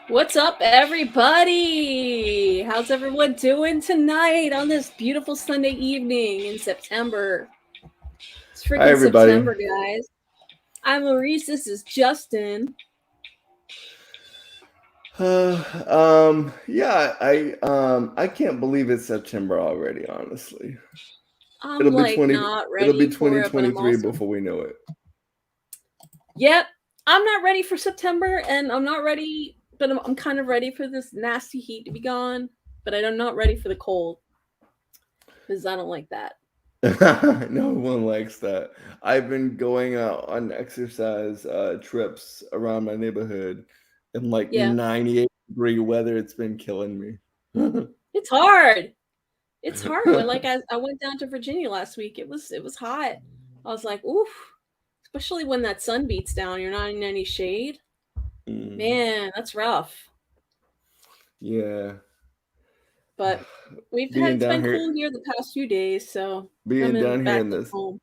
What's up, everybody? How's everyone doing tonight on this beautiful Sunday evening in September? It's Hi, freaking everybody. September, guys. I'm Laurice. This is Justin. I can't believe it's September already. Honestly, I'm it'll be like 20. not It'll be ready for it, but I'm 2023 also, before we know it. yep, I'm not ready for September, and I'm not ready, but I'm kind of ready for this nasty heat to be gone. But I'm not ready for the cold because I don't like that. No one likes that. I've been going out on exercise trips around my neighborhood in like Yeah, 98-degree weather. It's been killing me. it's hard. It's hard when I went down to Virginia last week. It was hot. I was like, oof. Especially when that sun beats down, you're not in any shade. Mm, Man, that's rough. yeah, But being it's down been here, cool here the past few days, so I'm being in down here back in at this home.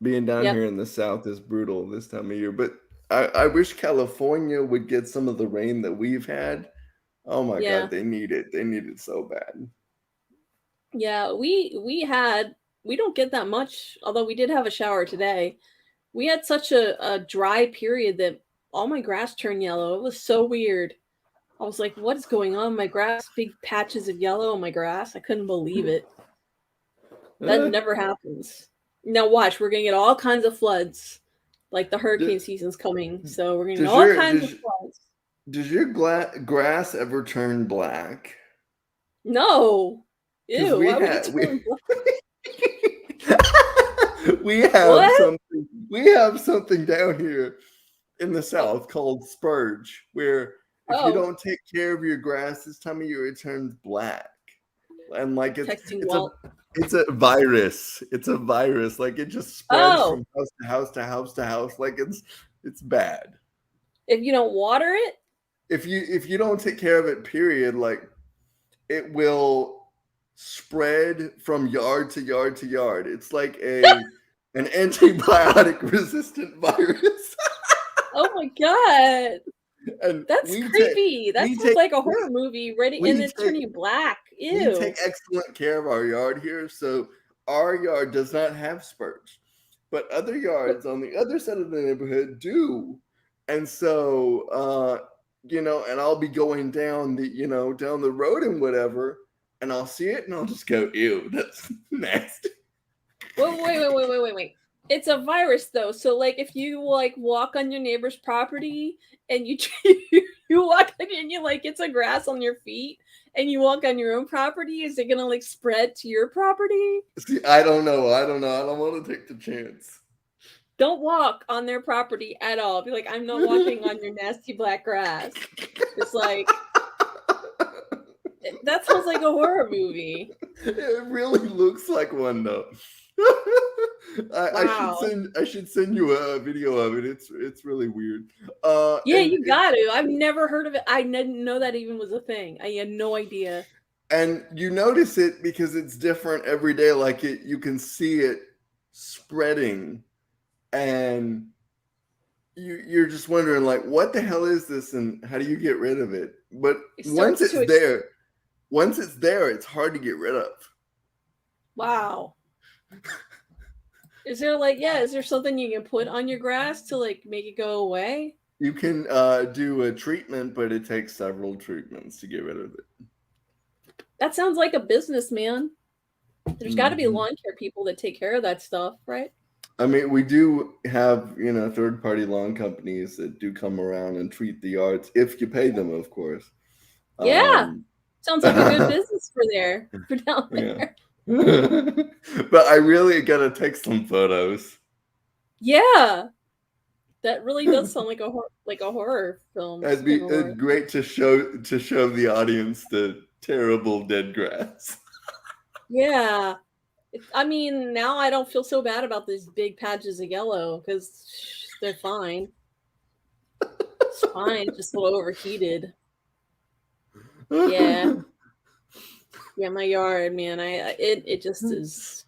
being down Yep. here in the South is brutal this time of year. But I wish California would get some of the rain that we've had. Oh my Yeah. God, they need it. They need it so bad. Yeah, we don't get that much, although we did have a shower today. We had such a dry period that all my grass turned yellow. It was so weird. I was like, what is going on? My grass, big patches of yellow on my grass. I couldn't believe it. That Uh, never happens. Now watch, we're gonna get all kinds of floods. Like the hurricane d- season's coming, so we're gonna get does all your kinds of does floods. does your grass ever turn black? No. Because Ew, we why would it had we turn black? we have What? something down here in the Oh, South called spurge, where if you oh, don't take care of your grass this time of year, it turns black. And like texting it's a Walt. it's a virus. It's a virus. Like it just spreads Oh, from house to house to house to house. Like it's bad. if you don't water it? If you don't take care of it, period, like it will spread from yard to yard to yard. It's like a an antibiotic resistant virus. Oh my god. And That's creepy. That we sounds take like a horror movie ready and we it's take turning black. we take Ew. excellent care of our yard here, so our yard does not have spurge, but other But yards on the other side of the neighborhood do. And so, and I'll be going down down the road and whatever, and I'll see it and I'll just go, ew, that's nasty. wait. It's a virus though. So like if you like walk on your neighbor's property and you you walk and you like get some grass on your feet and you walk on your own property, is it gonna like spread to your property? See, I don't know. I don't know. I don't want to take the chance. Don't walk on their property at all. Be like, I'm not walking on your nasty black grass. It's like that sounds like a horror movie. It really looks like one though. Wow. I should send you a video of it. It's really weird. Yeah, you got to. I've never heard of it. I didn't know that even was a thing. I had no idea. And you notice it because it's different every day. Like you can see it spreading, and you're just wondering like, what the hell is this, and how do you get rid of it? But It starts to once it's there, it's hard to get rid of. wow. Is there like is there something you can put on your grass to like make it go away? You can do a treatment, but it takes several treatments to get rid of it. That sounds like a business, man. There's got to be Hmm. lawn care people that take care of that stuff, right? I mean, we do have third party lawn companies that do come around and treat the yards if you pay them, of course. Yeah. Um, Sounds like a good business for there, for down yeah. there. But I really gotta take some photos. Yeah. That really does sound like a horror film. Speaking of horror. It'd great to show the audience the terrible dead grass. Yeah. I mean, now I don't feel so bad about these big patches of yellow because they're fine. It's fine, just a little overheated. Yeah, yeah, my yard, man. It just is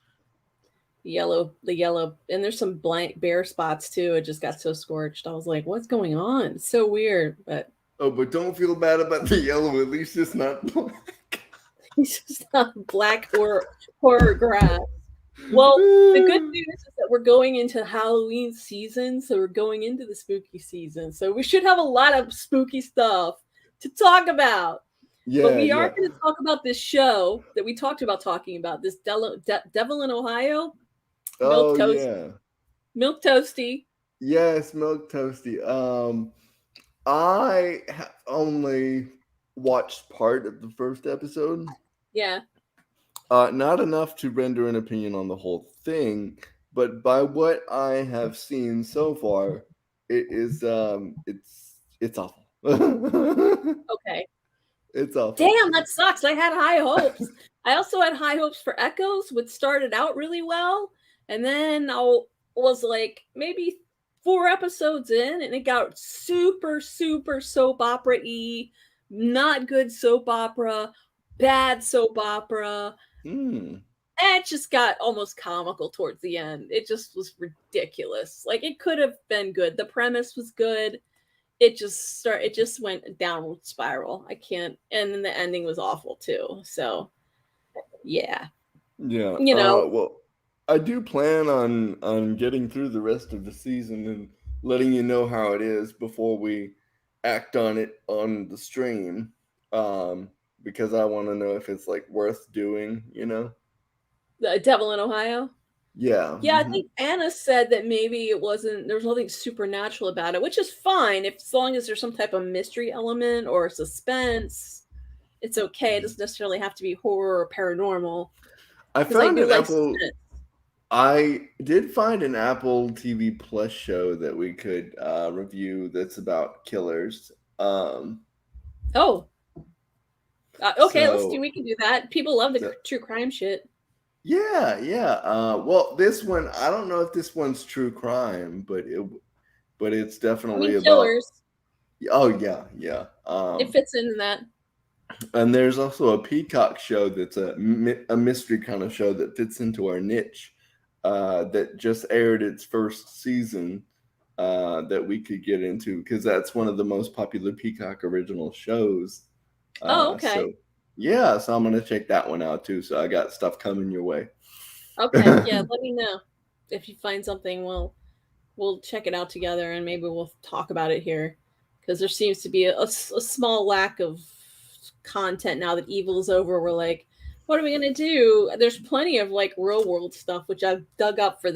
the yellow, and there's some blank bare spots too. It just got so scorched. I was like, what's going on? It's so weird, but Oh, but don't feel bad about the yellow. At least it's not black. It's just not black horror grass. Well, the good news is that we're going into Halloween season, so we're going into the spooky season. So we should have a lot of spooky stuff to talk about. But Yeah, we are yeah. going to talk about this show that we talked about talking about, this Devil in Ohio, Oh Milk Toast, yeah. Milk Toasty. Yes, milk toasty. I have only watched part of the first episode. Yeah. Not enough to render an opinion on the whole thing, but by what I have seen so far, it is it's awful. Okay. It's awful. Damn, that sucks. I had high hopes. I also had high hopes for Echoes, which started out really well, and then I was like maybe 4 episodes in, and it got super, super soap opera y, not good soap opera, bad soap opera. Hmm. And it just got almost comical towards the end. It just was ridiculous. Like it could have been good. The premise was good. It just went downward spiral. I can't, and then the ending was awful too. So yeah, Yeah. you know, Well, I do plan on getting through the rest of the season and letting you know how it is before we act on it on the stream. Um, because I want to know if it's like worth doing. You know. the Devil in Ohio. Yeah. Yeah, I Hmm. think Anna said that maybe it wasn't. There's nothing supernatural about it, which is fine if as long as there's some type of mystery element or suspense. It's okay. It doesn't necessarily have to be horror or paranormal I because I found do an like Apple. suspense. I did find an Apple TV Plus show that we could review that's about killers. Um, Oh, okay. Let's do. so We can do that. People love the so true crime shit. yeah, yeah. Well, this one I don't know if this one's true crime, but it's I mean, definitely about. killers. Oh yeah, yeah. It fits into that. And there's also a Peacock show that's a mystery kind of show that fits into our niche. That just aired its first season. That we could get into because that's one of the most popular Peacock original shows. Oh, So okay. yeah, so I'm gonna check that one out too. So I got stuff coming your way. Okay. Yeah, let me know if you find something. We'll check it out together and maybe we'll talk about it here because there seems to be a small lack of content now that evil is over. We're like, what are we gonna do? There's plenty of like real world stuff which I've dug up for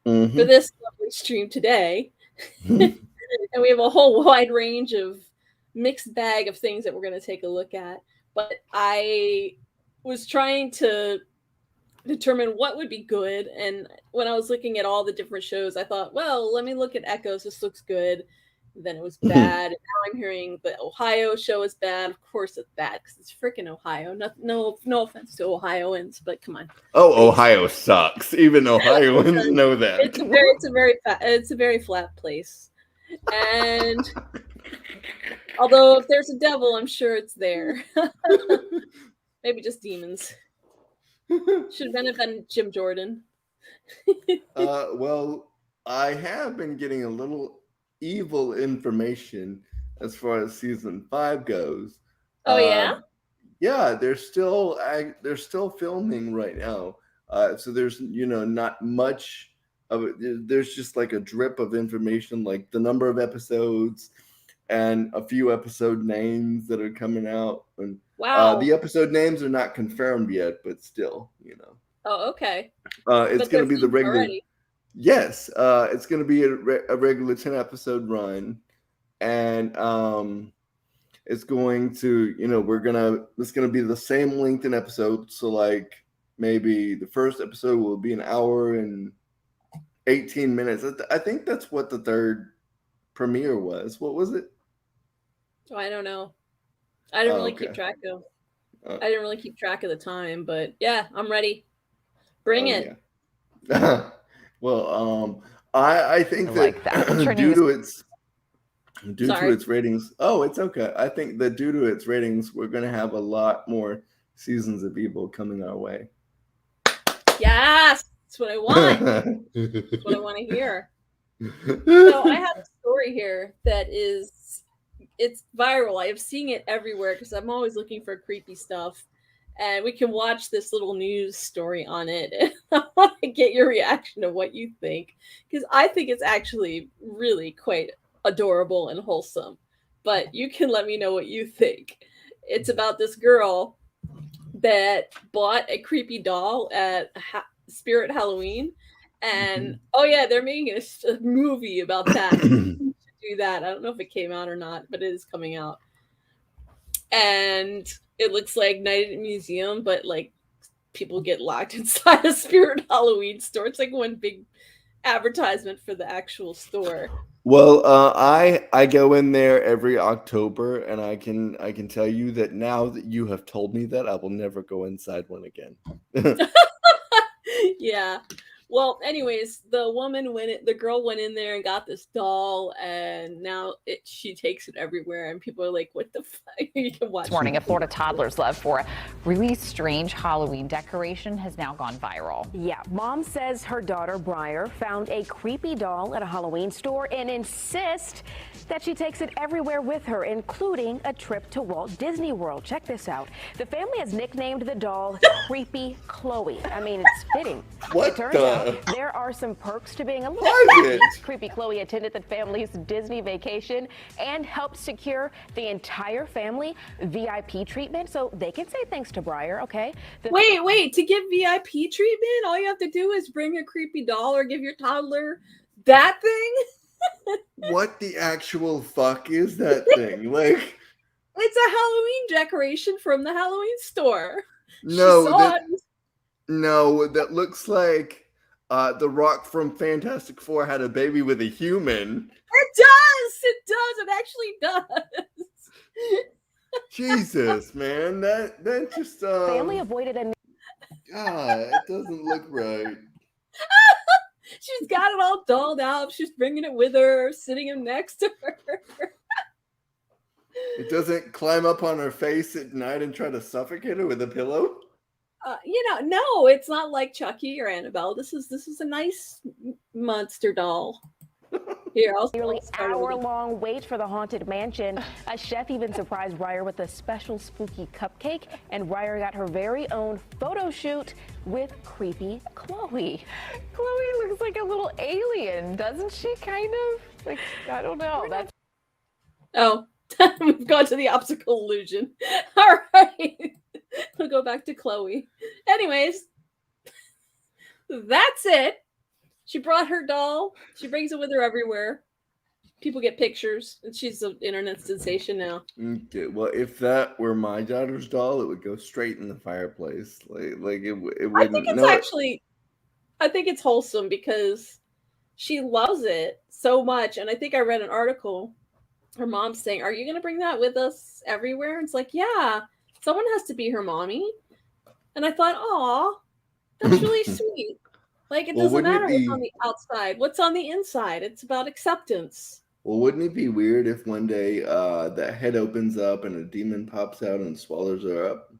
Hmm. this lovely stream today, and we have a whole wide range of mixed bag of things that we're gonna take a look at. But I was trying to determine what would be good. And when I was looking at all the different shows, I thought, well, let me look at Echoes. This looks good. Then it was bad. And now I'm hearing the Ohio show is bad. Of course it's bad because it's freaking Ohio. No offense to Ohioans, but come on, Oh, please. Ohio sucks. Even Ohioans know that. It's a very flat place. And although if there's a devil, I'm sure it's there. Maybe just demons. Should have been Jim Jordan. Well, I have been getting a little evil information as far as season 5 goes. Oh yeah. Uh, yeah, they're still filming right now. So there's not much of it. There's just like a drip of information, like the number of episodes and a few episode names that are coming out. And Wow. the episode names are not confirmed yet, but still, Oh, okay. it's But going they're to be the filming regular. already. Yes, it's going to be a regular 10 episode run, and it's going to it's going to be the same length in episodes. So like maybe the first episode will be an hour and 18 minutes. I think that's what the third premiere was. What was it? Oh, I don't know. I didn't Oh, really keep okay. track of. Uh, I didn't really keep track of the time, but yeah, I'm ready. Bring oh it. yeah. Well, I think Like that. We'll that turn you. due to Sorry. its ratings. Oh, it's okay. I think that due to its ratings, we're going to have a lot more seasons of Evil coming our way. Yes, that's what I want. That's what I want to hear. So I have a story here that is it's viral. I have seen it everywhere because I'm always looking for creepy stuff. And we can watch this little news story on it. And I want to get your reaction of what you think because I think it's actually really quite adorable and wholesome. But you can let me know what you think. It's about this girl that bought a creepy doll at Spirit Halloween, and oh yeah, they're making a movie about that. Do that. I don't know if it came out or not, but it is coming out. And it looks like Night at the Museum, but like people get locked inside a Spirit Halloween store. It's like one big advertisement for the actual store. Well, I go in there every October, and I can tell you that now that you have told me that, I will never go inside one again. Yeah. Well, anyways, the girl went in there and got this doll, and now she takes it everywhere, and people are like, "What the fuck?" You can watch. This morning, a Florida toddler's love for a really strange Halloween decoration has now gone viral. Yeah, mom says her daughter Briar found a creepy doll at a Halloween store and insists that she takes it everywhere with her, including a trip to Walt Disney World. Check this out. The family has nicknamed the doll Creepy Chloe. I mean, it's fitting. What It turns out there are some perks to being a little Private. Creepy Chloe attended the family's Disney vacation and helped secure the entire family VIP treatment, so they can say thanks to Briar, okay? Wait, to give VIP treatment, all you have to do is bring a creepy doll or give your toddler that thing? What the actual fuck is that thing? Like, It's a Halloween decoration from the Halloween store. no, that no, that looks like the Rock from Fantastic Four had a baby with a human. it actually does. Jesus, man, that just Family avoided a God, it doesn't look right. She's got it all dolled out. She's bringing it with her, sitting him next to her. It doesn't climb up on her face at night and try to suffocate her with a pillow. No, it's not like Chucky or Annabelle. This is a nice monster doll. Here, nearly hour-long wait for the Haunted Mansion. A chef even surprised Briar with a special spooky cupcake, and Briar got her very own photo shoot with Creepy Chloe. Chloe looks like a little alien, doesn't she? Kind of. Like, I don't know. That's Oh, we've gone to the optical illusion. All right. We'll go back to Chloe. Anyways, that's it. She brought her doll. She brings it with her everywhere. People get pictures, and she's an internet sensation now. Okay, well, if that were my daughter's doll, it would go straight in the fireplace. It wouldn't. I think it's actually, I think it's wholesome because she loves it so much. And I think I read an article. Her mom's saying, "Are you going to bring that with us everywhere?" And it's like, yeah, someone has to be her mommy. And I thought, oh, that's really sweet. Like, it doesn't matter what's on the outside. What's on the inside? It's about acceptance. Well, wouldn't it be weird if one day that head opens up and a demon pops out and swallows her up?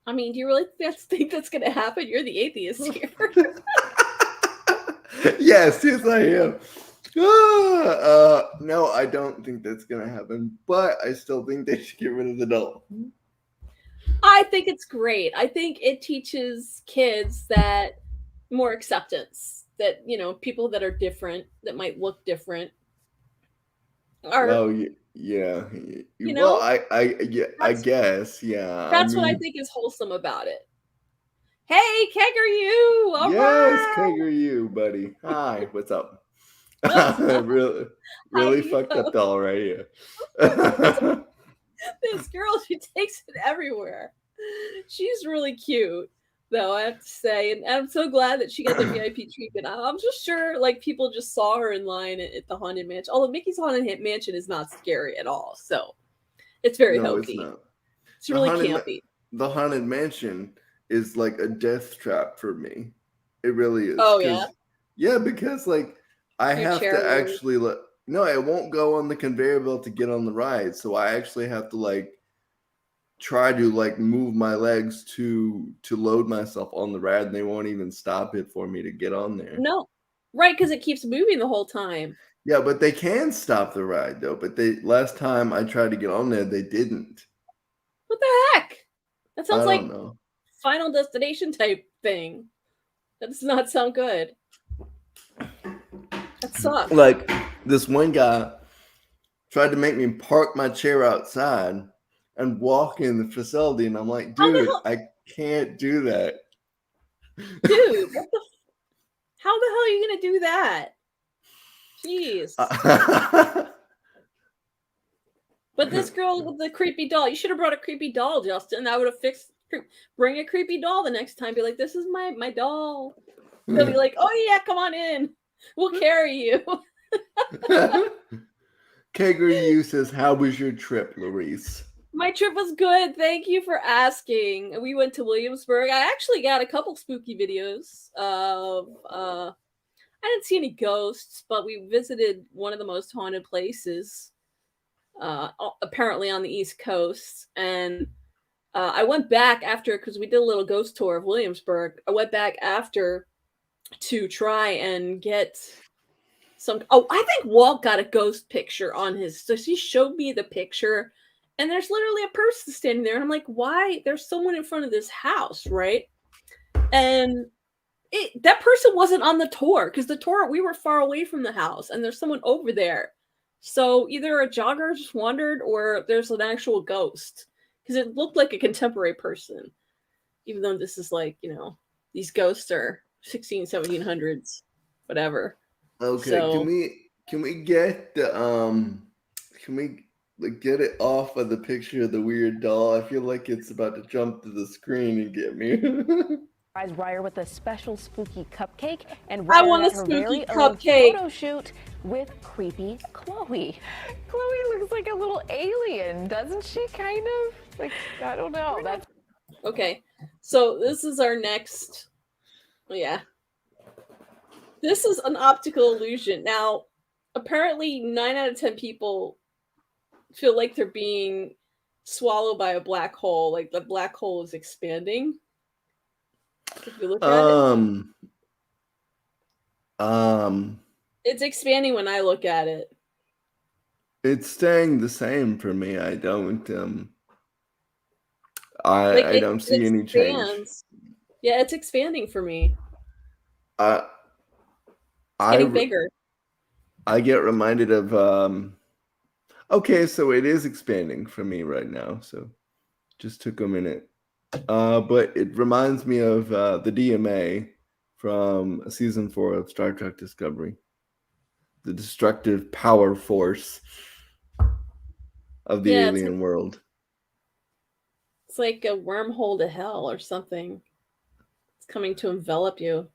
I mean, do you really think that's going to happen? You're the atheist here. Yes, I am. No, I don't think that's going to happen, but I still think they should get rid of the doll. I think it's great. I think it teaches kids that more acceptance, that people that are different, that might look different, are yeah. Well, I guess, yeah. That's what I think is wholesome about it. Hey, Kegger, all yes, right. Kegger, you, buddy. Hi, what's up? really fucked up doll right here. This girl, she takes it everywhere. She's really cute, though, I have to say, and I'm so glad that she got the VIP treatment. I'm just sure, like, people just saw her in line at the Haunted Mansion. Although Mickey's Haunted Mansion is not scary at all, so it's very hokey. It's not. It's really campy. The Haunted Mansion is like a death trap for me. It really is. Oh yeah. Yeah, because like I have to actually no, I won't go on the conveyor belt to get on the ride, so I actually have to like try to like move my legs to load myself on the ride, and they won't even stop it for me to get on there. No, right, because it keeps moving the whole time. Yeah, but they can stop the ride though. But last time I tried to get on there, they didn't. What the heck? That I sounds don't like know. Final Destination type thing. That does not sound good. That sucks. Like this one guy tried to make me park my chair outside and walk in the facility, and I'm like, How the dude, hell, I can't do that. dude? How the hell are you gonna do that? Jeez. But this girl with the creepy doll, you should have brought a creepy doll, Justin. I would have fixed. Bring a creepy doll the next time. Be like, this is my doll. They'll be like, oh yeah, come on in. We'll carry you. Kangaroo says, "How was your trip, Laurice?" My trip was good. Thank you for asking. We went to Williamsburg. I actually got a couple spooky videos of I didn't see any ghosts, but we visited one of the most haunted places apparently on the East Coast. And I went back after because we did a little ghost tour of Williamsburg. I went back after to try and get some. Oh, I think Walt got a ghost picture on his. So he showed me the picture, and there's literally a person standing there, and I'm like, why? There's someone in front of this house, right? And that person wasn't on the tour because the tour we were far away from the house, and there's someone over there. So either a jogger just wandered, or there's an actual ghost because it looked like a contemporary person, even though this is like these ghosts are 1700s, whatever. Okay, So can we get the can we like get it off of the picture of the weird doll? I feel like it's about to jump to the screen and get me. Surprise Briar with a special spooky cupcake, and I Briar want a had her spooky very own cupcake. photo shoot with creepy Chloe. Chloe looks like a little alien, doesn't she? Kind of. Like, I don't know. That's Okay, so this is our next. Yeah, this is an optical illusion. Now, apparently, 9 out of 10 people feel like they're being swallowed by a black hole. Like the black hole is expanding. If you look at it, um, it's expanding when I look at it. it's staying the same for me. I don't Like I don't see any change. expands. Yeah, it's expanding for me. I It's I getting bigger. I get reminded of okay, so it is expanding for me right now. So just took a minute. But it reminds me of the DMA from season 4 of Star Trek Discovery. The destructive power force of the Yeah, alien world. it's like a wormhole to hell or something. It's coming to envelop you.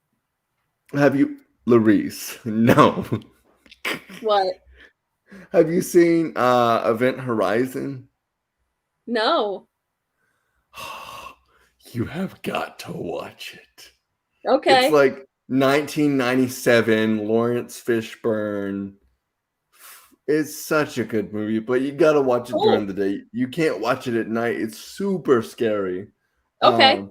Have you, Laurice? No. What? Have you seen Event Horizon? No. You have got to watch it. It's Okay. like 1997, Lawrence Fishburne. It's such a good movie, but you got to watch it during the day. You can't watch it at night. It's super scary. Okay.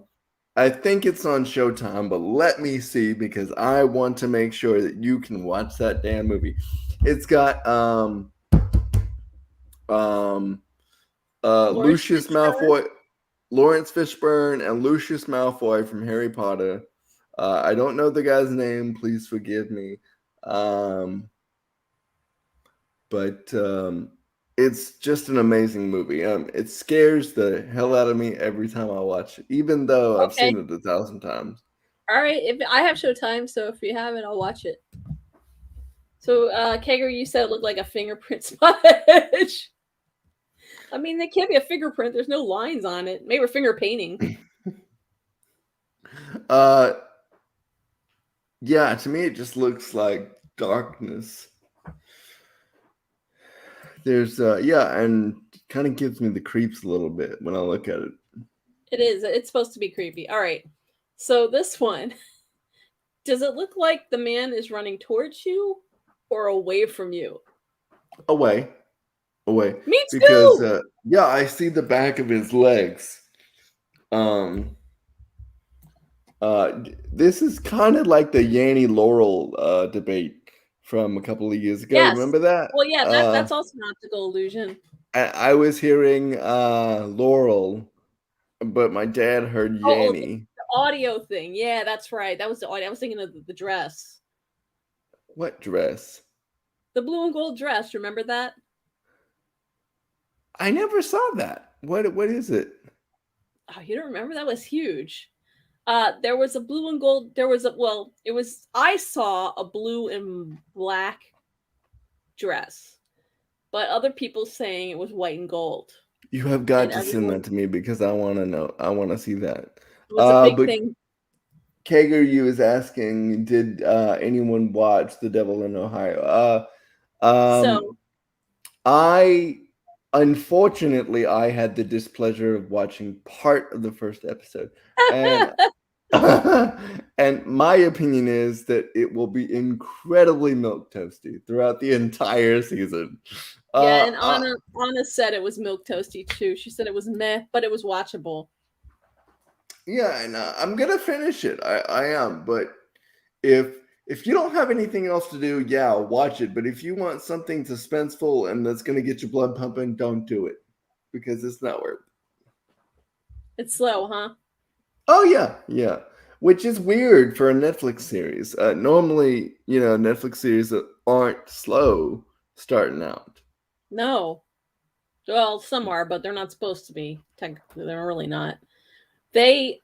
I think it's on Showtime, but let me see because I want to make sure that you can watch that damn movie. It's got Lucius Malfoy, Lawrence Fishburne, and Lucius Malfoy from Harry Potter. I don't know the guy's name. Please forgive me. But it's just an amazing movie. It scares the hell out of me every time I watch it, even though I've seen it 1,000 times. All right. If I have Showtime, so if you have it, I'll watch it. So, Kager, you said it looked like a fingerprint smudge. I mean, they can't be a fingerprint. There's no lines on it. Maybe we're finger painting. Yeah, to me, it just looks like darkness. There's and kind of gives me the creeps a little bit when I look at it. It is. It's supposed to be creepy. All right. So this one, does it look like the man is running towards you or away from you? Away. Me too. Because yeah, I see the back of his legs. This is kind of like the Yanny Laurel debate from a couple of years ago. Yes. Remember that? Well, yeah, that's also an optical illusion. I was hearing Laurel, but my dad heard Oh, Yanny. the audio thing. Yeah, that's right. That was the audio. I was thinking of the dress. What dress? The blue and gold dress. Remember that? I never saw that. What is it? Oh, you don't remember? That was huge. There was a blue and gold. I saw a blue and black dress, but other people saying it was white and gold. You have got And to send that to me because I want to know. I want to see that. It was a big But thing. Kager, is asking, did anyone watch The Devil in Ohio? So Unfortunately, I had the displeasure of watching part of the first episode, and and my opinion is that it will be incredibly milquetoasty throughout the entire season. yeah, and Anna said it was milk toasty too. She said it was meh, but it was watchable. Yeah, and I'm gonna finish it. I am, but if you don't have anything else to do, yeah, watch it. But if you want something suspenseful and that's gonna get your blood pumping, don't do it because it's not worth it. It's slow, huh? Oh yeah. Which is weird for a Netflix series. Normally, Netflix series that aren't slow starting out. No. Well, some are, but they're not supposed to be. Technically, they're really not. The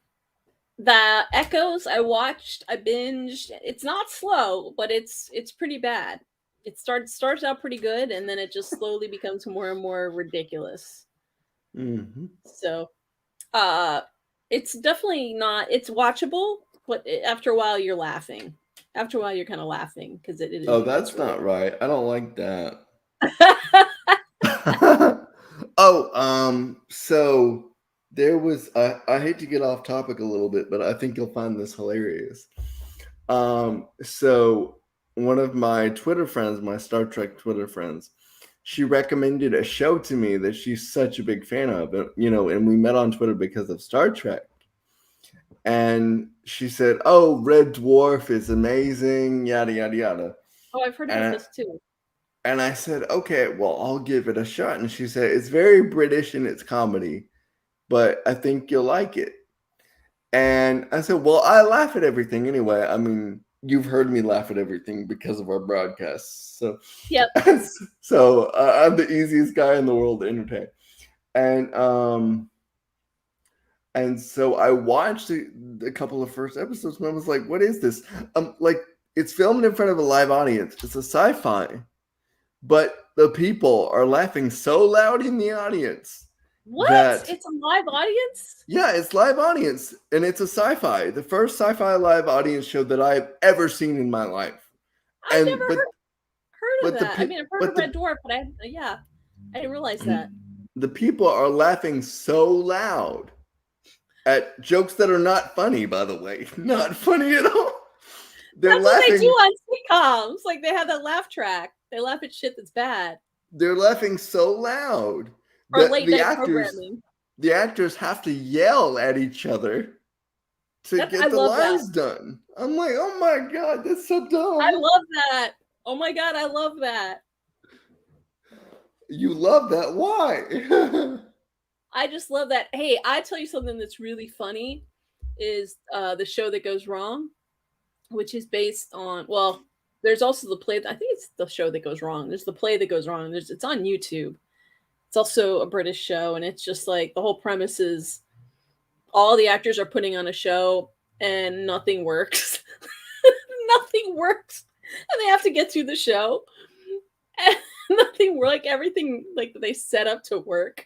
Echoes I watched, I binged. It's not slow, but it's pretty bad. It starts out pretty good, and then it just slowly becomes more and more ridiculous. Mm-hmm. So, it's definitely not. It's watchable, but after a while, you're laughing. After a while, you're kind of laughing because it is. Oh, that's not right. I don't like that. So there was I hate to get off topic a little bit, but I think you'll find this hilarious. So one of my Twitter friends, my Star Trek Twitter friends, she recommended a show to me that she's such a big fan of, and we met on Twitter because of Star Trek. And she said, "Oh, Red Dwarf is amazing, yada yada yada." Oh, I've heard about this too. And I said, "Okay, well, I'll give it a shot." And she said, "It's very British in its comedy, but I think you'll like it." And I said, "Well, I laugh at everything anyway. I mean, you've heard me laugh at everything because of our broadcasts. So, yep. So I'm the easiest guy in the world to entertain." And so I watched a couple of first episodes and I was like, "What is this?" Like, it's filmed in front of a live audience. It's a sci-fi, but the people are laughing so loud in the audience. What? It's a live audience? Yeah, it's live audience, and it's a sci-fi. The first sci-fi live audience show that I've ever seen in my life. I've never heard of that. I've heard of Red Dwarf, but I didn't realize that. The people are laughing so loud at jokes that are not funny, by the way. Not funny at all. That's laughing. What they do on sitcoms. Like, they have that laugh track. They laugh at shit that's bad. They're laughing so loud. Or late night programming. The actors have to yell at each other to get the lines done. I'm like, oh my God, that's so dumb. I love that. Oh my God, I love that. You love that? Why? I just love that. Hey, I tell you something that's really funny is The Show That Goes Wrong, which is based on, well, there's also the play. I think it's The Show That Goes Wrong. There's the play that goes wrong. It's on YouTube. It's also a British show, and it's just like the whole premise is all the actors are putting on a show and nothing works. Nothing works. And they have to get through the show. And nothing works. Like, everything like they set up to work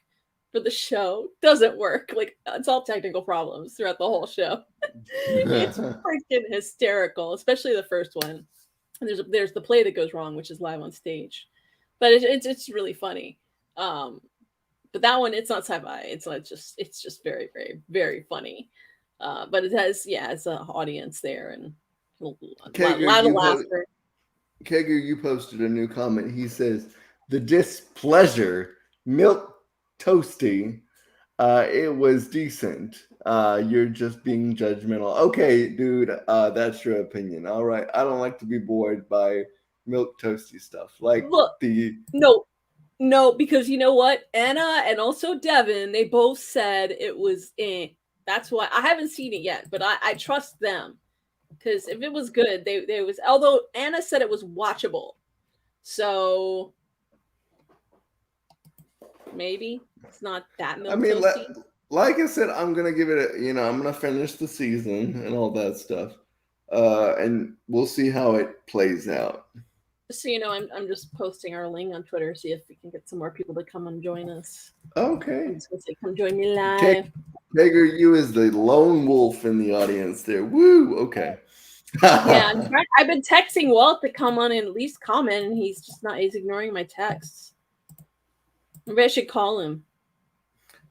for the show doesn't work. Like, it's all technical problems throughout the whole show. It's freaking hysterical, especially the first one. And there's the play that goes wrong, which is live on stage. But it's really funny. But that one, it's not sci-fi. It's just very, very, very funny. But it has, it's an audience there and a lot of laughter. Kager, you posted a new comment. He says, "The displeasure, milk toasty. It was decent. You're just being judgmental." Okay, dude, that's your opinion. All right. I don't like to be bored by milk toasty stuff. Like Look, the no, because you know what? Anna and also Devin, they both said it was That's why I haven't seen it yet, but I trust them. Because if it was good, they was, although Anna said it was watchable. So maybe it's not that milk toasty. like I said, I'm gonna give it I'm gonna finish the season and all that stuff. And we'll see how it plays out. Just so you know, I'm just posting our link on Twitter, see if we can get some more people to come and join us. Okay. Say, come join me live. Kager, you is the lone wolf in the audience there. Woo! Okay. Yeah, I've been texting Walt to come on and at least comment, and he's ignoring my texts. Maybe I should call him.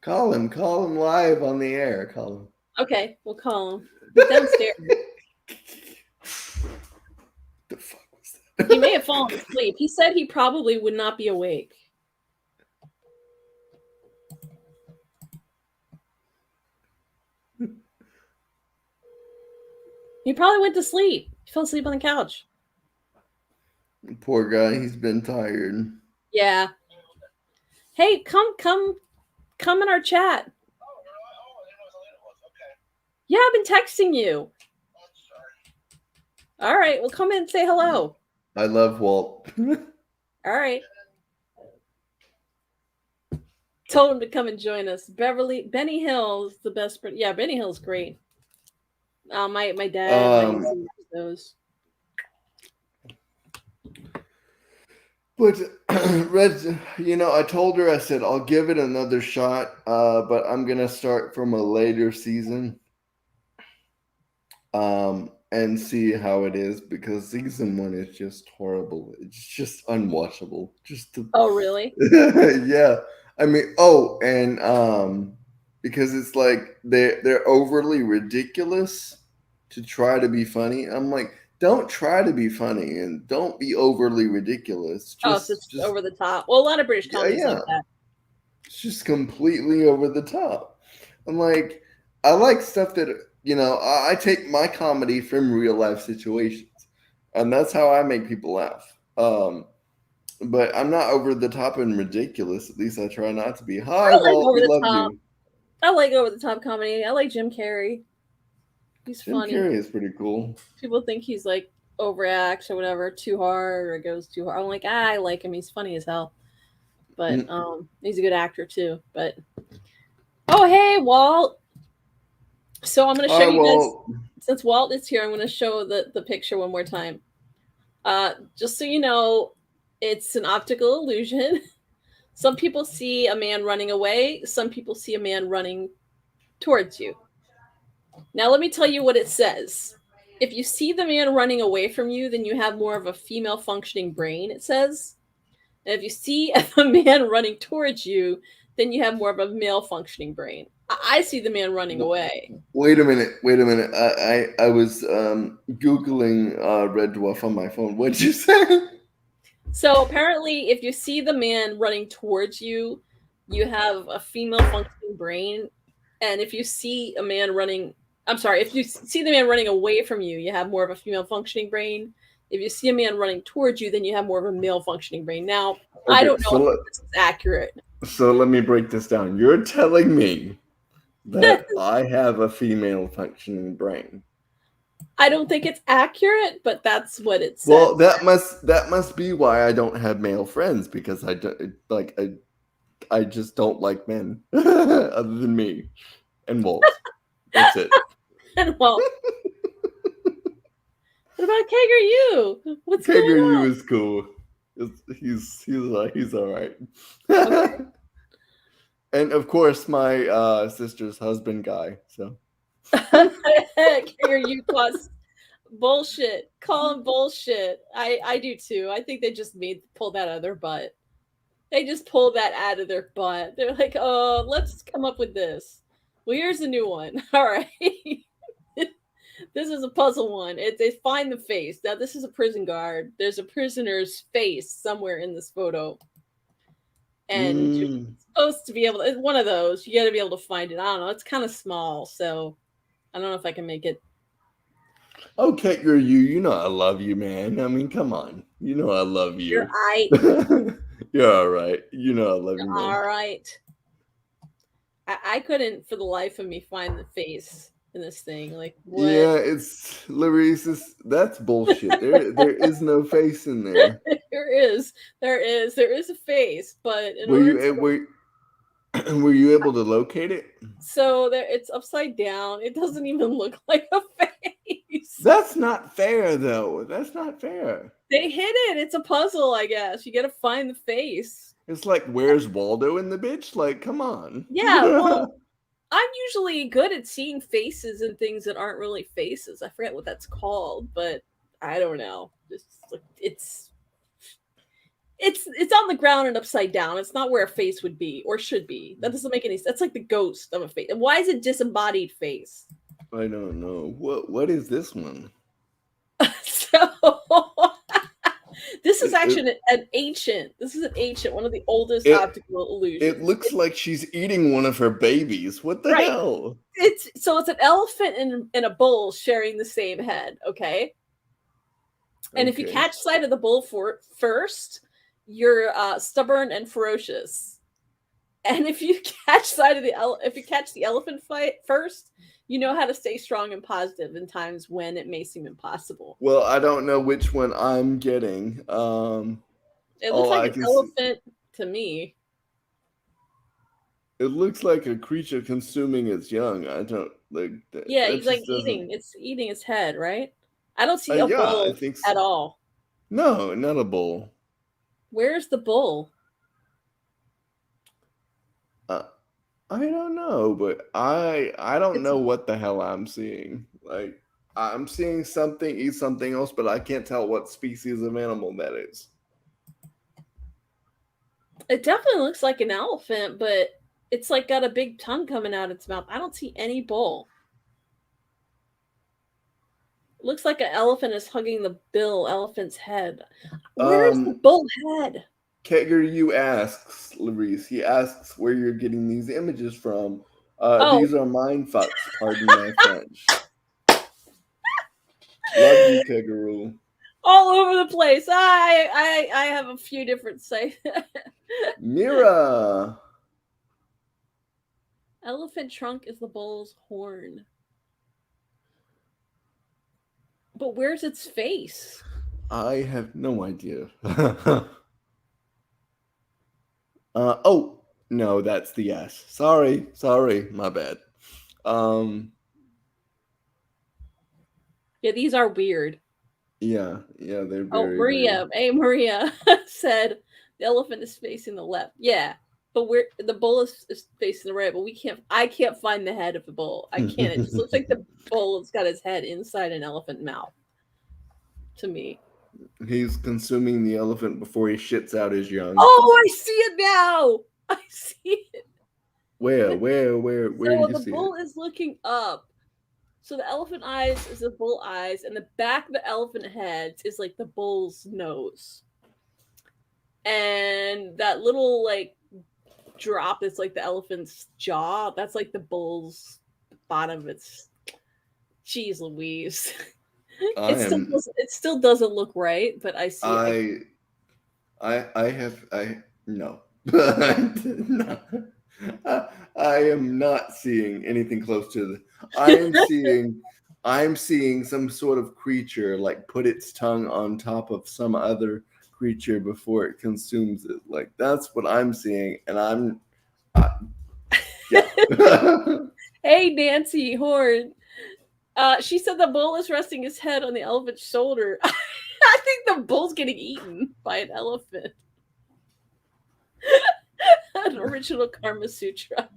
Call him live on the air. Call him. Okay, we'll call him. He's downstairs. The fuck was that? He may have fallen asleep. He said he probably would not be awake. He probably went to sleep. He fell asleep on the couch. Poor guy, he's been tired. Yeah. Hey, come in our chat. Yeah, I've been texting you. All right, well, come in and say hello. I love Walt. All right. Told him to come and join us. Benny Hill's the best. Yeah, Benny Hill's great. My dad those. But Red, I told her, I said I'll give it another shot, but I'm gonna start from a later season, and see how it is, because season 1 is just horrible. It's just unwatchable. Oh, really? Yeah. I mean, and because it's like they're overly ridiculous to try to be funny. I'm like, don't try to be funny and don't be overly ridiculous. So it's just over the top. Well, a lot of British comedies like that. It's just completely over the top. I'm like, I like stuff that, I take my comedy from real life situations, and that's how I make people laugh. But I'm not over the top and ridiculous. At least I try not to be. Hi, Walt, we love you. I like over the top comedy. I like Jim Carrey. He's funny. Jim Carrey is pretty cool. People think he's like overacts or whatever, too hard or goes too hard. I'm like, I like him. He's funny as hell. But he's a good actor too. But hey, Walt. So I'm going to show you guys. Since Walt is here, I'm going to show the picture one more time. Just so you know, it's an optical illusion. Some people see a man running away. Some people see a man running towards you. Now, let me tell you what it says. If you see the man running away from you, then you have more of a female functioning brain, it says. And if you see a man running towards you, then you have more of a male functioning brain. I see the man running away. Wait a minute. I was Googling Red Dwarf on my phone. What'd you say? So apparently, if you see the man running towards you, you have a female functioning brain. And if you see a man running, if you see the man running away from you, you have more of a female functioning brain. If you see a man running towards you, then you have more of a male functioning brain. Now, okay, I don't know if this is accurate. So let me break this down. You're telling me that I have a female functioning brain. I don't think it's accurate, but that's what it says. Well, that must be why I don't have male friends, because I just don't like men other than me and Walt. That's it. And Walt. What about Kager you? What's going on? Kager you is cool. He's all right. Okay. And of course, my sister's husband guy. So. Kager you plus bullshit. Call him bullshit. I do too. I think they just pull that out of their butt. They just pulled that out of their butt. They're like, oh, let's come up with this. Well, here's a new one. All right. This is a puzzle one. They find the face. Now, this is a prison guard. There's a prisoner's face somewhere in this photo. And you're supposed to be able to, it's one of those. You got to be able to find it. I don't know. It's kind of small. So I don't know if I can make it. Okay, you know I love you, man. I mean, come on. You know I love You're you. I. You're all right. You know I love you, man. All right. I couldn't for the life of me find the face in this thing. Like what? Yeah, it's Laurice. That's bullshit. There is no face in there. There is a face, but in Were order you to were you able to locate it? so there it's upside down. It doesn't even look like a face. That's not fair, though. That's not fair. They hid it. It's a puzzle, I guess. You got to find the face. It's like, where's Waldo in the bitch? Like, come on. Yeah, well, I'm usually good at seeing faces and things that aren't really faces. I forget what that's called, but I don't know. It's on the ground and upside down. It's not where a face would be or should be. That doesn't make any sense. That's like the ghost of a face. Why is it disembodied face? I don't know. What is this one? So this is It, actually an ancient. This is an ancient, one of the oldest it, optical illusions. it looks like she's eating one of her babies. What the Right. hell? It's an elephant and a bull sharing the same head. Okay, and if you Okay. catch sight of the bull first, you're stubborn and ferocious. And if you catch sight of if you catch the elephant fight first, you know how to stay strong and positive in times when it may seem impossible. Well, I don't know which one I'm getting. It all looks I like an can see- elephant to me. It looks like a creature consuming its young. I don't like that. Yeah, That he's like just doesn't. eating. It's eating its head, right? I don't see a Yeah, I bull think so. at all. No, not a bull. Where's the bull? I don't know, but I don't It's know what the hell I'm seeing. Like, I'm seeing something eat something else, but I can't tell what species of animal that is. It definitely looks like an elephant, but it's like got a big tongue coming out its mouth. I don't see any bull. It looks like an elephant is hugging the elephant's head. Where's the bull head? Keger asks, Laurice, he asks where you're getting these images from. Oh. These are mind fucks, pardon my French. Love you, Kegaroo. All over the place. I have a few different sites. Mira. Elephant trunk is the bull's horn. But where's its face? I have no idea. Oh, no, that's the S. Sorry, my bad. Yeah, these are weird. Yeah, they're very Maria. weird. Hey, Maria said the elephant is facing the left. Yeah, but the bull is facing the right. But I can't find the head of the bull. I can't. It just looks like the bull has got his head inside an elephant mouth. To me, he's consuming the elephant before he shits out his young. Oh, I see it now. I see it. Where So do you the see bull it? is looking up. So the elephant eyes is the bull eyes, and the back of the elephant head is like the bull's nose. And that little like drop that's like the elephant's jaw, that's like the bull's bottom of its. Jeez Louise. It still doesn't look right, but I see no. No. I am not seeing anything close to the. I'm seeing some sort of creature like put its tongue on top of some other creature before it consumes it. Like that's what I'm seeing, and yeah. Hey, Nancy Horn. She said the bull is resting his head on the elephant's shoulder. I think the bull's getting eaten by an elephant. An original Karma Sutra.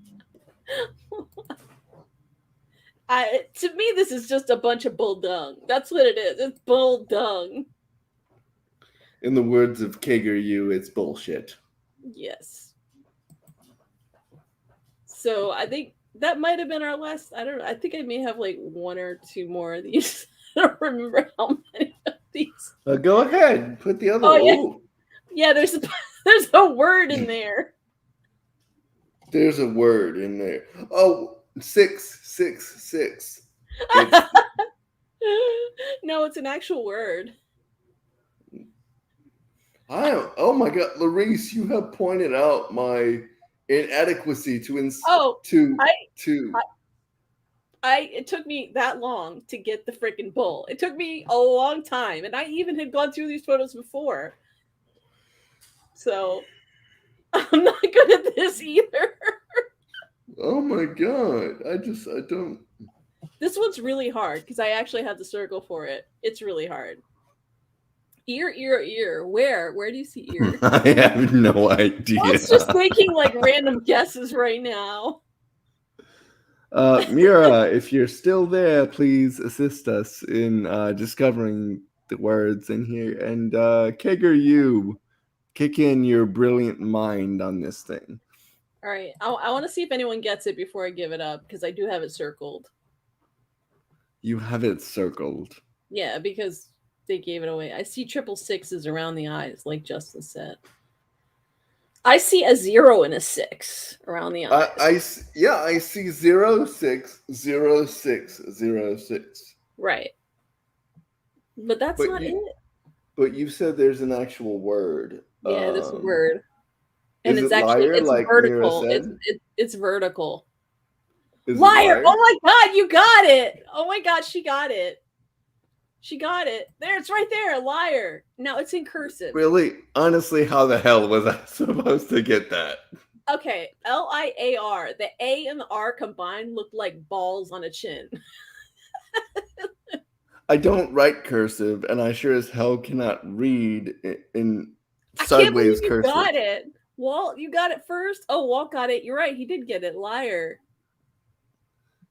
To me, this is just a bunch of bull dung. That's what it is. It's bull dung. In the words of Keger, it's bullshit. Yes. So I think that might have been our last. I don't know. I think I may have like one or two more of these. I don't remember how many of these. Go ahead. Put the other. Yeah. There's a word in there. There's a word in there. Oh, 666. No, it's an actual word. Oh my God, Laurice, you have pointed out my inadequacy Oh, to I, to. it took me that long to get the freaking bull. It took me a long time, and I even had gone through these photos before. So I'm not good at this either. Oh my God, I don't. This one's really hard because I actually have the circle for it. It's really hard. Ear, ear, ear. Where? Where do you see ear? I have no idea. It's just making like random guesses right now. Mira, if you're still there, please assist us in discovering the words in here. And Kegger, you kick in your brilliant mind on this thing. All right. I want to see if anyone gets it before I give it up because I do have it circled. You have it circled. Yeah, because they gave it away. I see 666s around the eyes, like Justin said. I see a 0 and a 6 around the eyes. I see 060606. Right. But that's not it. But you said there's an actual word. Yeah, there's a word. And Is it's it actually liar, like vertical. Mira said? It's vertical. Is it Liar! Oh my God, you got it! Oh my God, she got it. She got it. There, it's right there. Liar. Now it's in cursive. Really? Honestly, how the hell was I supposed to get that? Okay, LIAR. The A and the R combined look like balls on a chin. I don't write cursive, and I sure as hell cannot read in I can't believe sideways you cursive. got it. Walt, you got it first? Oh, Walt got it. You're right. He did get it. Liar.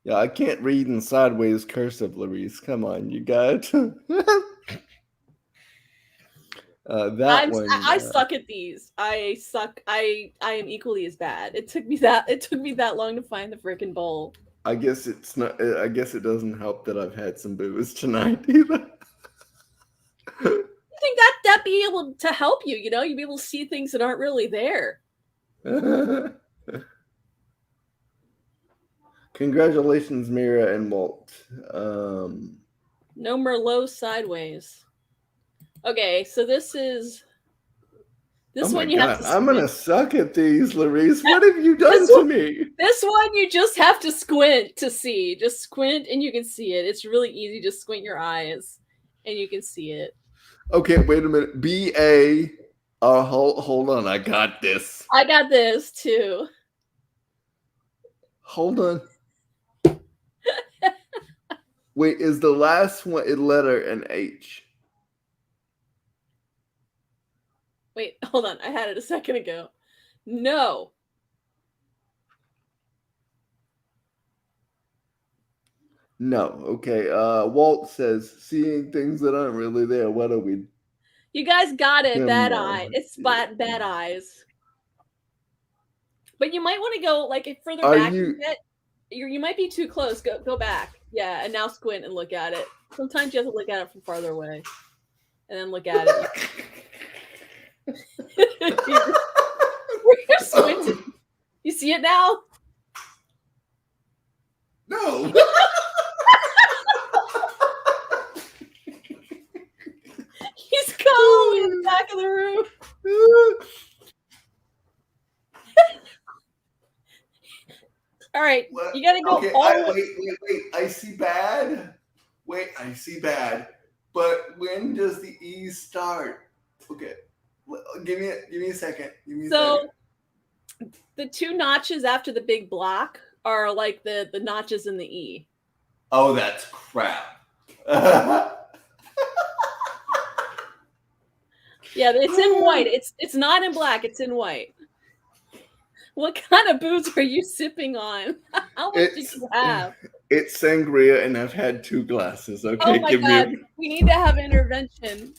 Yeah, I can't read in sideways cursive, Laurice. Come on, you got it. I suck at these. I suck. I am equally as bad. It took me that long to find the freaking bowl. I guess it's not. I guess it doesn't help that I've had some booze tonight either. I think that be able to help you. You know, you'd be able to see things that aren't really there. Congratulations, Mira and Walt. No Merlot sideways. Okay, so this one you have to. I'm gonna suck at these, Laurice. What have you done to me? This one you just have to squint to see. Just squint and you can see it. It's really easy. Just squint your eyes and you can see it. Okay, wait a minute. B-A. Hold on. I got this. I got this too. Hold on. Wait, is the last one a letter an H? Wait, hold on. I had it a second ago. No. No. Okay. Walt says, seeing things that aren't really there. What are we? You guys got it. Bad eye. It's bad eyes. But you might want to go like further back. You might be too close. Go back. Yeah, and now squint and look at it. Sometimes you have to look at it from farther away. And then look at it. You're squinting. You see it now? No. He's calm in the back of the room. All right, you gotta go. Okay, wait. I see bad. Wait, I see bad. But when does the E start? Okay, give me a second. The two notches after the big block are like the notches in the E. Oh, that's crap. Yeah, it's in white. It's not in black. It's in white. What kind of booze are you sipping on? How much did you have? It's sangria, and I've had 2 glasses. Okay, oh my God. We need to have intervention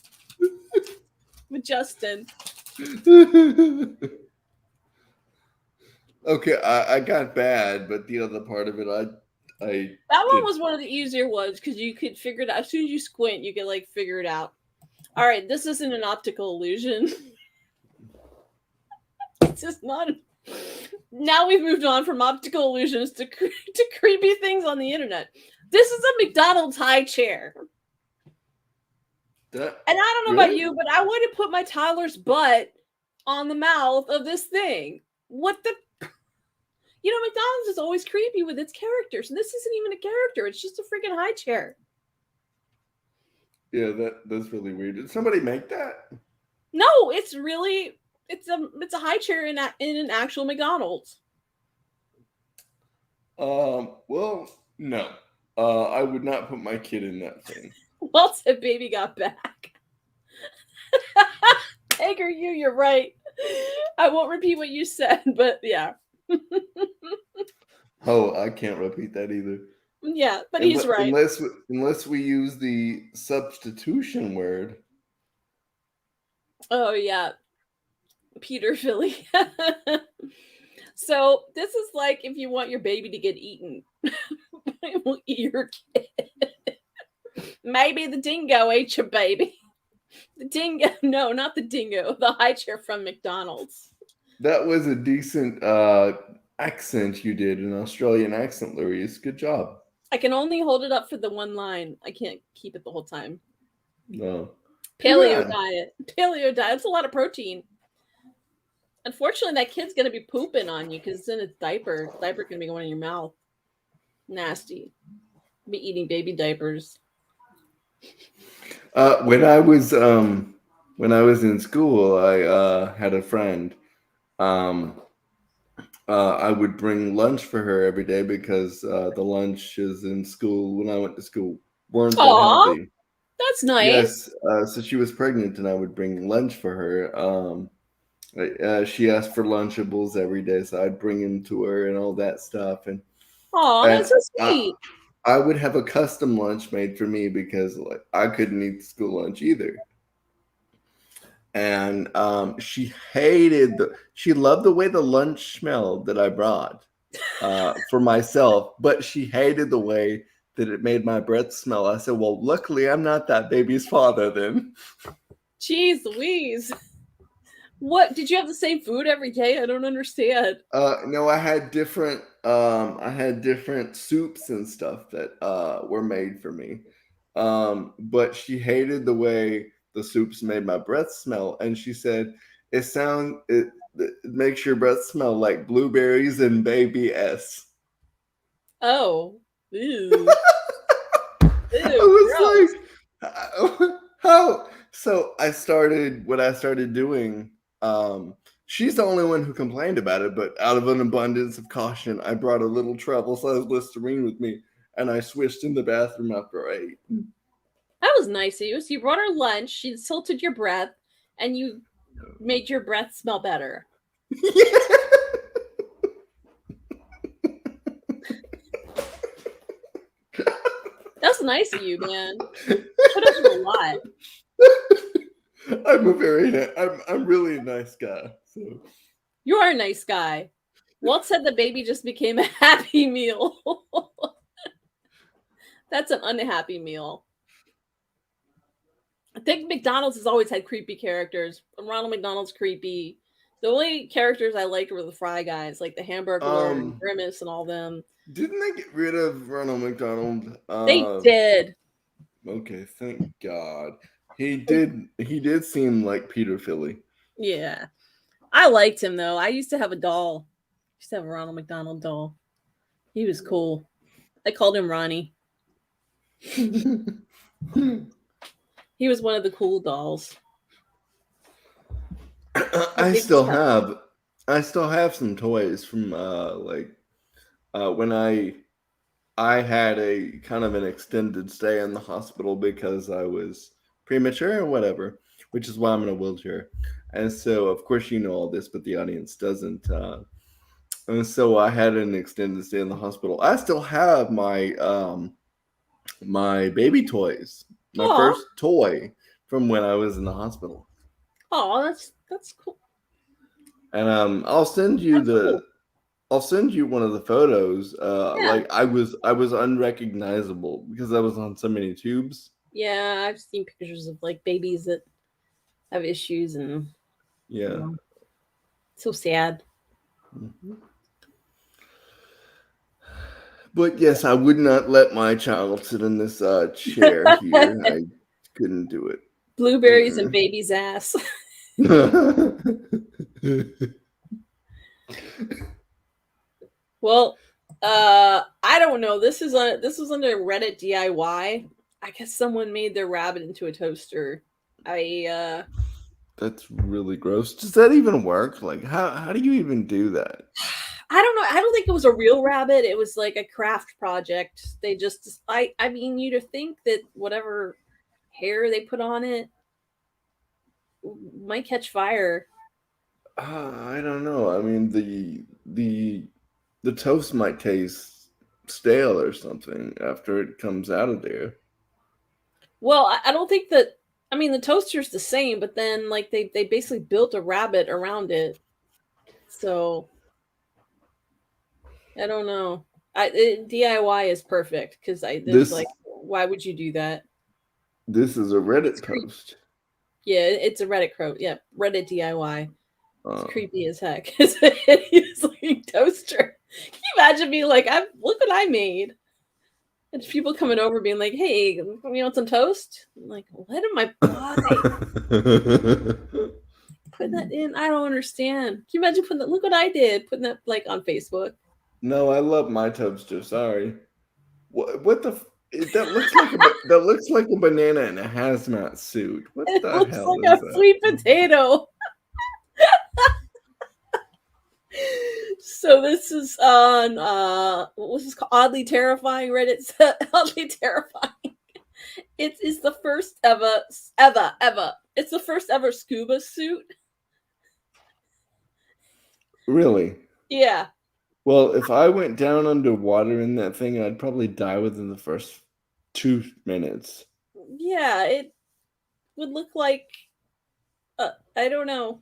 with Justin. Okay, I got bad, but the other part of it, that one was one of the easier ones because you could figure it out. As soon as you squint, you could like figure it out. All right, this isn't an optical illusion. It's just not. Now we've moved on from optical illusions to creepy things on the internet. This is a McDonald's high chair. And I don't know about you, but I want to put my toddler's butt on the mouth of this thing. What the? McDonald's is always creepy with its characters, and this isn't even a character. It's just a freaking high chair. Yeah, that's really weird. Did somebody make that? No, it's a high chair in an actual McDonald's. Well, no. I would not put my kid in that thing. Walt said baby got back. Egger, you're right. I won't repeat what you said, but yeah. Oh, I can't repeat that either. Yeah, but he's right. Unless we use the substitution word. Oh yeah. Peter Philly. So this is like if you want your baby to get eaten. It will eat your kid. Maybe the dingo ate your baby. The dingo, no, not the dingo. The high chair from McDonald's. That was a decent accent you did, an Australian accent, Laurice. Good job. I can only hold it up for the one line. I can't keep it the whole time. No. Paleo diet. Paleo diet. It's a lot of protein. Unfortunately, that kid's going to be pooping on you because it's in a diaper. The diaper can be going in your mouth. Nasty. Be eating baby diapers. When I was in school, I had a friend. I would bring lunch for her every day because the lunches in school when I went to school weren't that healthy. That's nice. Yes, so she was pregnant, and I would bring lunch for her. She asked for Lunchables every day, so I'd bring them to her and all that stuff. And that's so sweet. I would have a custom lunch made for me because I couldn't eat school lunch either. And she loved the way the lunch smelled that I brought for myself, but she hated the way that it made my breath smell. I said, well, luckily I'm not that baby's father then. Jeez Louise. What, did you have the same food every day? I don't understand. No, I had different soups and stuff that were made for me. But she hated the way the soups made my breath smell, and she said it makes your breath smell like blueberries and baby S. Oh. Ew. Ew, I was like, how? So what I started doing, she's the only one who complained about it, but out of an abundance of caution, I brought a little travel-sized Listerine with me, and I swished in the bathroom after I ate. That was nice of you. So you brought her lunch, she salted your breath, and you made your breath smell better. That's nice of you, man. Put up with a lot. I'm really a nice guy. So. You are a nice guy. Walt said the baby just became a happy meal. That's an unhappy meal. I think McDonald's has always had creepy characters. Ronald McDonald's creepy. The only characters I liked were the Fry Guys, like the Hamburglar and Grimace and all them. Didn't they get rid of Ronald McDonald? They did. Okay, thank God. He did seem like Peter Philly. Yeah. I liked him though. I used to have a doll. I used to have a Ronald McDonald doll. He was cool. I called him Ronnie. He was one of the cool dolls. I still have some toys from when I had a kind of an extended stay in the hospital because I was premature or whatever, which is why I'm in a wheelchair. And so, of course, you know all this, but the audience doesn't. And so I had an extended stay in the hospital. I still have my my baby toys. My first toy from when I was in the hospital. Oh, that's cool. And I'll send you one of the photos. Like I was unrecognizable because I was on so many tubes. Yeah, I've seen pictures of like babies that have issues and yeah. So sad. Mhm. But yes, I would not let my child sit in this chair here. I couldn't do it. Blueberries and baby's ass. Well, I don't know. This was under Reddit DIY. I guess someone made their rabbit into a toaster. That's really gross. Does that even work? Like, how do you even do that? I don't know. I don't think it was a real rabbit. It was like a craft project. They just I mean, you'd think that whatever hair they put on it might catch fire. I don't know. I mean, the toast might taste stale or something after it comes out of there. Well, I don't think that. I mean, the toaster's the same, but then like they basically built a rabbit around it. So I don't know. DIY is perfect because there's This like, why would you do that? this is a It's Reddit creepy. post. Yeah, it's a Reddit quote. Yeah, Reddit DIY. It's Uh, creepy as heck. It's a hideous looking toaster. Can you imagine being like, look what I made? And people coming over being like, hey, you want some toast? I'm like, what am I why? Put that in? I don't understand. Can you imagine putting that? Look what I did, putting that like on Facebook. no, I love my toaster. Sorry. What the? That looks like that looks like a banana in a hazmat suit. What It the looks hell like is a that? sweet potato. So this is on what was this called? Oddly Terrifying Reddit. Oddly Terrifying. It is the first ever. It's the first ever scuba suit. Really? Yeah. Well, if I went down underwater in that thing, I'd probably die within the first 2 minutes. Yeah, it would look like I don't know.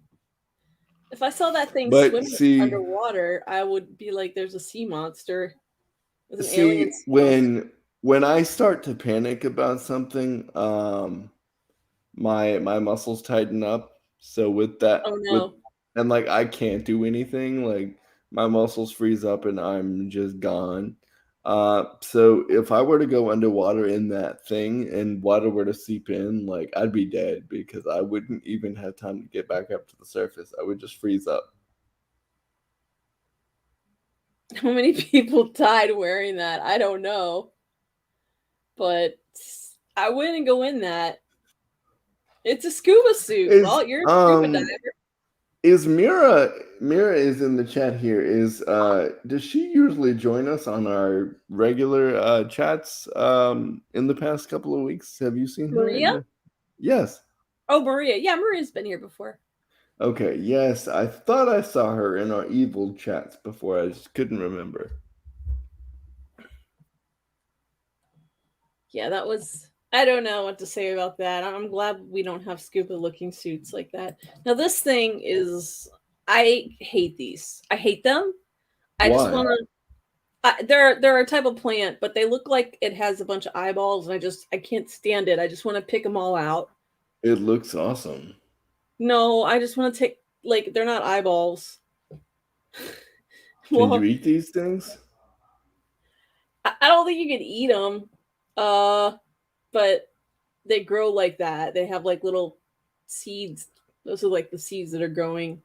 If I saw that thing But swimming see, underwater, I would be like, "There's a sea monster. There's an alien see, sea monster." when I start to panic about something, my muscles tighten up. So with that, Oh with no. and like I can't do anything. Like my muscles freeze up and I'm just gone. So if I were to go underwater in that thing and water were to seep in, like I'd be dead because I wouldn't even have time to get back up to the surface. I would just freeze up. How many people died wearing that? I don't know, but I wouldn't go in that. It's a scuba suit. Is Well, you're a scuba diver. is Mira is in the chat here. Is does she usually join us on our regular chats in the past couple of weeks? Have you seen her in Maria? the Yes. Oh, Maria. Yeah, Maria's been here before. Okay, yes. I thought I saw her in our evil chats before. I just couldn't remember. Yeah, that was. I don't know what to say about that. I'm glad we don't have scuba looking suits like that. Now, this thing is. I hate these. I hate them. I just Why? want to. They're a type of plant, but they look like it has a bunch of eyeballs, and I can't stand it. I just want to pick them all out. It looks awesome. No, I just want to take like they're not eyeballs. Can you Well, eat these things? I don't think you can eat them, but they grow like that. They have like little seeds. Those are like the seeds that are growing.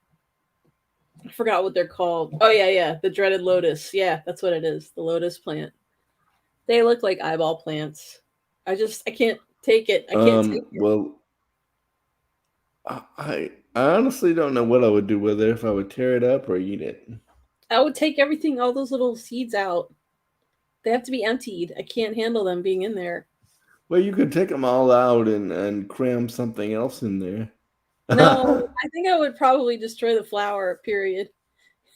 I forgot what they're called. Oh yeah, the dreaded lotus. Yeah, that's what it is. The lotus plant. They look like eyeball plants. I can't take it. I can't take it. Well, I honestly don't know what I would do with it if I would tear it up or eat it. I would take everything, all those little seeds out. They have to be emptied. I can't handle them being in there. Well, you could take them all out and cram something else in there. No, I think I would probably destroy the flower, period.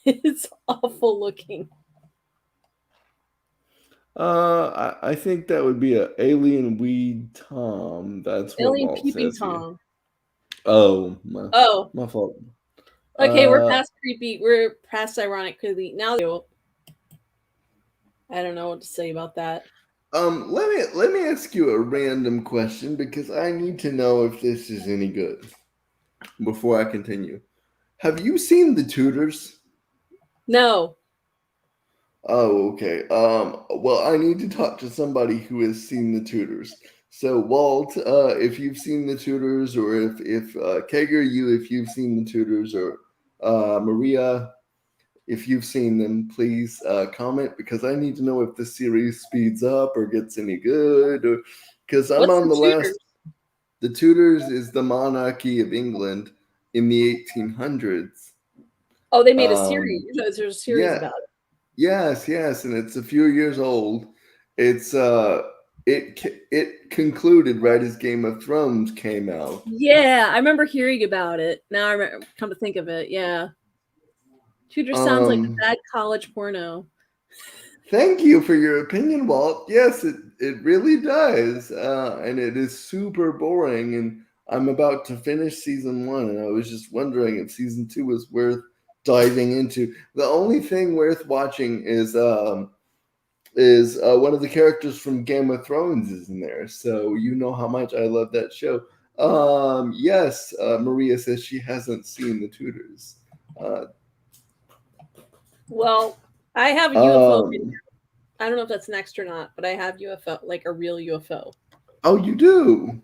It's awful looking. I think that would be a alien weed Tom. That's what Alien Walt peeping says here. Tom. Oh, Oh, my fault. okay, we're past creepy. We're past ironic creepy. Now, I don't know what to say about that. Let me ask you a random question because I need to know if this is any good before I continue. Have you seen the Tudors? No. Oh, okay. Well, I need to talk to somebody who has seen the Tudors. So, Walt, if you've seen the Tudors, or if Kager, if you've seen the Tudors, or Maria, if you've seen them, please comment, because I need to know if the series speeds up or gets any good, or because I'm What's on the the Tudors? last. The Tudors is the monarchy of England in the 1800s. Oh, they made a series. Um, There's a series yeah, about it. yes, and it's a few years old. It's it concluded right as Game of Thrones came out. Yeah, I remember hearing about it. Now I remember, come to think of it. Yeah. Tudor sounds like a Um, bad college porno. Thank you for your opinion, Walt. Yes, it really does, and it is super boring. And I'm about to finish season 1, and I was just wondering if season 2 was worth diving into. The only thing worth watching is one of the characters from Game of Thrones is in there, so you know how much I love that show. Yes, Maria says she hasn't seen the Tudors. Uh, Well, I have a UFO video. um, I don't know if that's next or not, but I have UFO, like a real UFO. oh, you do?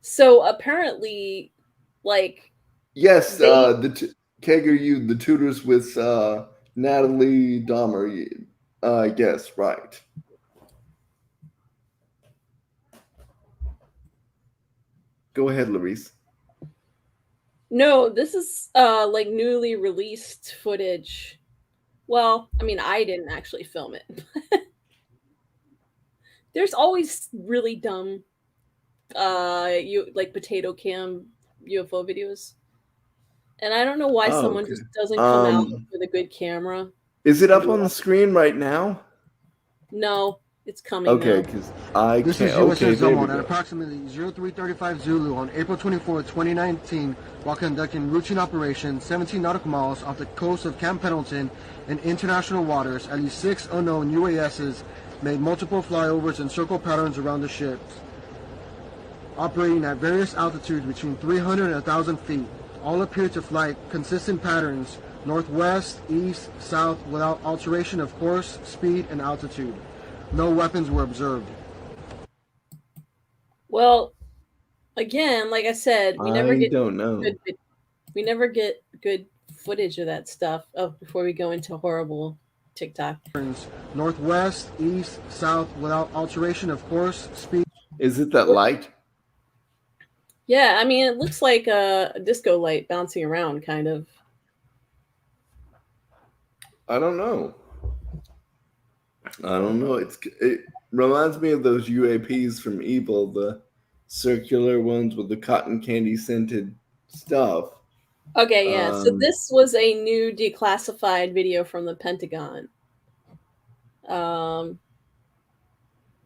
So apparently, like Yes, they Kager, you the Tudors with Natalie Dahmer. Yes, right. Go ahead, Laurice. no, this is like newly released footage. Well, I mean, I didn't actually film it. There's always really dumb you like potato cam UFO videos. And I don't know why Oh, someone okay. just doesn't come out with a good camera Is it and up do on the it. screen right now? No, it's coming Okay, though. because I This can't. is Okay, USS there we Zelmont at go. approximately 0335 Zulu on April 24, 2019, while conducting routine operations 17 nautical miles off the coast of Camp Pendleton in international waters. At least 6 unknown UASs made multiple flyovers and circle patterns around the ships, operating at various altitudes between 300 and 1,000 feet. All appear to fly consistent patterns, northwest, east, south, without alteration of course, speed, and altitude. No weapons were observed. Well, again, like I said, I don't know. we never get good footage of that stuff before we go into horrible TikTok. Northwest, east, south, without alteration of course, speed. Is it that light? Yeah, I mean, it looks like a disco light bouncing around, kind of. I don't know. It reminds me of those UAPs from Evil, the circular ones with the cotton candy scented stuff. Okay, yeah. So Um, this was a new declassified video from the Pentagon. Um,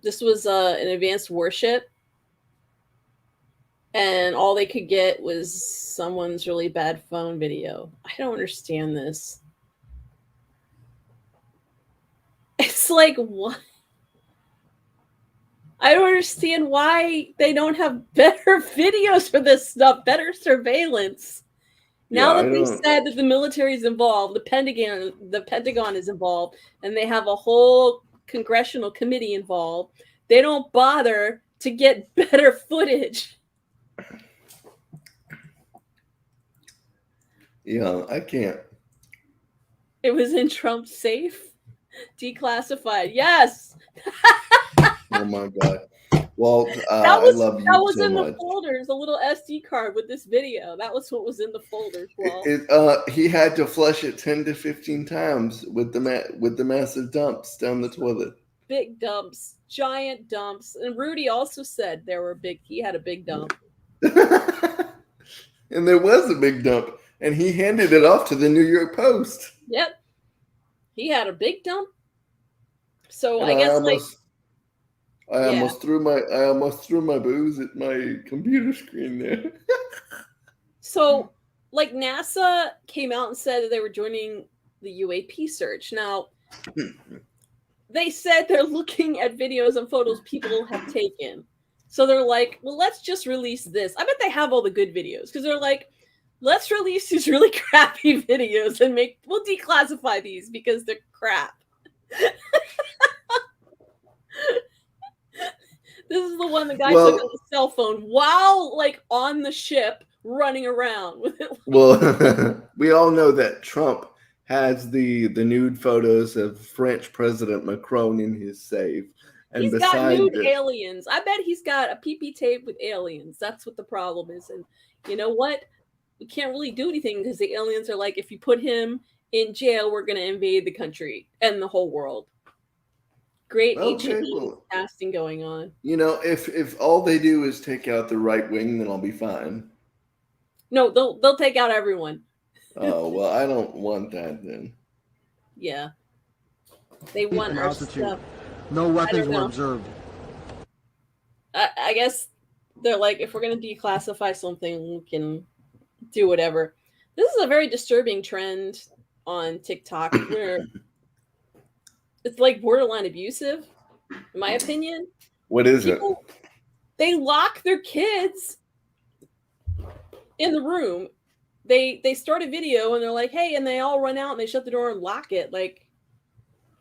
this was an advanced warship, and all they could get was someone's really bad phone video. I don't understand this. It's like, what? I don't understand why they don't have better videos for this stuff, better surveillance. yeah, Now I that they don't. said that the military is involved, the Pentagon is involved, and they have a whole congressional committee involved, they don't bother to get better footage. Yeah, I can't. It was in Trump's safe, declassified. Yes, Oh my god. Walt, that I was love that you was so in the much. folders, a little SD card with this video. That was what was in the folders. Well, He had to flush it 10 to 15 times with the massive dumps down the toilet. big dumps, giant dumps, and Rudy also said there were big. He had a big dump. And there was a big dump, and he handed it off to the New York Post. Yep, he had a big dump. So And I guess yeah. I almost threw my booze at my computer screen there. So like NASA came out and said that they were joining the UAP search. Now they said they're looking at videos and photos people have taken. So they're like, well, let's just release this. I bet they have all the good videos because they're like, let's release these really crappy videos and we'll declassify these because they're crap. This is the one the guy took on his cell phone while like on the ship running around with it. Well, we all know that Trump has the nude photos of French President Macron in his safe. And He's got nude aliens. I bet he's got a PP tape with aliens. That's what the problem is. And you know what? We can't really do anything because the aliens are like, if you put him in jail, we're going to invade the country and the whole world. Great ancient casting going on. You know, if all they do is take out the right wing, then I'll be fine. No, they'll take out everyone. Oh, well, I don't want that then. Yeah. They want our stuff. No weapons were observed. I guess they're like, if we're going to declassify something, we can do whatever. This is a very disturbing trend on TikTok where it's like borderline abusive, in my opinion. What is it? They lock their kids in the room. They start a video and they're like, hey, and they all run out and they shut the door and lock it. like,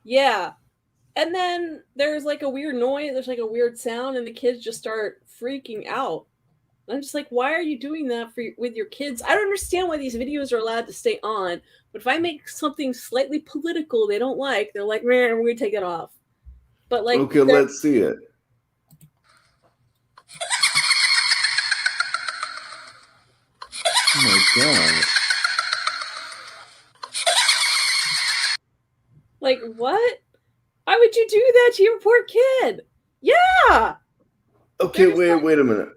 yeah. And then there's like a weird noise, there's like a weird sound, and the kids just start freaking out. And I'm just like, why are you doing that with your kids? I don't understand why these videos are allowed to stay on. But if I make something slightly political they don't like, they're like, man, we're going to take it off. But like, okay, let's see it. Oh my God. Like, what? Why would you do that to your poor kid? Yeah. Okay, wait a minute.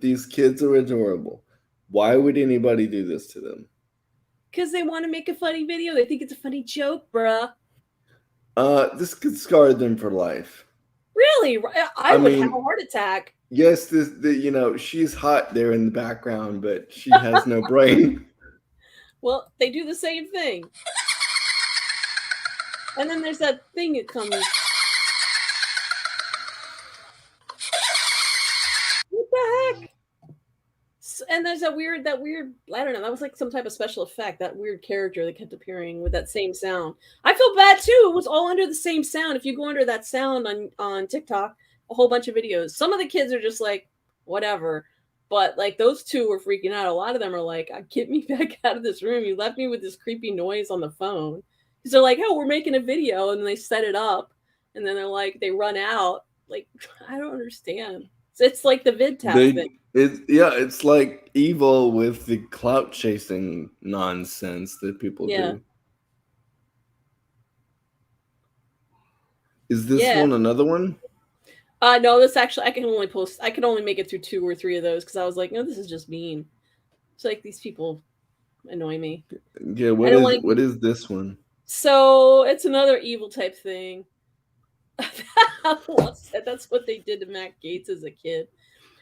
These kids are adorable. Why would anybody do this to them? Because they want to make a funny video. They think it's a funny joke, bruh. This could scar them for life. Really? I would have a heart attack. Yes, she's hot there in the background, but she has no brain. Well, they do the same thing. And then there's that thing that comes. What the heck? And there's that weird, I don't know, that was like some type of special effect, that weird character that kept appearing with that same sound. I feel bad too. It was all under the same sound. If you go under that sound on TikTok, a whole bunch of videos. Some of the kids are just like, whatever. But like those two were freaking out. A lot of them are like, get me back out of this room. You left me with this creepy noise on the phone. Because they're like, oh, we're making a video. And they set it up. And then they're like, they run out. Like, I don't understand. It's like the VidTap thing. It's like evil with the clout chasing nonsense that people do. Is this one another one? No, this actually, I can only make it through 2 or 3 of those because I was like, no, this is just mean. It's like these people annoy me. Yeah, what is this one? So it's another evil type thing. That's what they did to Matt Gaetz as a kid.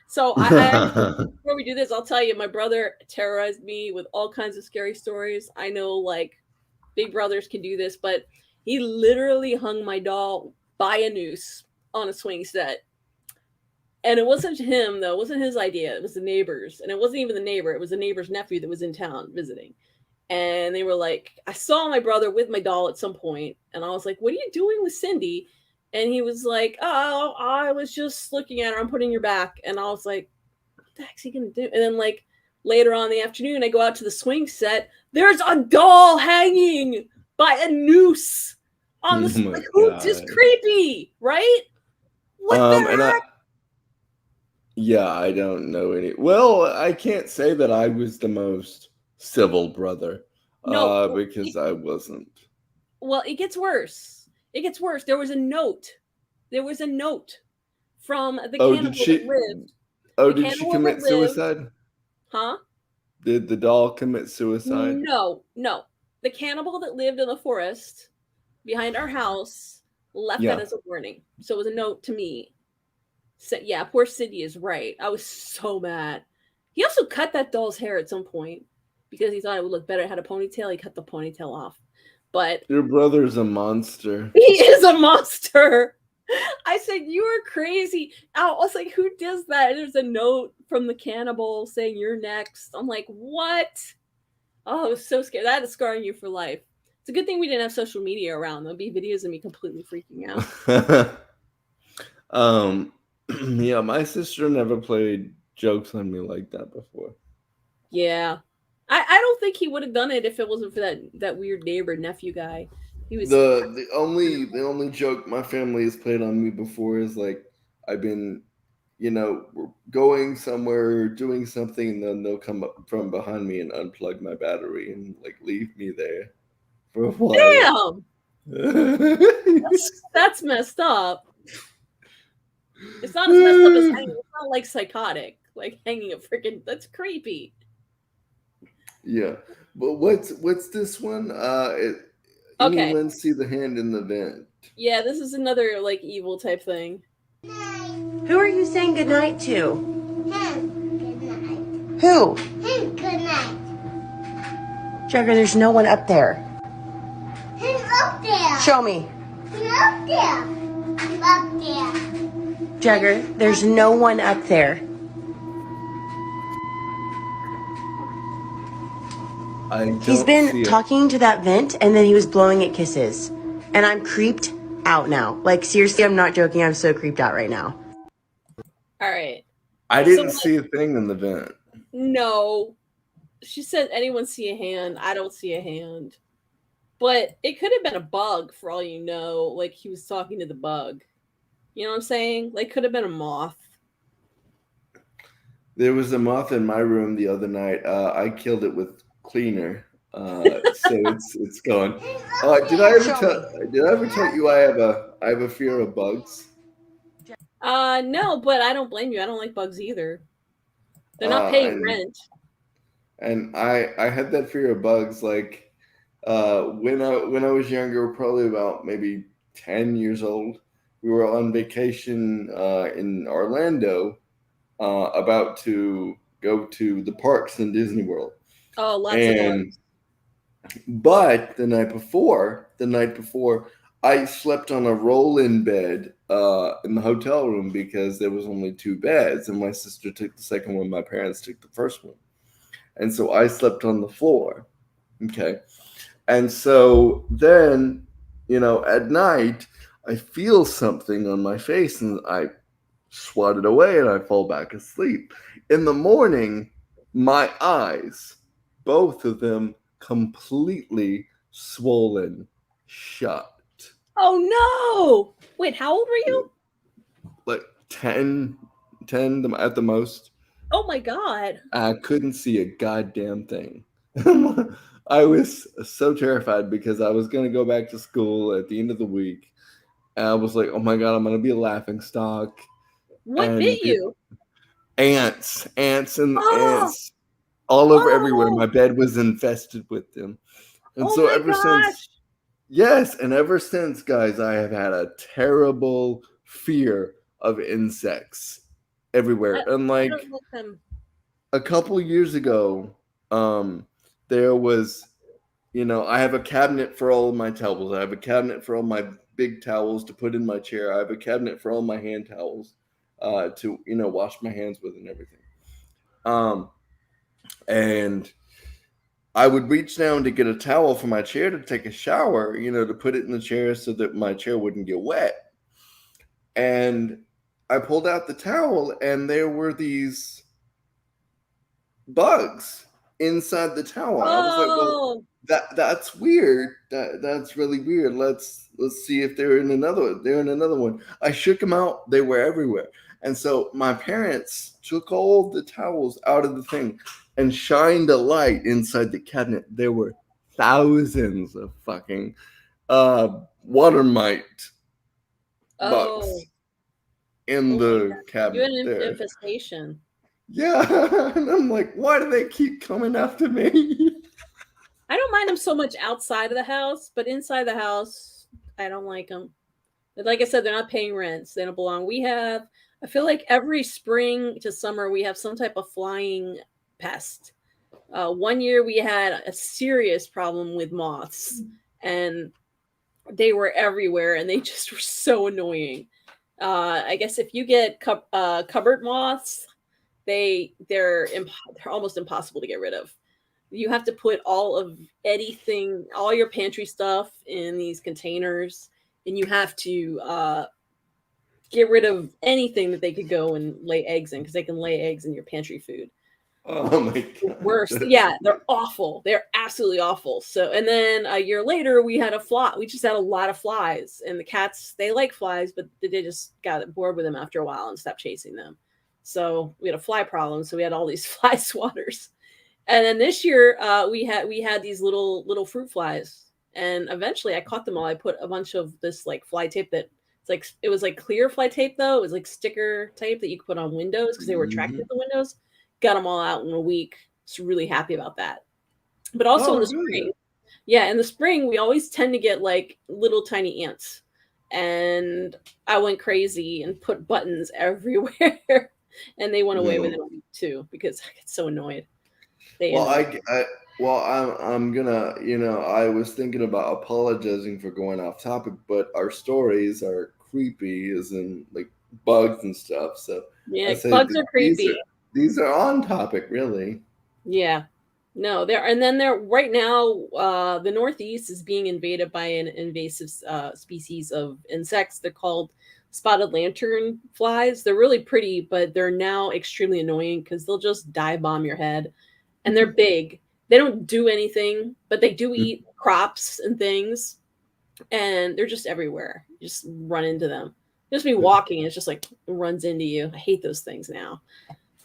So before we do this, I'll tell you, my brother terrorized me with all kinds of scary stories. I know like big brothers can do this, but he literally hung my doll by a noose on a swing set. And it wasn't him though, it wasn't his idea. It was the neighbors. And it wasn't even the neighbor, it was the neighbor's nephew that was in town visiting. And they were like, I saw my brother with my doll at some point, and I was like, what are you doing with Cindy? And he was like, oh, I was just looking at her. I'm putting her back. And I was like, what the heck's he going to do? And then like later on in the afternoon, I go out to the swing set. There's a doll hanging by a noose on the swing. Like, who just creepy, right? What the heck? I don't know any. Well, I can't say that I was the most civil brother. No, because I wasn't. Well, it gets worse. It gets worse. There was a note from the cannibal that lived. Oh, did she commit suicide? Huh? Did the doll commit suicide? No. The cannibal that lived in the forest behind our house left that as a warning. So it was a note to me. So, yeah, poor Cindy is right. I was so mad. He also cut that doll's hair at some point because he thought it would look better. It had a ponytail. He cut the ponytail off. But your brother's a monster. He is a monster. I said, you are crazy. I was like, who does that? And there's a note from the cannibal saying you're next. I'm like, what? Oh, I was so scared. That is scarring you for life. It's a good thing we didn't have social media around. There'll be videos of me completely freaking out. Yeah, my sister never played jokes on me like that before. Yeah. I don't think he would have done it if it wasn't for that weird neighbor nephew guy. He was The only joke my family has played on me before is like I've been, going somewhere doing something, and then they'll come up from behind me and unplug my battery and like leave me there for a while. damn. That's messed up. It's not as messed up as hanging. It's not like psychotic, like hanging a freaking. That's creepy. Yeah, but what's this one? Okay. Anyone see the hand in the vent? Yeah, this is another like evil type thing. Who are you saying goodnight to? Him. Good night. Who? Him. Good night. Jagger, there's no one up there. Him up there. Show me. Him up there. Up there. Jagger, there's no one up there. He's been talking to that vent, and then he was blowing it kisses. And I'm creeped out now. Like, seriously, I'm not joking. I'm so creeped out right now. All right. I didn't see a thing in the vent. No. She said, anyone see a hand? I don't see a hand. But it could have been a bug for all you know. Like he was talking to the bug. You know what I'm saying? Like could have been a moth. There was a moth in my room the other night. I killed it with cleaner, so it's gone. Did I ever tell you I have a fear of bugs? No, but I don't blame you. I don't like bugs either. They're not paying rent. And I had that fear of bugs like when I was younger, probably about maybe 10 years old. We were on vacation in Orlando, about to go to the parks in Disney World. Oh, lots of bugs. But the night before, I slept on a roll-in bed in the hotel room because there was only 2 beds, and my sister took the second one. My parents took the first one, and so I slept on the floor. Okay, and so then, at night, I feel something on my face, and I swat it away, and I fall back asleep. In the morning, my eyes, both of them, completely swollen shut. Oh no! Wait, how old were you? Like 10 at the most. Oh my god. I couldn't see a goddamn thing. I was so terrified because I was going to go back to school at the end of the week. And I was like, oh my God, I'm going to be a laughing stock. What bit you? Ants ants all over everywhere. My bed was infested with them. And so ever since, guys, I have had a terrible fear of insects everywhere. And like a couple years ago, there was, I have a cabinet for all of my towels. I have a cabinet for all my big towels to put in my chair. I have a cabinet for all my hand towels to, wash my hands with and everything. And I would reach down to get a towel for my chair to take a shower, to put it in the chair so that my chair wouldn't get wet. And I pulled out the towel, and there were these bugs inside the towel. I was like, well, that's weird. That's really weird. Let's see if they're in another one. I shook them out. They were everywhere. And so my parents took all the towels out of the thing and shined a light inside the cabinet. There were thousands of fucking water mite bugs in the cabinet. You had an infestation. Yeah, and I'm like, why do they keep coming after me? I don't mind them so much outside of the house, but inside the house, I don't like them. But like I said, they're not paying rent. So they don't belong. I feel like every spring to summer, we have some type of flying pest. One year we had a serious problem with moths, and They were everywhere, and they just were so annoying. I guess if you get cupboard moths, they're almost impossible to get rid of. You have to put all your pantry stuff in these containers, and you have to get rid of anything that they could go and lay eggs in, because they can lay eggs in your pantry food. Oh my god. Worst. Yeah, they're awful. They're absolutely awful. So, and then a year later, we just had a lot of flies, and the cats, they like flies, but they just got bored with them after a while and stopped chasing them. So we had a fly problem. So we had all these fly swatters. And then this year, we had these little fruit flies, and eventually I caught them all. I put a bunch of this like fly tape it was like clear fly tape though. It was like sticker tape that you could put on windows because they were attracted to the windows. Got them all out in a week. Just really happy about that. But also in the spring, in the spring we always tend to get like little tiny ants, and I went crazy and put buttons everywhere, and they went away within a week too because I get so annoyed. I'm gonna, I was thinking about apologizing for going off topic, but our stories are creepy, as in like bugs and stuff. So yeah, bugs are creepy. These are on topic, really. Yeah. No, they're right now, the Northeast is being invaded by an invasive species of insects. They're called spotted lantern flies. They're really pretty, but they're now extremely annoying because they'll just dive bomb your head. And they're big. They don't do anything, but they do eat crops and things. And they're just everywhere. You just run into them. Just be walking, and it's just like it runs into you. I hate those things now.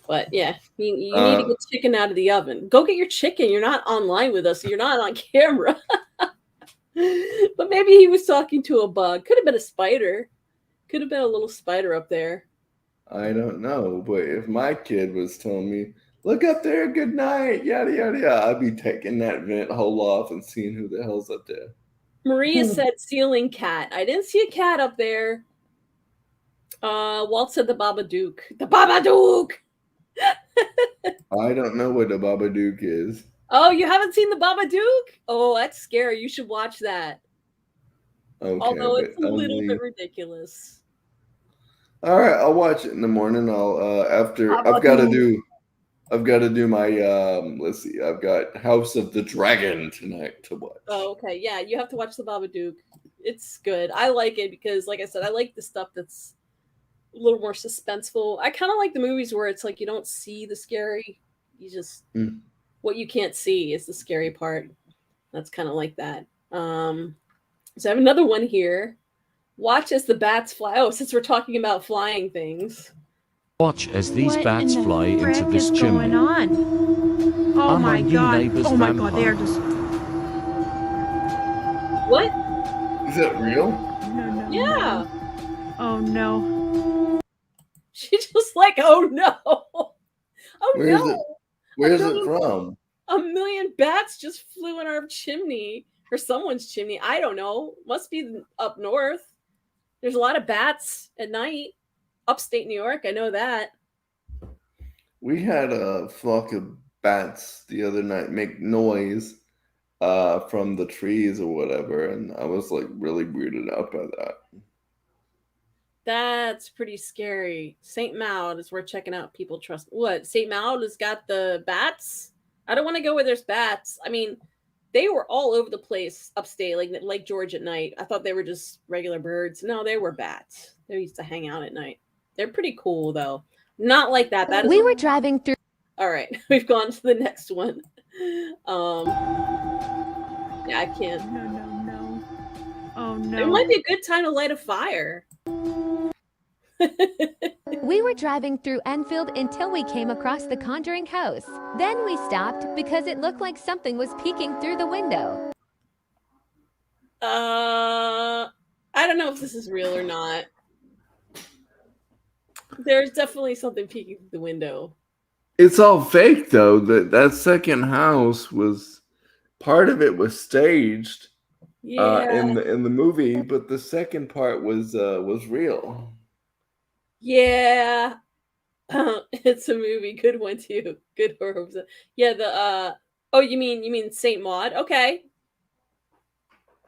But yeah, you need to get chicken out of the oven. Go get your chicken. You're not online with us. So you're not on camera. But maybe he was talking to a bug. Could have been a spider. Could have been a little spider up there. I don't know. But if my kid was telling me, look up there, good night, yada, yada, yada, I'd be taking that vent hole off and seeing who the hell's up there. Maria said ceiling cat. I didn't see a cat up there. Walt said the Babadook. The Babadook! I don't know what the Babadook is. Oh, you haven't seen the Babadook? Oh, that's scary. You should watch that. Okay, although it's a little bit ridiculous. All right, I'll watch it in the morning. I've got to do my let's see. I've got House of the Dragon tonight to watch. Oh, okay. Yeah, you have to watch the Babadook. It's good. I like it because, like I said, I like the stuff that's a little more suspenseful. I kind of like the movies where it's like you don't see the scary. You just what you can't see is the scary part. That's kind of like that. So I have another one here. Watch as the bats fly. Oh, since we're talking about flying things. Watch as these bats fly into this chimney. Going on? Oh my god! Oh my god! They are just. What? Is that real? No. Yeah. Oh no. She just like, oh no. Oh no. Where's it from? A million bats just flew in our chimney, or someone's chimney. I don't know. Must be up north. There's a lot of bats at night. Upstate New York, I know that. We had a flock of bats the other night make noise from the trees or whatever, and I was like really weirded out by that. That's pretty scary. St. Maud is worth checking out. People trust. What? St. Maud has got the bats? I don't want to go where there's bats. I mean, they were all over the place upstate, like Lake George at night. I thought they were just regular birds. No, they were bats. They used to hang out at night. They're pretty cool, though. Not like that. That is. We were driving through. All right, we've gone to the next one. Yeah, I can't. No. Oh no. It might be a good time to light a fire. We were driving through Enfield until we came across the Conjuring house. Then we stopped because it looked like something was peeking through the window. I don't know if this is real or not. There's definitely something peeking through the window. It's all fake, though. That second house was part of it was staged in the movie, but the second part was real. Yeah, it's a movie. Good one too. Good horror. Yeah, the oh, you mean Saint Maud? Okay.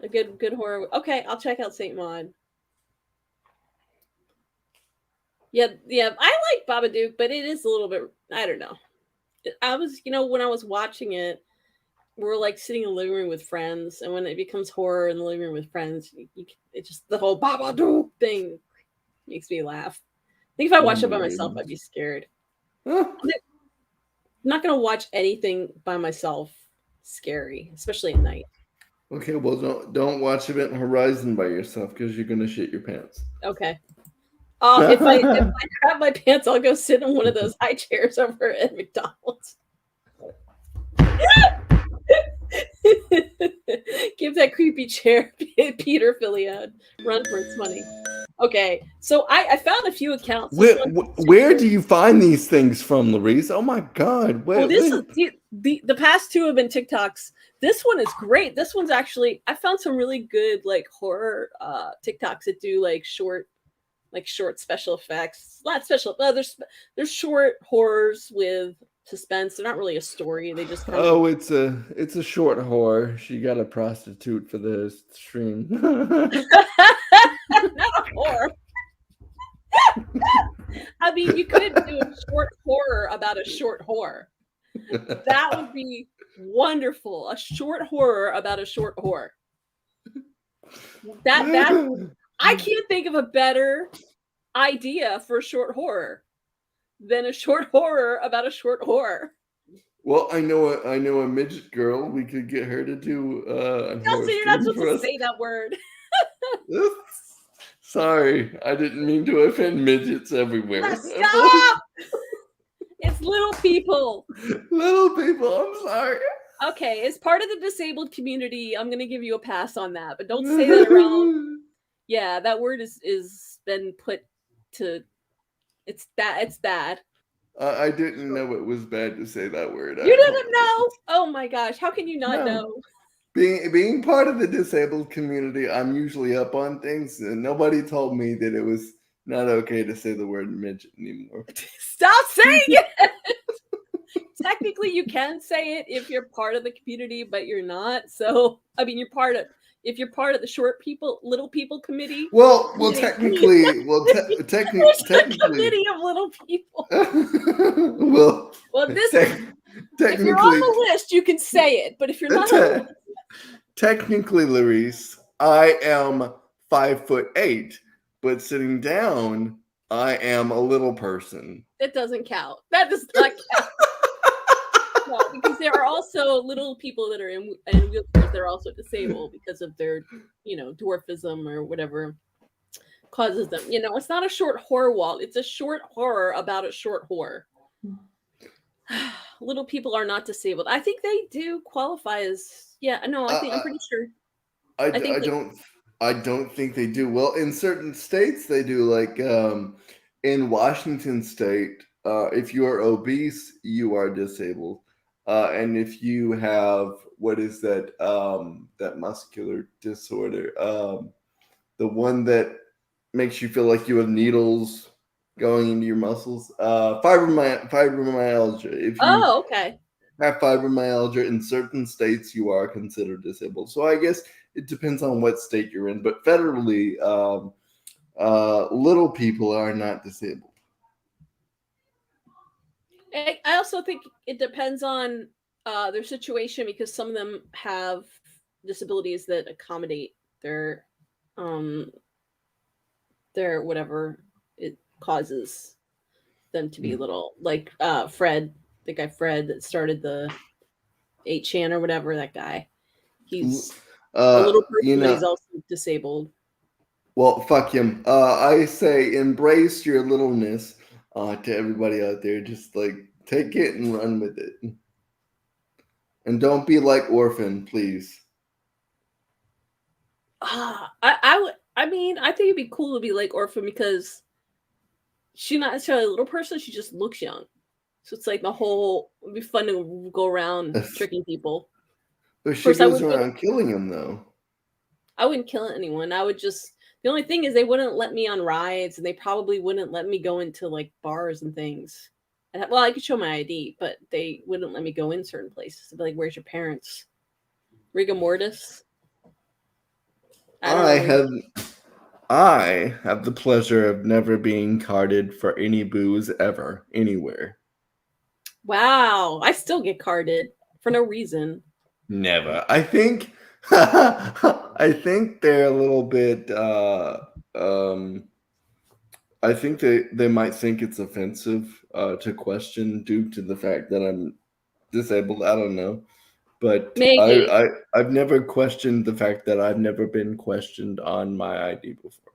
A good horror. Okay, I'll check out Saint Maud. Yeah, I like Babadook, but it is a little bit. I don't know. I was, when I was watching it, we're like sitting in the living room with friends, and when it becomes horror in the living room with friends, it just the whole Babadook thing makes me laugh. I think if I watched it by myself, I'd be scared. I'm not gonna watch anything by myself scary, especially at night. Okay, well don't watch Event Horizon by yourself because you're gonna shit your pants. Okay. If I grab my pants, I'll go sit in one of those high chairs over at McDonald's. Give that creepy chair Peter Filiad. Run for its money. Okay, so I found a few accounts. Where do you find these things from, Laurice? Oh my God! The past two have been TikToks. This one is great. This one's actually, I found some really good like horror TikToks that do like short special effects. Not special. There's short horrors with suspense. They're not really a story. They just it's a short horror. She got a prostitute for the stream. Not a horror. I mean, you could do a short horror about a short horror. That would be wonderful. A short horror about a short whore. That I can't think of a better idea for a short horror than a short horror about a short whore. Well, I know a midget girl. We could get her to do Kelsey, you're not supposed to say that word. Sorry, I didn't mean to offend midgets everywhere. Stop! It's little people. Little people, I'm sorry. Okay, as part of the disabled community, I'm gonna give you a pass on that, but don't say that around. Yeah, that word is been put to. It's bad. I didn't know it was bad to say that word. You didn't know? Oh my gosh, how can you not know? Being part of the disabled community, I'm usually up on things, and nobody told me that it was not okay to say the word midget anymore. Stop saying it! Technically, you can say it if you're part of the community, but you're not. So, I mean, if you're part of the short people, little people committee. Technically, committee of little people. If you're on the list, you can say it. But if you're not on the list, technically, Laurice, I am 5'8", but sitting down, I am a little person. That doesn't count. That does not count. No, because there are also little people that are in wheelchairs that are also disabled because of their, dwarfism or whatever causes them. It's not a short horror wall. It's a short horror about a short horror. Little people are not disabled. I think they do qualify as. Yeah, no, I'm pretty sure. I don't think they do. Well, in certain states they do. Like in Washington State, if you are obese, you are disabled. And if you have that muscular disorder, the one that makes you feel like you have needles going into your muscles, fibromyalgia. If you okay. have fibromyalgia in certain states, you are considered disabled. So I guess it depends on what state you're in, but federally, little people are not disabled. I also think it depends on their situation, because some of them have disabilities that accommodate their whatever it causes them to be little. Like Fred, the guy Fred that started the 8chan or whatever, that guy. He's a little person, but he's also disabled. Well, fuck him. I say embrace your littleness to everybody out there. Just like take it and run with it. And don't be like Orphan, please. I mean, I think it'd be cool to be like Orphan because she's not necessarily a little person. She just looks young. So it's like it'd be fun to go around tricking people. But she goes around killing them, though. I wouldn't kill anyone. I would just. The only thing is they wouldn't let me on rides, and they probably wouldn't let me go into like bars and things. Well, I could show my ID, but they wouldn't let me go in certain places. They'd be like, "Where's your parents?" Rigor mortis. I have the pleasure of never being carded for any booze ever, anywhere. Wow, I still get carded for no reason. Never. I think I think they're a little bit I think they might think it's offensive to question due to the fact that I'm disabled. I don't know. But Maybe. I've never questioned the fact that I've never been questioned on my ID before.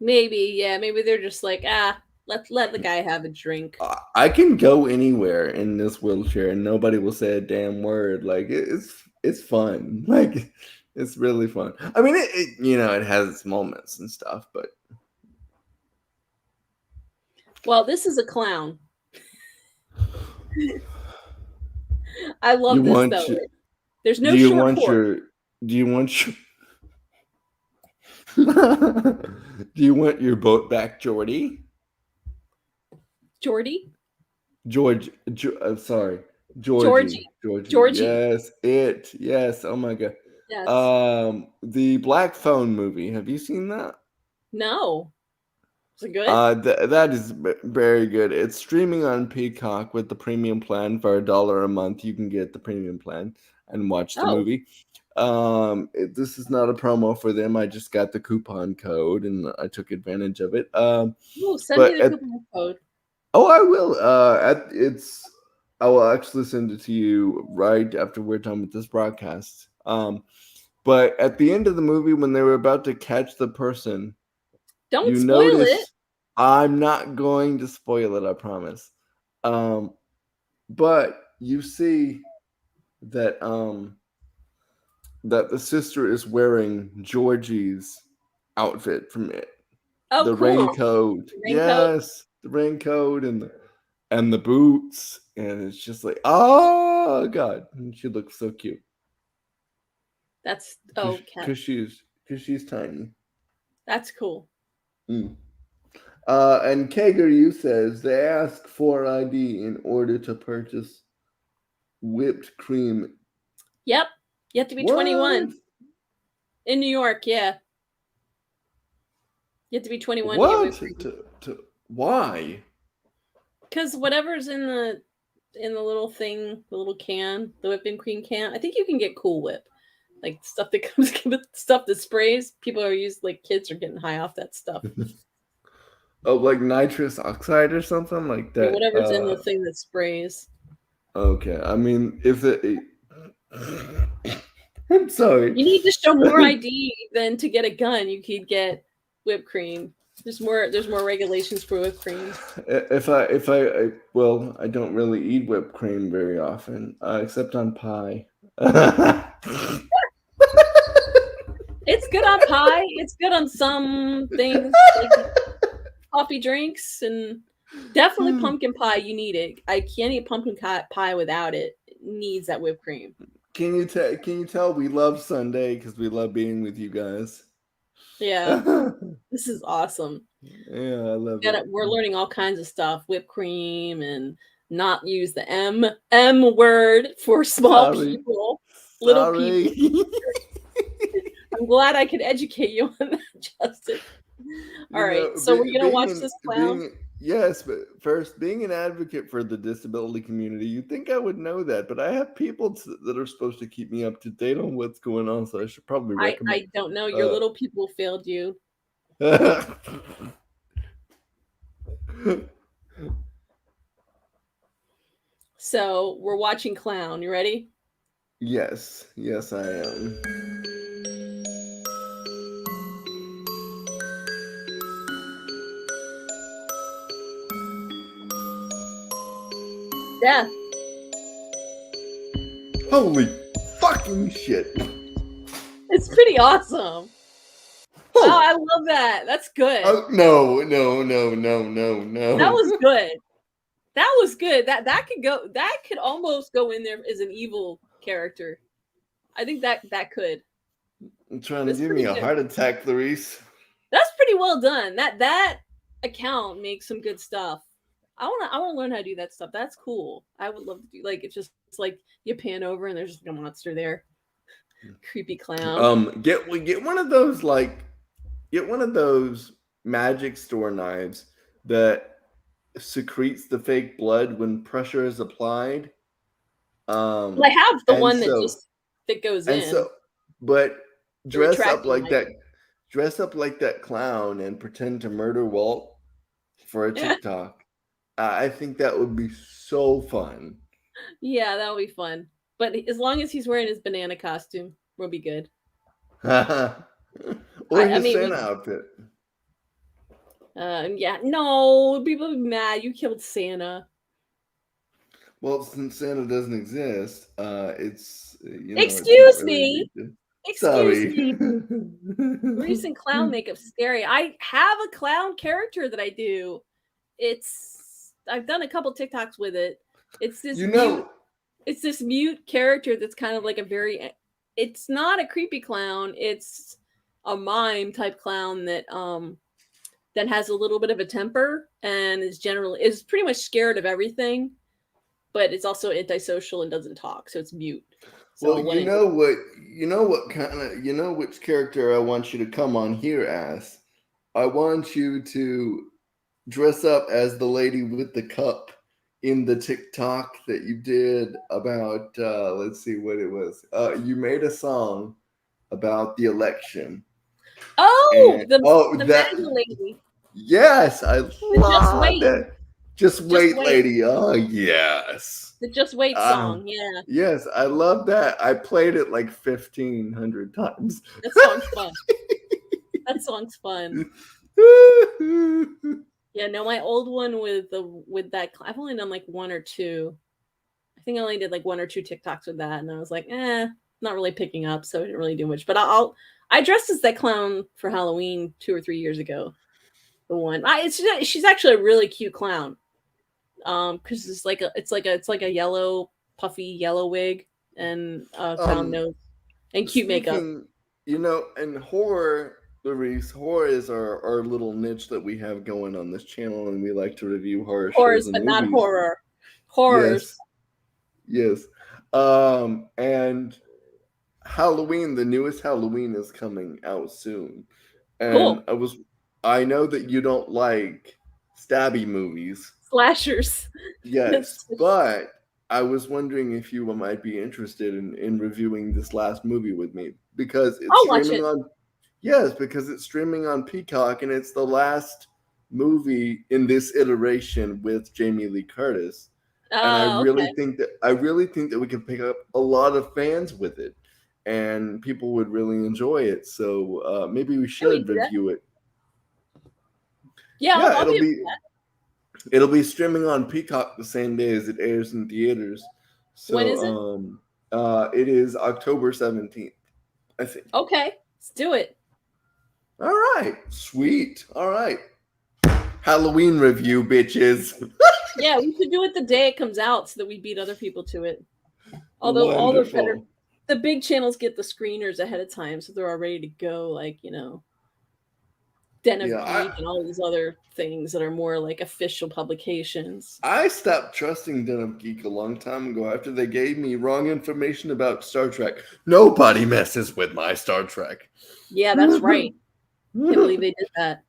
Maybe, yeah. Maybe they're just like, let the guy have a drink. I can go anywhere in this wheelchair and nobody will say a damn word. Like it's fun. Like it's really fun. I mean, it has its moments and stuff, but Well, this is a clown. I love this though. There's no short port. Do you want your boat back, Jordy? Jordy? Sorry. Georgie. Yes, Yes. Oh my god. Yes. The Black Phone movie. Have you seen that? No. Is it good? That is very good. It's streaming on Peacock with the premium plan for $1 a month. You can get the premium plan and watch the movie. This is not a promo for them. I just got the coupon code and I took advantage of it. Send me the coupon code. Oh, I will. I will actually send it to you right after we're done with this broadcast. But at the end of the movie, when they were about to catch the person, don't spoil it. I'm not going to spoil it, I promise. But you see that that the sister is wearing Georgie's outfit from it. Oh, the cool. Raincoat. Yes, the raincoat and the boots, and it's just like, oh god, and she looks so cute. That's because she's tiny. That's cool. And Kager says they ask for ID in order to purchase whipped cream. Yep, you have to be 21 in New York. Yeah, you have to be 21 to get whipped cream. Why? Because whatever's in the little thing, the little can, the whipping cream can, I think you can get Cool Whip, like stuff that comes with stuff that sprays. People are like kids are getting high off that stuff. Oh, like nitrous oxide or something like that. Yeah, whatever's in the thing that sprays. Okay, I mean, if it, I'm sorry. You need to show more ID than to get a gun. You could get whipped cream. There's more regulations for whipped cream. Well, I don't really eat whipped cream very often, except on pie. It's good on pie. It's good on some things, like coffee drinks, and definitely pumpkin pie. You need it. I can't eat pumpkin pie without it. It needs that whipped cream. Can you tell we love Sunday because we love being with you guys? Yeah, this is awesome. Yeah, I love it. We're learning all kinds of stuff, whipped cream, and not use the M word for small people, little people. I'm glad I could educate you on that, Justin. All right, so we're gonna watch this clown. Yes, but first, being an advocate for the disability community, you'd think I would know that, but I have people that are supposed to keep me up to date on what's going on, so I should probably recommend. I don't know. Your little people failed you. So we're watching Clown. You ready? Yes, I am. Yeah. Holy fucking shit. It's pretty awesome. Oh, I love that. That's good. Oh, no. That was good. That was good. That could almost go in there as an evil character. I think that could. I'm trying to give me a heart attack, Laurice. That's pretty well done. That account makes some good stuff. I want to learn how to do that stuff. That's cool. I would love to do, like, it's like you pan over and there's just like a monster there. Creepy clown. Get one of those magic store knives that secretes the fake blood when pressure is applied. Well, I have the And one so that goes and in. so, but The dress up retractable like knife. that. Dress up like that clown and pretend to murder Walt for a TikTok. I think that would be so fun. Yeah, that'll be fun. But as long as he's wearing his banana costume, we'll be good. Or his Santa outfit. Yeah, no, people be mad. You killed Santa. Well, since Santa doesn't exist, it's Excuse it's not me. really Excuse sorry. me. Recent clown makeup scary. I have a clown character that I do. I've done a couple TikToks with it. It's this mute character that's kind of like it's not a creepy clown. It's a mime type clown that has a little bit of a temper and is pretty much scared of everything, but it's also antisocial and doesn't talk, so it's mute. So Well, which character I want you to come on here as? I want you to dress up as the lady with the cup in the TikTok that you did about let's see what it was. You made a song about the election. Oh, the MAGA lady. Yes, I love that. Just wait, lady. Oh, yes. The Just Wait song, yeah. Yes, I love that. I played it like 1,500 times. That song's fun. That song's fun. Yeah, no, my old one with that, I've only done like one or two. I think I only did like one or two TikToks with that, and I was like, not really picking up, so I didn't really do much. But I dressed as that clown for Halloween 2 or 3 years ago. The one, she's actually a really cute clown. Because it's like a yellow, puffy yellow wig and clown nose and cute makeup. And horror, Laurice, horror is our little niche that we have going on this channel, and we like to review horrors, shows and but movies. Not horror. Horrors. Yes. And Halloween, the newest Halloween is coming out soon. And cool. I know that you don't like stabby movies. Slashers. Yes, but I was wondering if you might be interested in reviewing this last movie with me, because it's streaming on Peacock, and it's the last movie in this iteration with Jamie Lee Curtis. And I really think that we can pick up a lot of fans with it, and people would really enjoy it. So maybe we should review it. Yeah, it'll be streaming on Peacock the same day as it airs in theaters. So when is it? It is October 17th, I think. Okay, let's do it. All right, sweet. All right, Halloween review, bitches. Yeah, we should do it the day it comes out so that we beat other people to it. Although Wonderful. the big channels get the screeners ahead of time, so they're all ready to go, like, Den of Geek and all these other things that are more like official publications. I stopped trusting Den of Geek a long time ago after they gave me wrong information about Star Trek. Nobody messes with my Star Trek. Yeah, that's right. Can't believe they did that.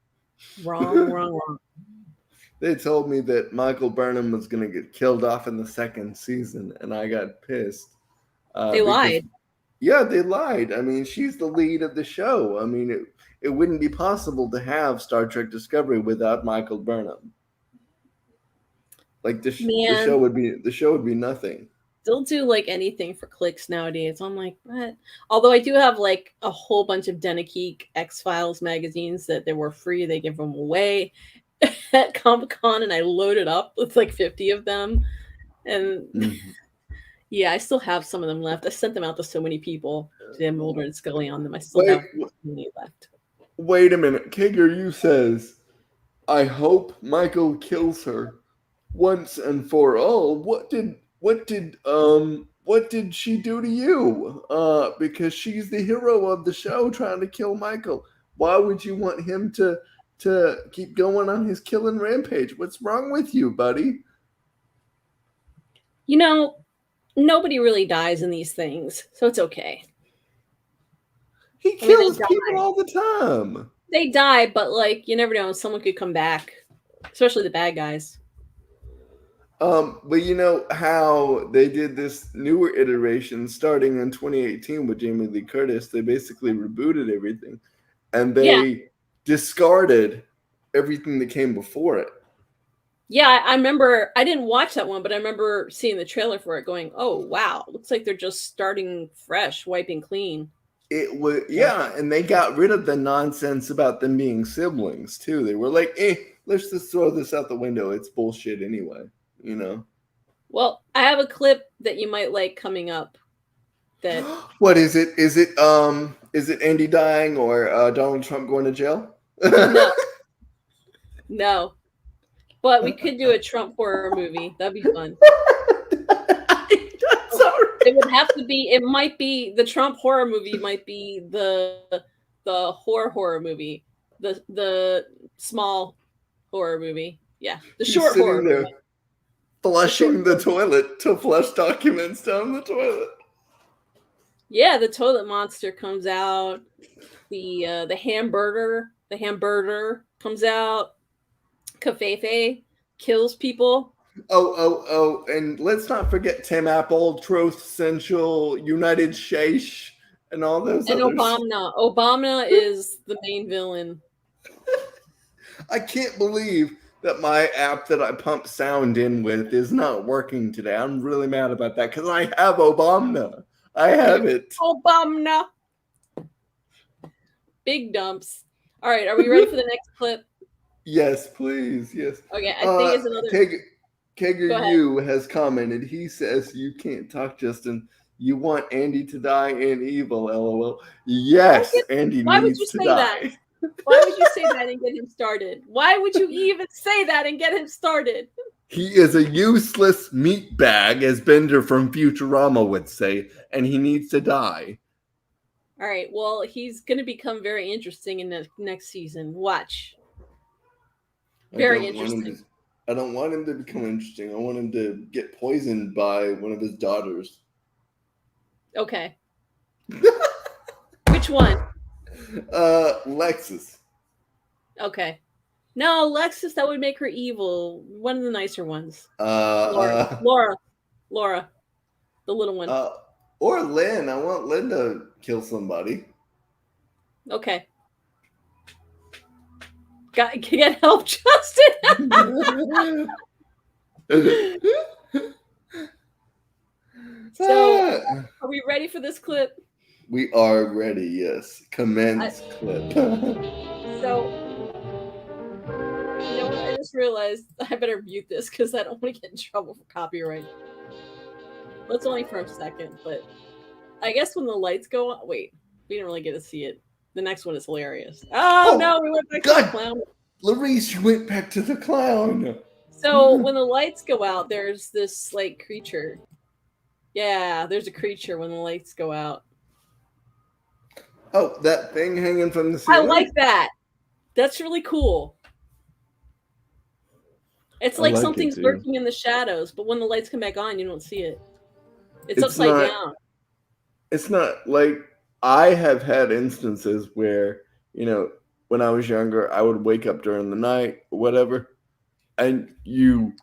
Wrong. They told me that Michael Burnham was going to get killed off in the second season, and I got pissed. They lied. Yeah, they lied. I mean, she's the lead of the show. I mean, it wouldn't be possible to have Star Trek Discovery without Michael Burnham. Like the show would be nothing. They'll do like anything for clicks nowadays. I'm like, what? Although I do have like a whole bunch of Den of Geek X-Files magazines that they were free. They give them away at Comic-Con, and I loaded up with like 50 of them. And yeah, I still have some of them left. I sent them out to so many people. Dan Mulder and Scully on them. I still have many left. Wait a minute. Kager says, I hope Michael kills her once and for all. What did she do to you? Because she's the hero of the show trying to kill Michael. Why would you want him to keep going on his killing rampage? What's wrong with you, buddy? Nobody really dies in these things, so it's okay. He kills people all the time. They die, but like you never know, someone could come back, especially the bad guys. But you know how they did this newer iteration starting in 2018 with Jamie Lee Curtis? They basically rebooted everything, and they discarded everything that came before it. Yeah, I remember. I didn't watch that one, but I remember seeing the trailer for it, going, "Oh wow, looks like they're just starting fresh, wiping clean." It was and they got rid of the nonsense about them being siblings too. They were like, let's just throw this out the window. It's bullshit anyway, you know. Well, I have a clip that you might like coming up. That what is it? Is it Andy dying or Donald Trump going to jail? No. No. But we could do a Trump horror movie. That'd be fun. It would have to be. It might be the Trump horror movie. Might be the horror movie. The small horror movie. Yeah, the short sitting horror there movie. flushing the toilet to flush documents down the toilet. Yeah, the toilet monster comes out. The hamburger comes out. Covfefe kills people. Oh, and let's not forget Tim Apple, Troth Central, United Chase, and all those and others. Obama is the main villain. I can't believe that my app that I pump sound in with is not working today. I'm really mad about that because I have Obama. I have it. Obama. Big dumps. All right, are we ready for the next clip? Yes, please. Yes. Okay, I think it's another. Kegger U has commented. He says, "You can't talk, Justin. You want Andy to die in evil, lol." Yes, Andy needs to die. That? Why would you say that and get him started? Why would you even say that and get him started? He is a useless meat bag, as Bender from Futurama would say, and he needs to die. All right, well, he's going to become very interesting in the next season. Watch. Very interesting. I don't want him to become interesting. I want him to get poisoned by one of his daughters. Okay. Which one? Lexus. Okay. No, Lexus, that would make her evil. One of the nicer ones. Laura. The little one. Or Lynn. I want Lynn to kill somebody. Okay. Get help, Justin. So, are we ready for this clip? We are ready, yes. Commence clip. So, you know what? I just realized I better mute this because I don't want to get in trouble for copyright. Well, it's only for a second, but I guess when the lights go on. Wait, we didn't really get to see it. The next one is hilarious. Oh no, we went back to the clown. Laurice, you went back to the clown. So when the lights go out, there's this like creature. Yeah, there's a creature when the lights go out. Oh, that thing hanging from the ceiling? I like that. That's really cool. It's like something's lurking in the shadows, but when the lights come back on, you don't see it. It's upside down. It's not like I have had instances where, you know, when I was younger, I would wake up during the night or whatever, and you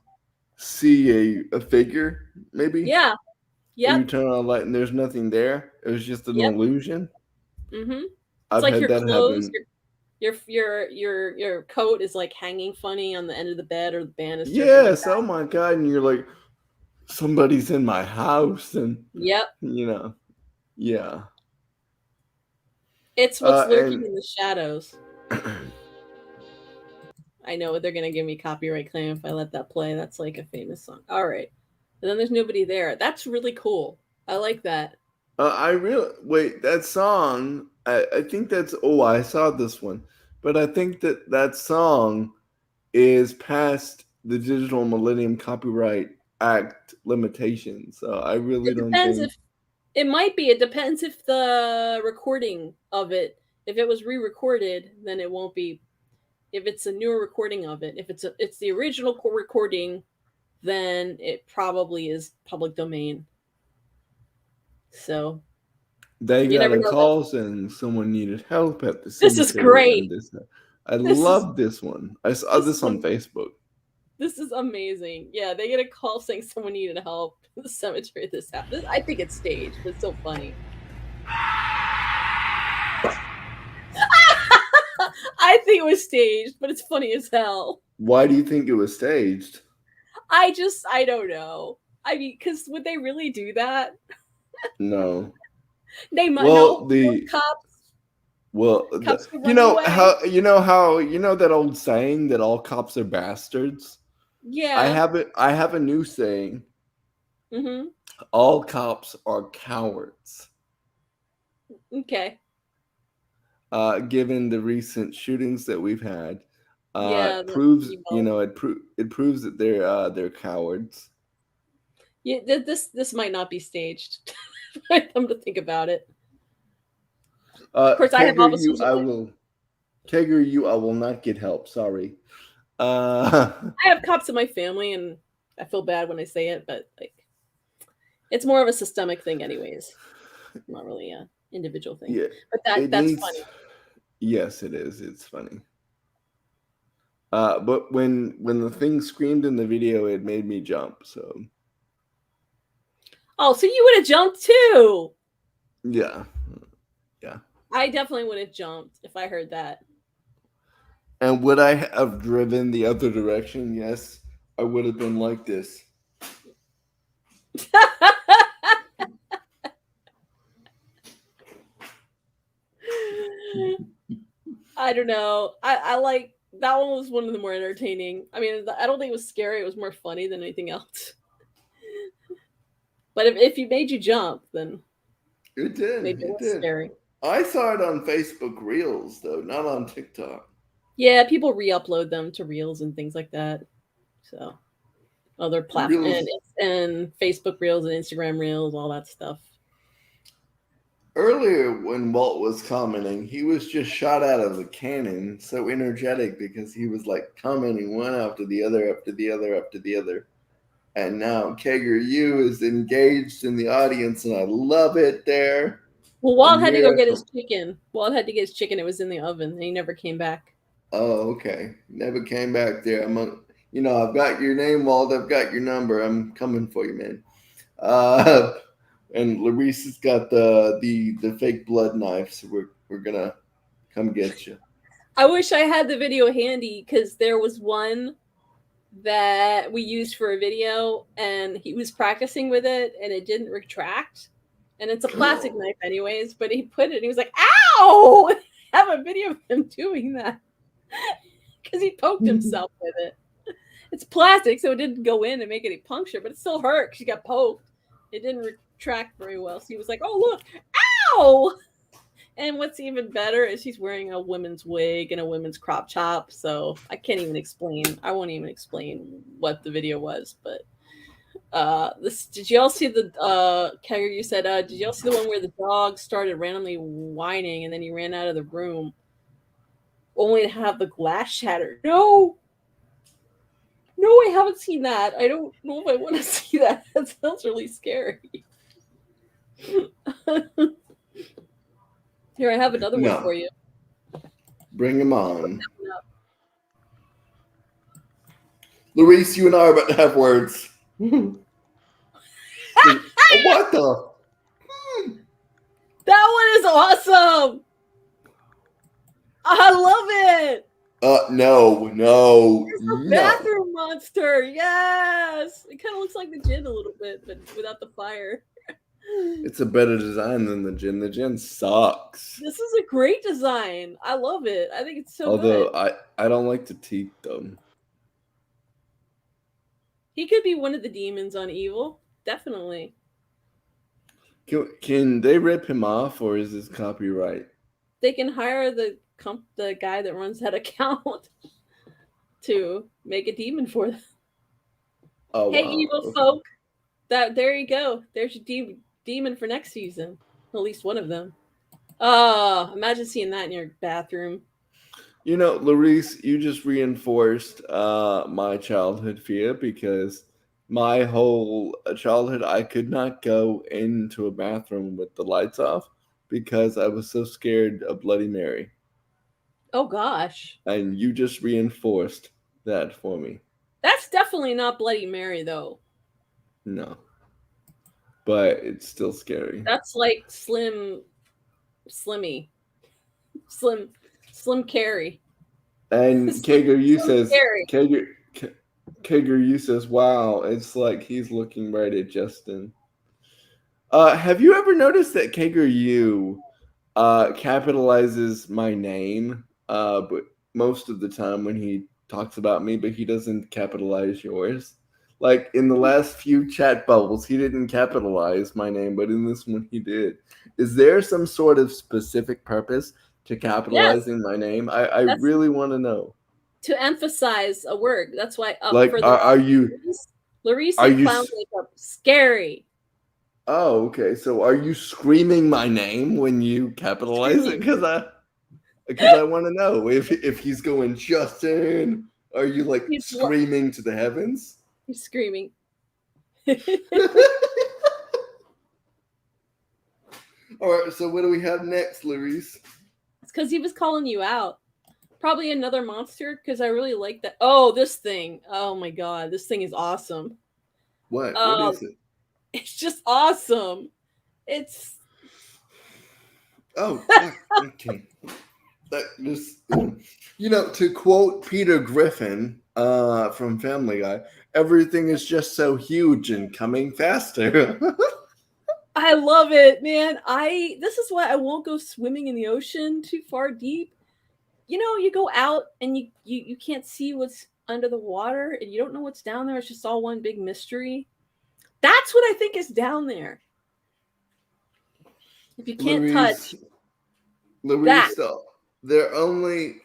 see a figure, maybe. Yeah. Yeah. You turn on a light and there's nothing there. It was just an illusion. Mm-hmm. It's I've like had your that clothes, happen. your coat is like hanging funny on the end of the bed or the banister. Yes. Oh my God. And you're like, somebody's in my house, and yep. You know, yeah. It's what's lurking in the shadows. I know they're gonna give me copyright claim if I let that play. That's like a famous song. All right, and then there's nobody there. That's really cool. I like that. Wait, that song. I think that's. Oh, I saw this one, but I think that song is past the Digital Millennium Copyright Act limitation. So I really don't think. It might be. It depends if the recording of it, if it was re-recorded, then it won't be. If it's a newer recording of it, if it's the original recording, then it probably is public domain. So. They You got never a know that. call saying someone needed help at the This is cemetery and great. this. I This is love this one. I saw this on Facebook. This is amazing. Yeah, they get a call saying someone needed help in the cemetery. This happened. I think it's staged, but it's so funny. I think it was staged, but it's funny as hell. Why do you think it was staged? I don't know. I mean, because would they really do that? No. They might. Well, No, the cops. well, Cops can you run know away. how that old saying that all cops are bastards. Yeah. I have a new saying. Mm-hmm. All cops are cowards. Okay. Given the recent shootings that we've had, Yeah. it proves it proves that they're cowards. Yeah. This might not be staged. I'm to think about it. Of course, I have officers. I will not get help. Sorry. I have cops in my family, and I feel bad when I say it, but like, it's more of a systemic thing, anyways. Not really a individual thing. Yeah, but that's funny. Yes, it is. It's funny. But when the thing screamed in the video, it made me jump. So. Oh, so you would have jumped too? Yeah. I definitely would have jumped if I heard that. And would I have driven the other direction? Yes, I would have been like this. I don't know. I like that one. Was one of the more entertaining. I mean, I don't think it was scary. It was more funny than anything else. But if you made you jump, then it did. Maybe it was scary. I saw it on Facebook Reels though, not on TikTok. Yeah, people re-upload them to Reels and things like that. So other platforms and Facebook Reels and Instagram Reels, all that stuff. Earlier, when Walt was commenting, he was just shot out of a cannon, so energetic because he was like commenting one after the other, after the other, after the other. And now KagerU is engaged in the audience, and I love it there. Well, Walt had to go get his chicken. Walt had to get his chicken. It was in the oven, and he never came back. Oh, okay. Never came back there. I've got your name, Walt. I've got your number. I'm coming for you, man. And Laurice has got the fake blood knife, so we're gonna come get you. I wish I had the video handy because there was one that we used for a video, and he was practicing with it, and it didn't retract. And it's a plastic knife, anyways. But he put it, and he was like, "Ow!" I have a video of him doing that because he poked himself with it. It's plastic, so it didn't go in and make any puncture, but it still hurt because he got poked. It didn't retract very well, so he was like, "Oh look, ow!" And what's even better is he's wearing a women's wig and a women's crop top, so I can't even explain. I won't even explain what the video was, but did y'all see the Kegger, you said did y'all see the one where the dog started randomly whining and then he ran out of the room only to have the glass shattered? No, I haven't seen that. I don't know if I want to see that. That sounds really scary. Here, I have another one for you. Bring him on. Laurice, you and I are about to have words. What the? That one is awesome. I love it. No. Bathroom monster. Yes. It kind of looks like the Djinn a little bit, but without the fire. It's a better design than the Djinn. The Djinn sucks. This is a great design. I love it. I think it's so Although good. I don't like the teeth though. He could be one of the demons on Evil. Definitely. Can they rip him off, or is this copyright? They can hire the guy that runs that account to make a demon for them. Oh, hey, wow. evil folk. There you go. There's your demon for next season. At least one of them. Imagine seeing that in your bathroom. You know, Laurice, you just reinforced my childhood fear, because my whole childhood, I could not go into a bathroom with the lights off because I was so scared of Bloody Mary. Oh gosh. And you just reinforced that for me. That's definitely not Bloody Mary though. No. But it's still scary. That's like Slim Carry. And Kager, you says Carry. Kager, you says, wow, it's like he's looking right at Justin. Have you ever noticed that Kager you capitalizes my name, but most of the time when he talks about me, but he doesn't capitalize yours? Like in the last few chat bubbles, he didn't capitalize my name, but in this one he did. Is there some sort of specific purpose to capitalizing my name? I really want to know. To emphasize a word. That's why like for the are you Laurice are and you Clown Makeup scary. Oh, okay. So are you screaming my name when you capitalize it? Because I want to know if he's going Justin. Are you like screaming to the heavens? He's screaming. All right. So what do we have next, Laurice? It's because he was calling you out. Probably another monster because I really like that. Oh, this thing. Oh my god, this thing is awesome. What is it? It's just awesome. It's okay. To quote Peter Griffin from Family Guy, everything is just so huge and coming faster. I love it, man. This is why I won't go swimming in the ocean too far deep. You go out and you can't see what's under the water and you don't know what's down there. It's just all one big mystery. That's what I think is down there. If you can't touch Laurice, they're only,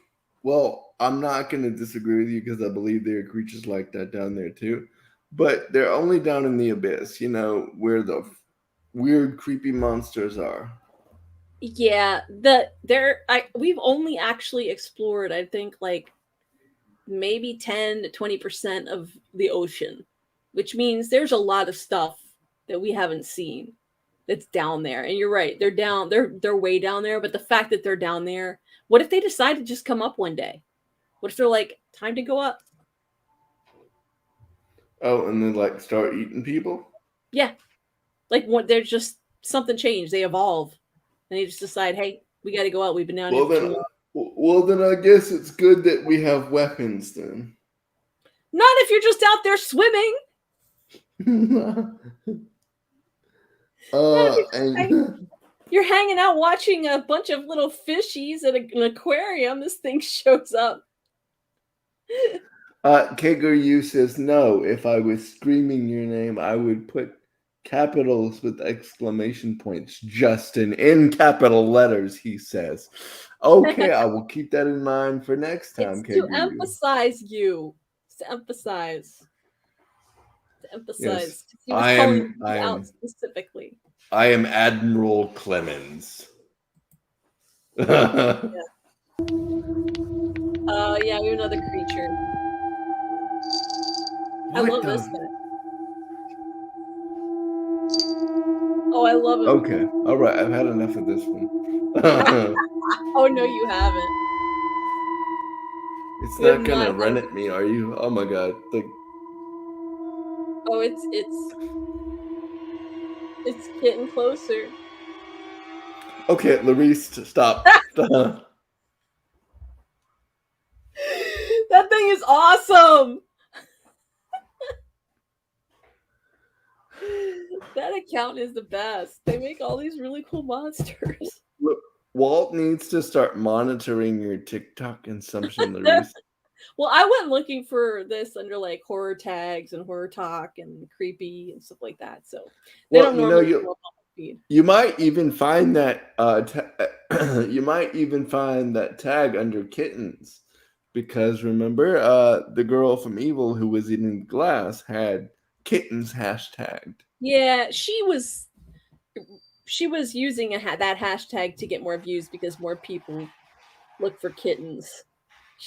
well, I'm not going to disagree with you because I believe there are creatures like that down there too. But they're only down in the abyss, where the weird, creepy monsters are. Yeah, we've only actually explored, I think, like maybe 10 to 20% of the ocean, which means there's a lot of stuff that we haven't seen that's down there. And you're right, they're way down there, but the fact that they're down there, what if they decide to just come up one day? What if they're like, time to go up? Oh, and then like start eating people? Yeah. Like they're just something changed, they evolve. And they just decide, hey, we got to go out. We've been down here for too long. Well, then I guess it's good that we have weapons then. Not if you're just out there swimming. You're hanging out watching a bunch of little fishies at an aquarium. This thing shows up. Kager says, no, if I was screaming your name, I would put capitals with exclamation points. Justin, in capital letters, he says. Okay, I will keep that in mind for next time. It's to emphasize you. To emphasize. Yes. He was calling you out specifically. I am Admiral Clemens. Yeah. Yeah, you're another creature. I love this guy. Oh, I love him. Okay. All right. I've had enough of this one. Oh, no, you haven't. It's not going to run at me, are you? Oh, my God. Oh, it's getting closer. Okay, Laurice, stop. That thing is awesome. That account is the best. They make all these really cool monsters. Look, Walt needs to start monitoring your TikTok consumption, Laurice. Well, I went looking for this under like horror tags and horror talk and creepy and stuff like that. So they don't normally show up on my feed. You might even find that tag under kittens, because remember the girl from Evil who was eating glass had kittens hashtagged. Yeah, she was using that hashtag to get more views because more people look for kittens.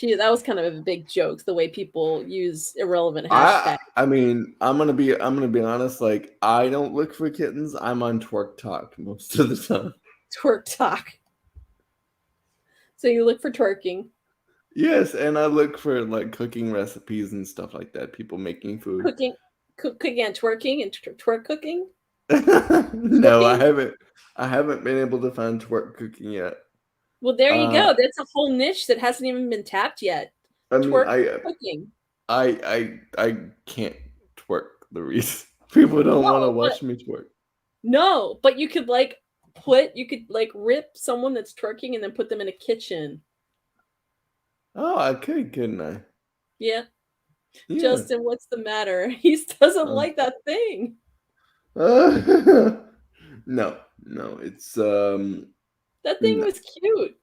That was kind of a big joke, the way people use irrelevant hashtags. I mean, I'm gonna be honest. Like, I don't look for kittens. I'm on Twerk Talk most of the time. Twerk talk. So you look for twerking. Yes, and I look for like cooking recipes and stuff like that. People making food. Cooking and twerking and twerk cooking. No, I Cooking? haven't been able to find twerk cooking yet. Well, there you go. That's a whole niche that hasn't even been tapped yet. I mean, Twerk cooking. I can't twerk, Laurice. People don't want to No, watch me twerk. no, but you could rip someone that's twerking and then put them in a kitchen. Oh, I could, couldn't I? Yeah. Yeah. Justin, what's the matter? He doesn't like that thing. No, it's That thing was cute.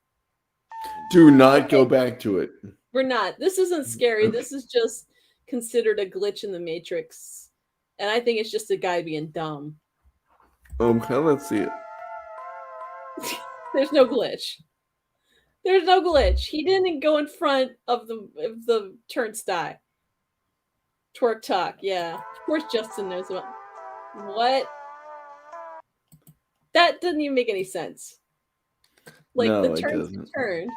Do not go back to it. We're not. This isn't scary. This is just considered a glitch in the Matrix. And I think it's just a guy being dumb. Okay, let's see it. There's no glitch. There's no glitch. He didn't go in front of the turnstile. Twerk talk, yeah. Of course Justin knows about what? That doesn't even make any sense. Like No, the it turn's doesn't. turned.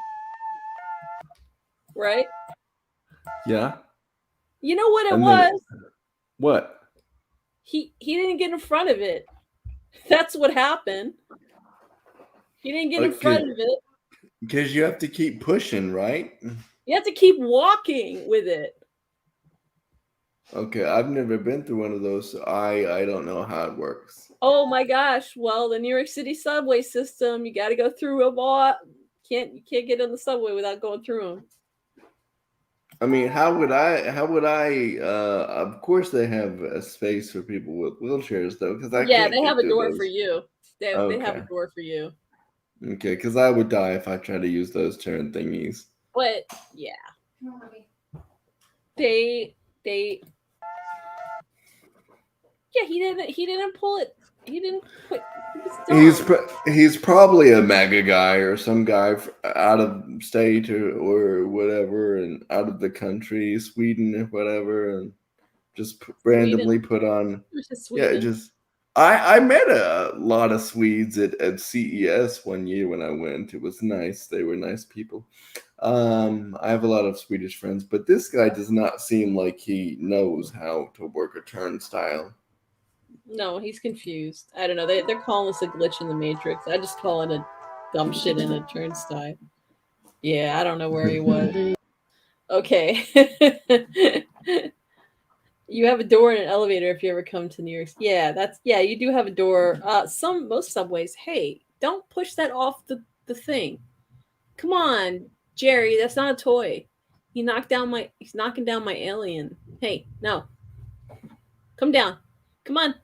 Right? Yeah. You know what it And was? What? He didn't get in front of it. That's what happened. He didn't get in front of it. Because you have to keep pushing, right? You have to keep walking with it. Okay, I've never been through one of those, so I don't know how it works. Oh my gosh! Well, the New York City subway system, you got to go through them all. You can't get on the subway without going through them. I mean, how would I? Of course, they have a space for people with wheelchairs, though, because I can't. They have a door those. for you. They have a door for you. Okay, because I would die if I tried to use those turn thingies. But yeah, they. Yeah, he didn't pull it. He didn't put. He's probably a mega guy or some guy out of state or whatever, and out of the country, Sweden or whatever, and just randomly put on. Yeah, just I met a lot of Swedes at CES one year when I went. It was nice. They were nice people. I have a lot of Swedish friends, but this guy does not seem like he knows how to work a turnstile. No, he's confused. I don't know. They're calling this a glitch in the Matrix. I just call it a dumb shit in a turnstile. Yeah, I don't know where he was. Okay. You have a door and an elevator if you ever come to New York. Yeah, you do have a door. Most subways. Hey, don't push that off the thing. Come on, Jerry, that's not a toy. He's knocking down my alien. Hey, no. Come down. Come on.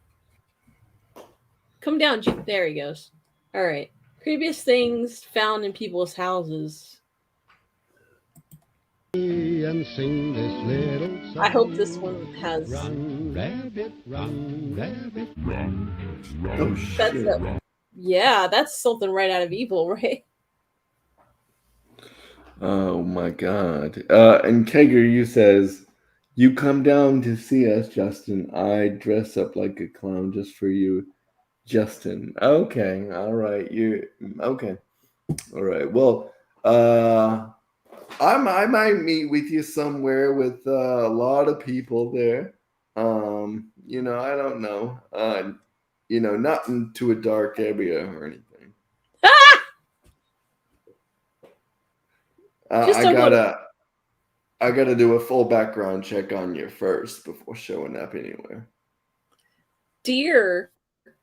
Come down. There he goes. All right. Creepiest things found in people's houses. And sing this little song. I hope this one has. Run, rabbit, run, rabbit, run. Oh shit! That's something right out of Evil, right? Oh my god! And Kager, says, "You come down to see us, Justin. I dress up like a clown just for you." Justin. Okay. All right. You're okay. All right. Well, I might meet with you somewhere with a lot of people there. I don't know. Not into a dark area or anything. I gotta do a full background check on you first before showing up anywhere. Dear.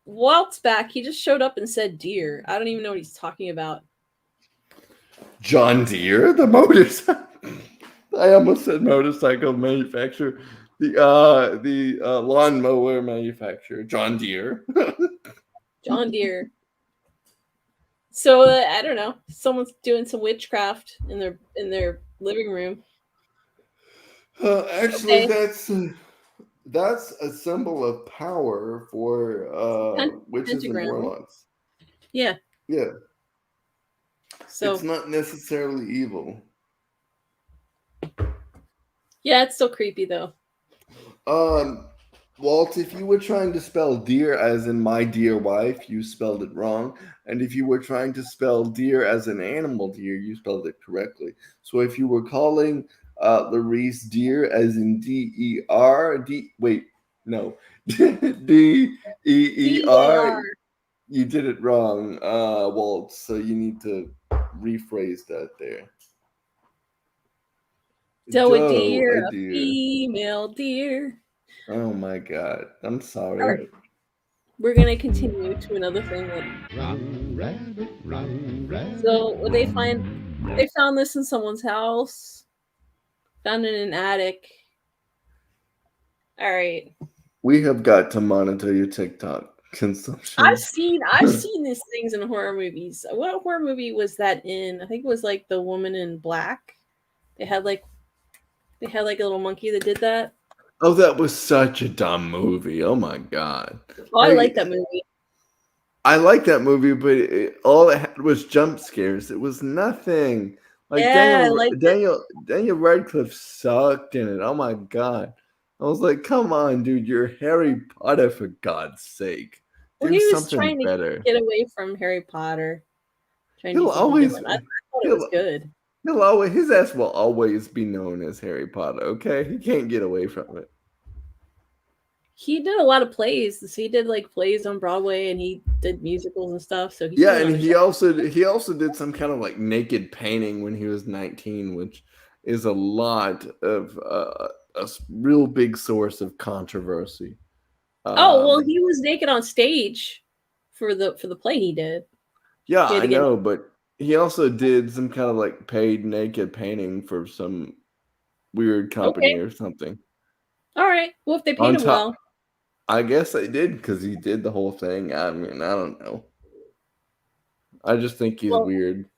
Walt's back. He just showed up and said deer. I don't even know what he's talking about. John Deere, the motorcycle. I almost said motorcycle manufacturer. The lawnmower manufacturer, John Deere. John Deere. So I don't know. Someone's doing some witchcraft in their living room. Actually, that's a symbol of power for witches and warlocks. Yeah. Yeah. So it's not necessarily evil. Yeah, it's still creepy though. Walt, if you were trying to spell dear as in my dear wife, you spelled it wrong. And if you were trying to spell deer as an animal deer, you spelled it correctly. So if you were calling Laurice deer as in D-E-R, wait, no, D-E-E-R, DER. you did it wrong, Walt. So you need to rephrase that there. Doe a Doe, deer, a a deer. female deer. Oh my God. I'm sorry. All right. We're going to continue to another thing that. So they found this in someone's house, found it in an attic. All right. We have got to monitor your TikTok consumption. I've seen these things in horror movies. What horror movie was that in? I think it was like The Woman in Black. They had like a little monkey that did that. Oh, that was such a dumb movie. Oh my God. Oh, I like that movie. I like that movie, but all it had was jump scares. It was nothing. Like Yeah, Daniel Radcliffe sucked in it. Oh my God. I was like, come on, dude, you're Harry Potter, for God's sake. Well, he was trying to get away from Harry Potter. Trying to do something different. I thought it was good. His ass will always be known as Harry Potter, okay? He can't get away from it. He did a lot of plays. So he did like plays on Broadway, and he did musicals and stuff. So he also did some kind of like naked painting when he was 19, which is a lot of a real big source of controversy. He was naked on stage for the play he did. Yeah, I know, but he also did some kind of like paid naked painting for some weird company or something. All right. Well, if they paid him well. I guess they did, because he did the whole thing. I mean, I don't know. I just think he's weird.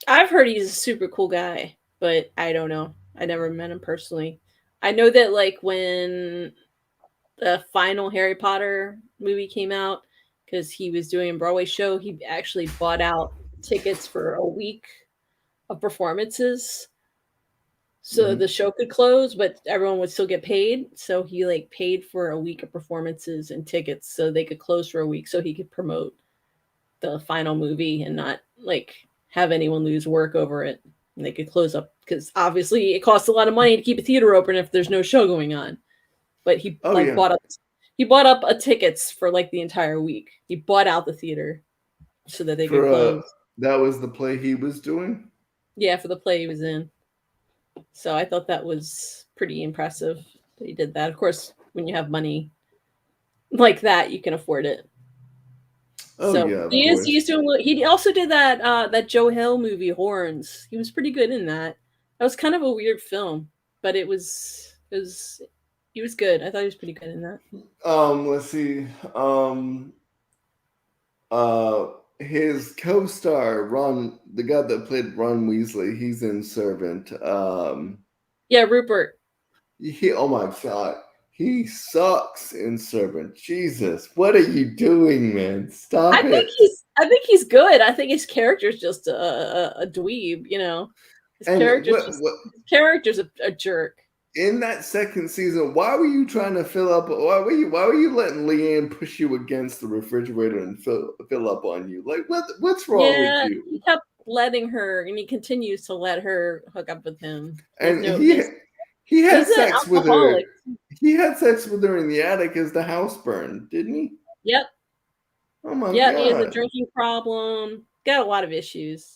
I've heard he's a super cool guy, but I don't know. I never met him personally. I know that like when the final Harry Potter movie came out, because he was doing a Broadway show, he actually bought out tickets for a week of performances so the show could close, but everyone would still get paid. So he like paid for a week of performances and tickets so they could close for a week so he could promote the final movie and not like have anyone lose work over it. And they could close up, because obviously it costs a lot of money to keep a theater open if there's no show going on. But he bought up tickets for like the entire week. He bought out the theater so that they could close. That was the play he was doing? Yeah, for the play he was in. So I thought that was pretty impressive that he did that. Of course, when you have money like that, you can afford it. Oh, so yeah, he's doing. He also did that Joe Hill movie, Horns. He was pretty good in that. That was kind of a weird film, but he was good. I thought he was pretty good in that. Let's see. His co-star Ron, the guy that played Ron Weasley, he's in Servant. Yeah, Rupert. Oh my God, he sucks in Servant. Jesus, what are you doing, man? Stop it. I think he's good. I think his character's just a dweeb, you know. His character's a jerk. In that second season, why were you trying to fill up? Why were you letting Leanne push you against the refrigerator and fill up on you? Like, what's wrong with you? He kept letting her, and he continues to let her hook up with him. And he had sex with her. He had sex with her in the attic as the house burned, didn't he? Yep. Oh my God. Yeah, he has a drinking problem. Got a lot of issues.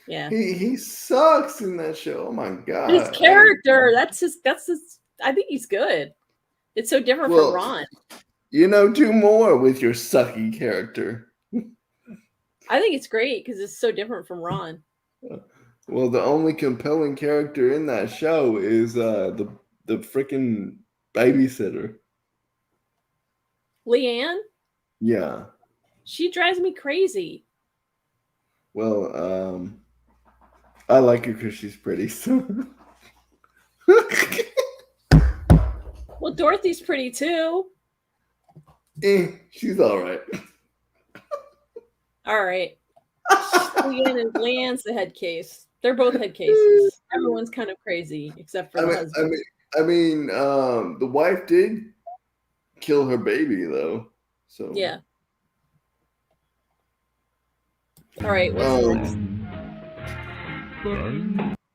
Yeah. He sucks in that show. Oh my God. His character, that's his I think he's good. It's so different from Ron. Do more with your sucky character. I think it's great because it's so different from Ron. Well, the only compelling character in that show is the freaking babysitter. Leanne? Yeah. She drives me crazy. Well, I like her because she's pretty. So. Well, Dorothy's pretty too. She's all right. All right. Leanne's the head case. They're both head cases. Everyone's kind of crazy except for the husband. I mean, the wife did kill her baby, though. So Yeah. All right, what's next?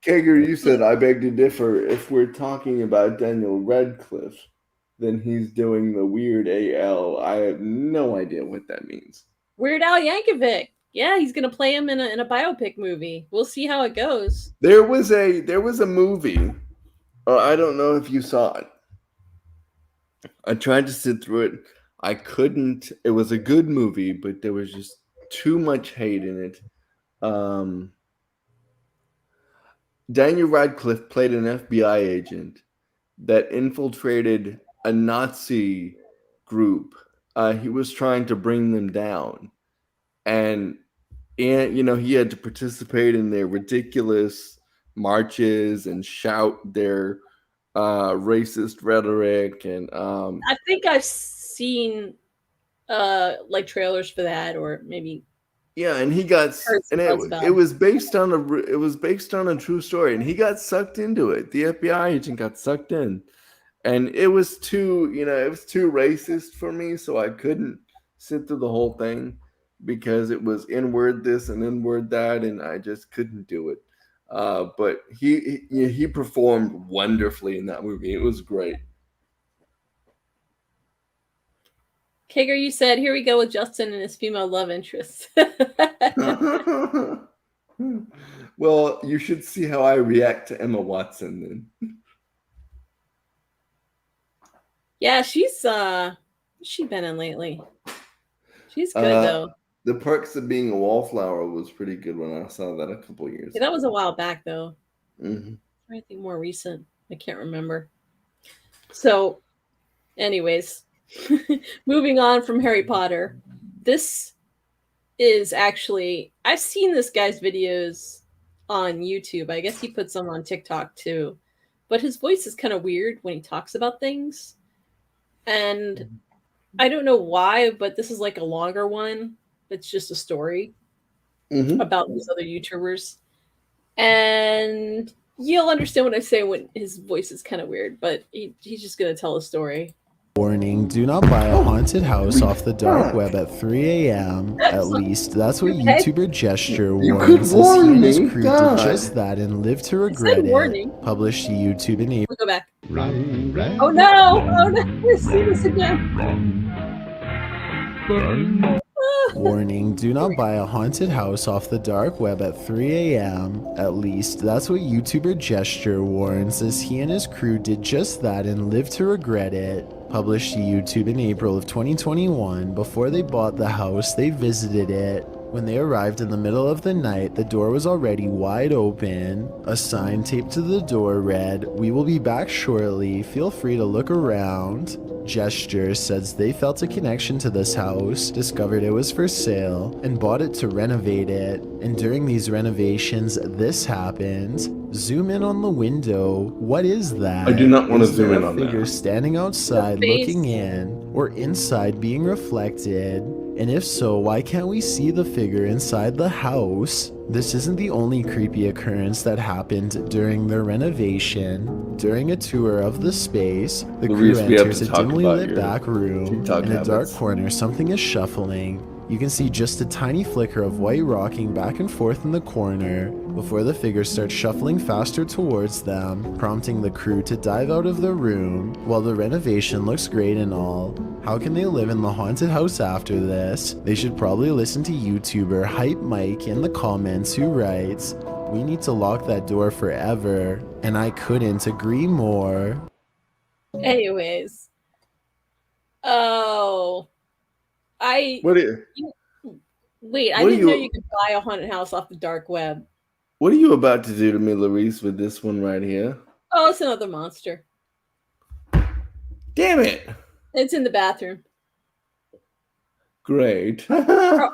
Kager, you said I beg to differ. If we're talking about Daniel Radcliffe, then he's doing the weird AL. I have no idea what that means. Weird Al Yankovic. Yeah, he's gonna play him in a biopic movie. We'll see how it goes. There was a movie. I don't know if you saw it. I tried to sit through it. I couldn't. It was a good movie, but there was just too much hate in it. Daniel Radcliffe played an FBI agent that infiltrated a Nazi group. He was trying to bring them down, and he had to participate in their ridiculous marches and shout their racist rhetoric. And I think I've seen like trailers for that, or maybe and he got, and it was based on a true story, and he got sucked into it. The FBI agent got sucked in, and it was too racist for me, so I couldn't sit through the whole thing because it was inward this and inward that, and I just couldn't do it. But he performed wonderfully in that movie. It was great. Kager, you said, here we go with Justin and his female love interest. Well, you should see how I react to Emma Watson then. Yeah, she's been in lately. She's good though. The Perks of Being a Wallflower was pretty good when I saw that a couple of years ago. That was a while back though. Mm-hmm. Anything more recent? I can't remember. So, anyways, moving on from Harry Potter. This is actually, I've seen this guy's videos on YouTube. I guess he puts some on TikTok too. But his voice is kind of weird when he talks about things. And I don't know why, but this is like a longer one. It's just a story about these other YouTubers. And you'll understand what I say when his voice is kind of weird, but he's just going to tell a story. Warning, do not buy a haunted house off the dark web at 3 a.m. At least that's what YouTuber Gesture warns, as he and his crew did just that and lived to regret it. Published to YouTube in April. We'll go back. Oh no! Let's see this again. Warning, do not buy a haunted house off the dark web at 3 a.m. At least that's what YouTuber Gesture warns, as he and his crew did just that and lived to regret it. Published to YouTube in April of 2021. Before they bought the house, they visited it. When they arrived in the middle of the night, the door was already wide open. A sign taped to the door read, "We will be back shortly. Feel free to look around." Gesture says they felt a connection to this house, discovered it was for sale, and bought it to renovate it. And during these renovations, this happened. Zoom in on the window. What is that? I do not want to zoom in on that. Figure standing outside looking in, or inside being reflected? And if so, why can't we see the figure inside the house? This isn't the only creepy occurrence that happened during the renovation. During a tour of the space, the crew enters a dimly lit back room. In a dark corner, something is shuffling. You can see just a tiny flicker of white rocking back and forth in the corner before the figure starts shuffling faster towards them, prompting the crew to dive out of the room. While the renovation looks great and all, how can they live in the haunted house after this? They should probably listen to YouTuber Hype Mike in the comments, who writes, "We need to lock that door forever." And I couldn't agree more. Anyways. Wait, I didn't know you could buy a haunted house off the dark web. What are you about to do to me, Laurice, with this one right here? Oh, it's another monster. Damn it! It's in the bathroom. Great. Are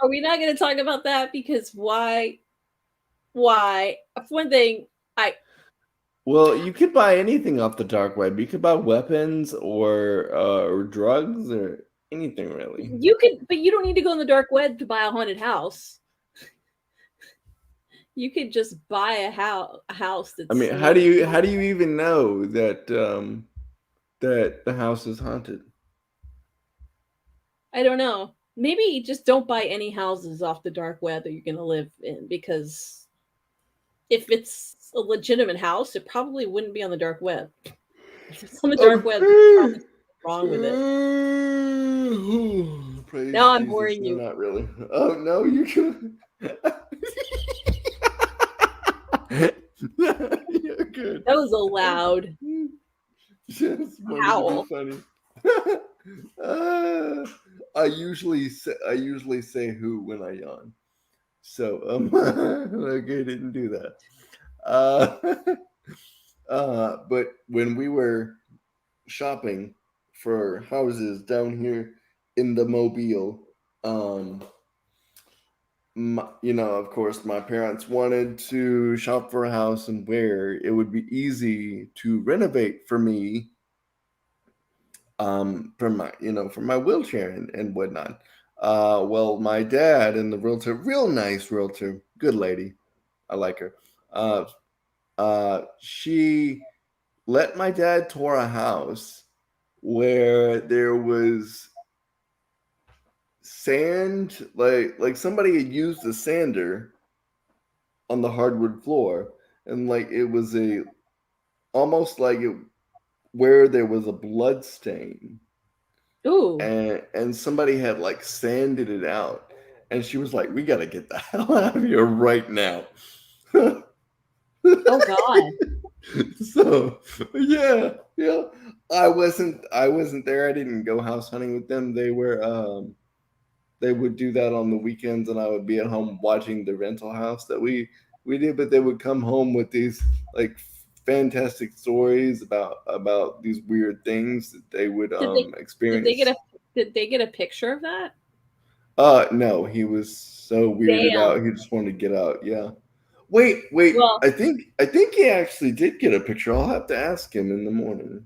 we not going to talk about that? Because why? For one thing, Well, you could buy anything off the dark web. You could buy weapons or drugs or anything, really. You could, but you don't need to go in the dark web to buy a haunted house. You could just buy a house that's. I mean, how do you even know that that the house is haunted? I don't know. Maybe just don't buy any houses off the dark web that you're going to live in, because if it's a legitimate house, it probably wouldn't be on the dark web. If it's on the dark web, there's probably something wrong with it. Praise Now I'm Jesus. boring No, you. not really. Oh no, you can. You're good. That was a loud Just wanted howl. to be funny. I usually say who when I yawn. So okay, didn't do that. But when we were shopping for houses down here in the Mobile, of course, my parents wanted to shop for a house and where it would be easy to renovate for me, for my wheelchair and whatnot. Well, my dad and the realtor, real nice realtor, good lady, I like her. She let my dad tour a house where there was sand, like somebody had used a sander on the hardwood floor, and like it was almost like it where there was a blood stain. Ooh. And somebody had like sanded it out, and she was like, "We got to get the hell out of here right now." Oh God. So yeah. I wasn't there. I didn't go house hunting with them. They would do that on the weekends, and I would be at home watching the rental house that we did. But they would come home with these like fantastic stories about these weird things that they would experience. Did they get a picture of that? No, he was so weirded Damn. out. He just wanted to get out. Yeah. Wait. Well, I think he actually did get a picture. I'll have to ask him in the morning.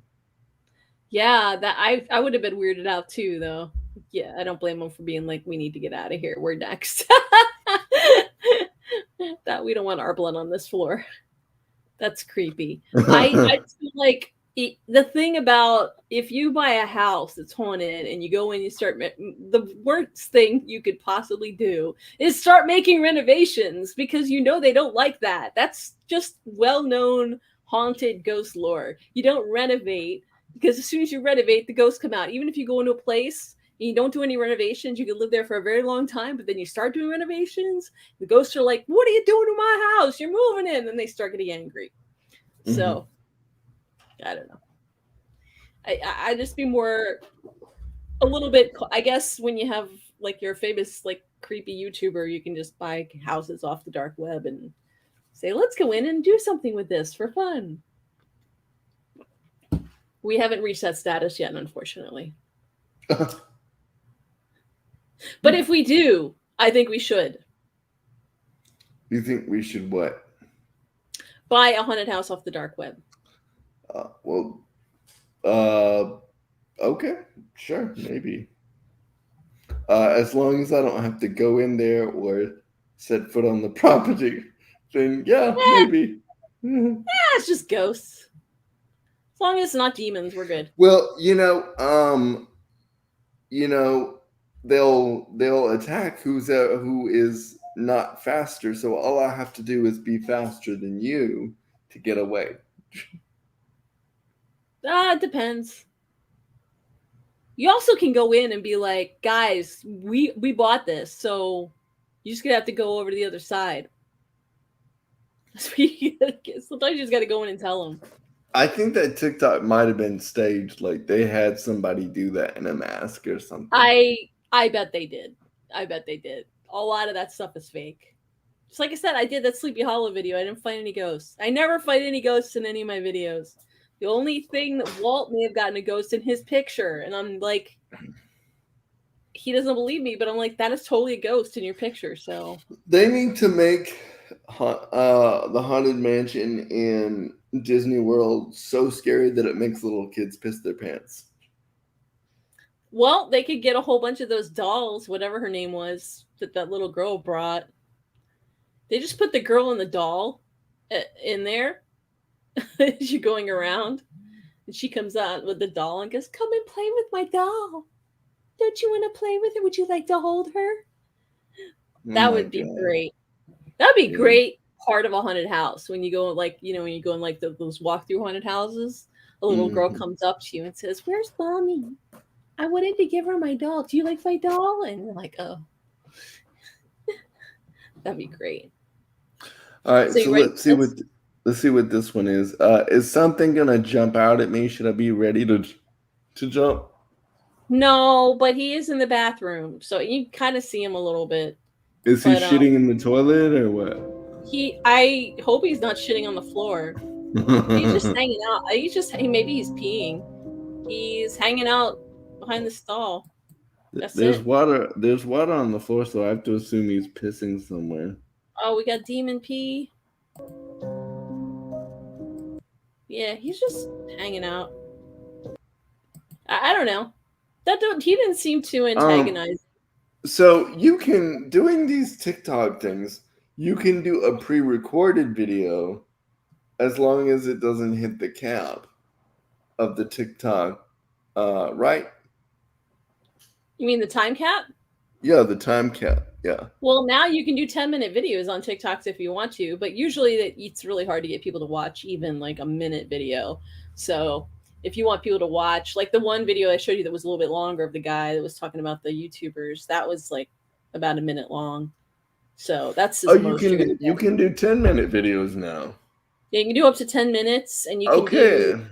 yeah, that I would have been weirded out too, though. Yeah, I don't blame him for being like, we need to get out of here. We're next. That we don't want our blood on this floor. That's creepy. I feel like the thing about if you buy a house that's haunted and you go in, you start the worst thing you could possibly do is start making renovations, because they don't like that. That's just well-known haunted ghost lore. You don't renovate, because as soon as you renovate, the ghosts come out. Even if you go into a place and you don't do any renovations, you can live there for a very long time, but then you start doing renovations, the ghosts are like, "What are you doing to my house? You're moving in." And they start getting angry. So I don't know. I just be more a little bit, I guess, when you have like your famous like creepy YouTuber, you can just buy houses off the dark web and say, let's go in and do something with this for fun. We haven't reached that status yet, unfortunately. But if we do, I think we should. You think we should what? Buy a haunted house off the dark web. Okay, sure, maybe. As long as I don't have to go in there or set foot on the property, then yeah, maybe. It's just ghosts. As long as it's not demons, we're good. Well, they'll attack who is not faster. So all I have to do is be faster than you to get away. It depends. You also can go in and be like, guys, we bought this, so you're just gonna have to go over to the other side. Sometimes you just gotta go in and tell them. I think that TikTok might have been staged. Like they had somebody do that in a mask or something. I bet they did. A lot of that stuff is fake. Just like I said, I did that Sleepy Hollow video. I didn't fight any ghosts. I never fight any ghosts in any of my videos. The only thing that Walt may have gotten a ghost in his picture, and I'm like, he doesn't believe me, but I'm like, that is totally a ghost in your picture. So they need to make the Haunted Mansion in Disney World so scary that it makes little kids piss their pants. Well, they could get a whole bunch of those dolls, whatever her name was, that little girl brought. They just put the girl and the doll in there as you're going around. And she comes out with the doll and goes, "Come and play with my doll. Don't you want to play with her? Would you like to hold her?" Oh That my would be God. great. That'd be Yeah. great part of a haunted house when you go like, when you go in like those walk-through haunted houses. A little girl comes up to you and says, "Where's mommy? I wanted to give her my doll. Do you like my doll?" And you're like, "Oh." That'd be great. All right, so you ready let's for see what this one is. Is something gonna jump out at me? Should I be ready to jump? No, but he is in the bathroom, so you kind of see him a little bit. Is he shitting in the toilet or what? I hope he's not shitting on the floor. He's just hanging out. Maybe he's peeing. He's hanging out behind the stall. That's There's it. water. There's water on the floor, so I have to assume he's pissing somewhere. Oh, we got demon pee. Yeah, he's just hanging out. I don't know. He didn't seem too antagonizing. So you can, doing these TikTok things, you can do a pre-recorded video as long as it doesn't hit the cap of the TikTok, right? You mean the time cap? Yeah, the time cap. Yeah. Well, now you can do 10-minute videos on TikToks if you want to, but usually it's really hard to get people to watch even like a minute video. So if you want people to watch, like the one video I showed you that was a little bit longer of the guy that was talking about the YouTubers, that was like about a minute long. So that's you can do 10-minute videos now. Yeah, you can do up to 10 minutes, and you can do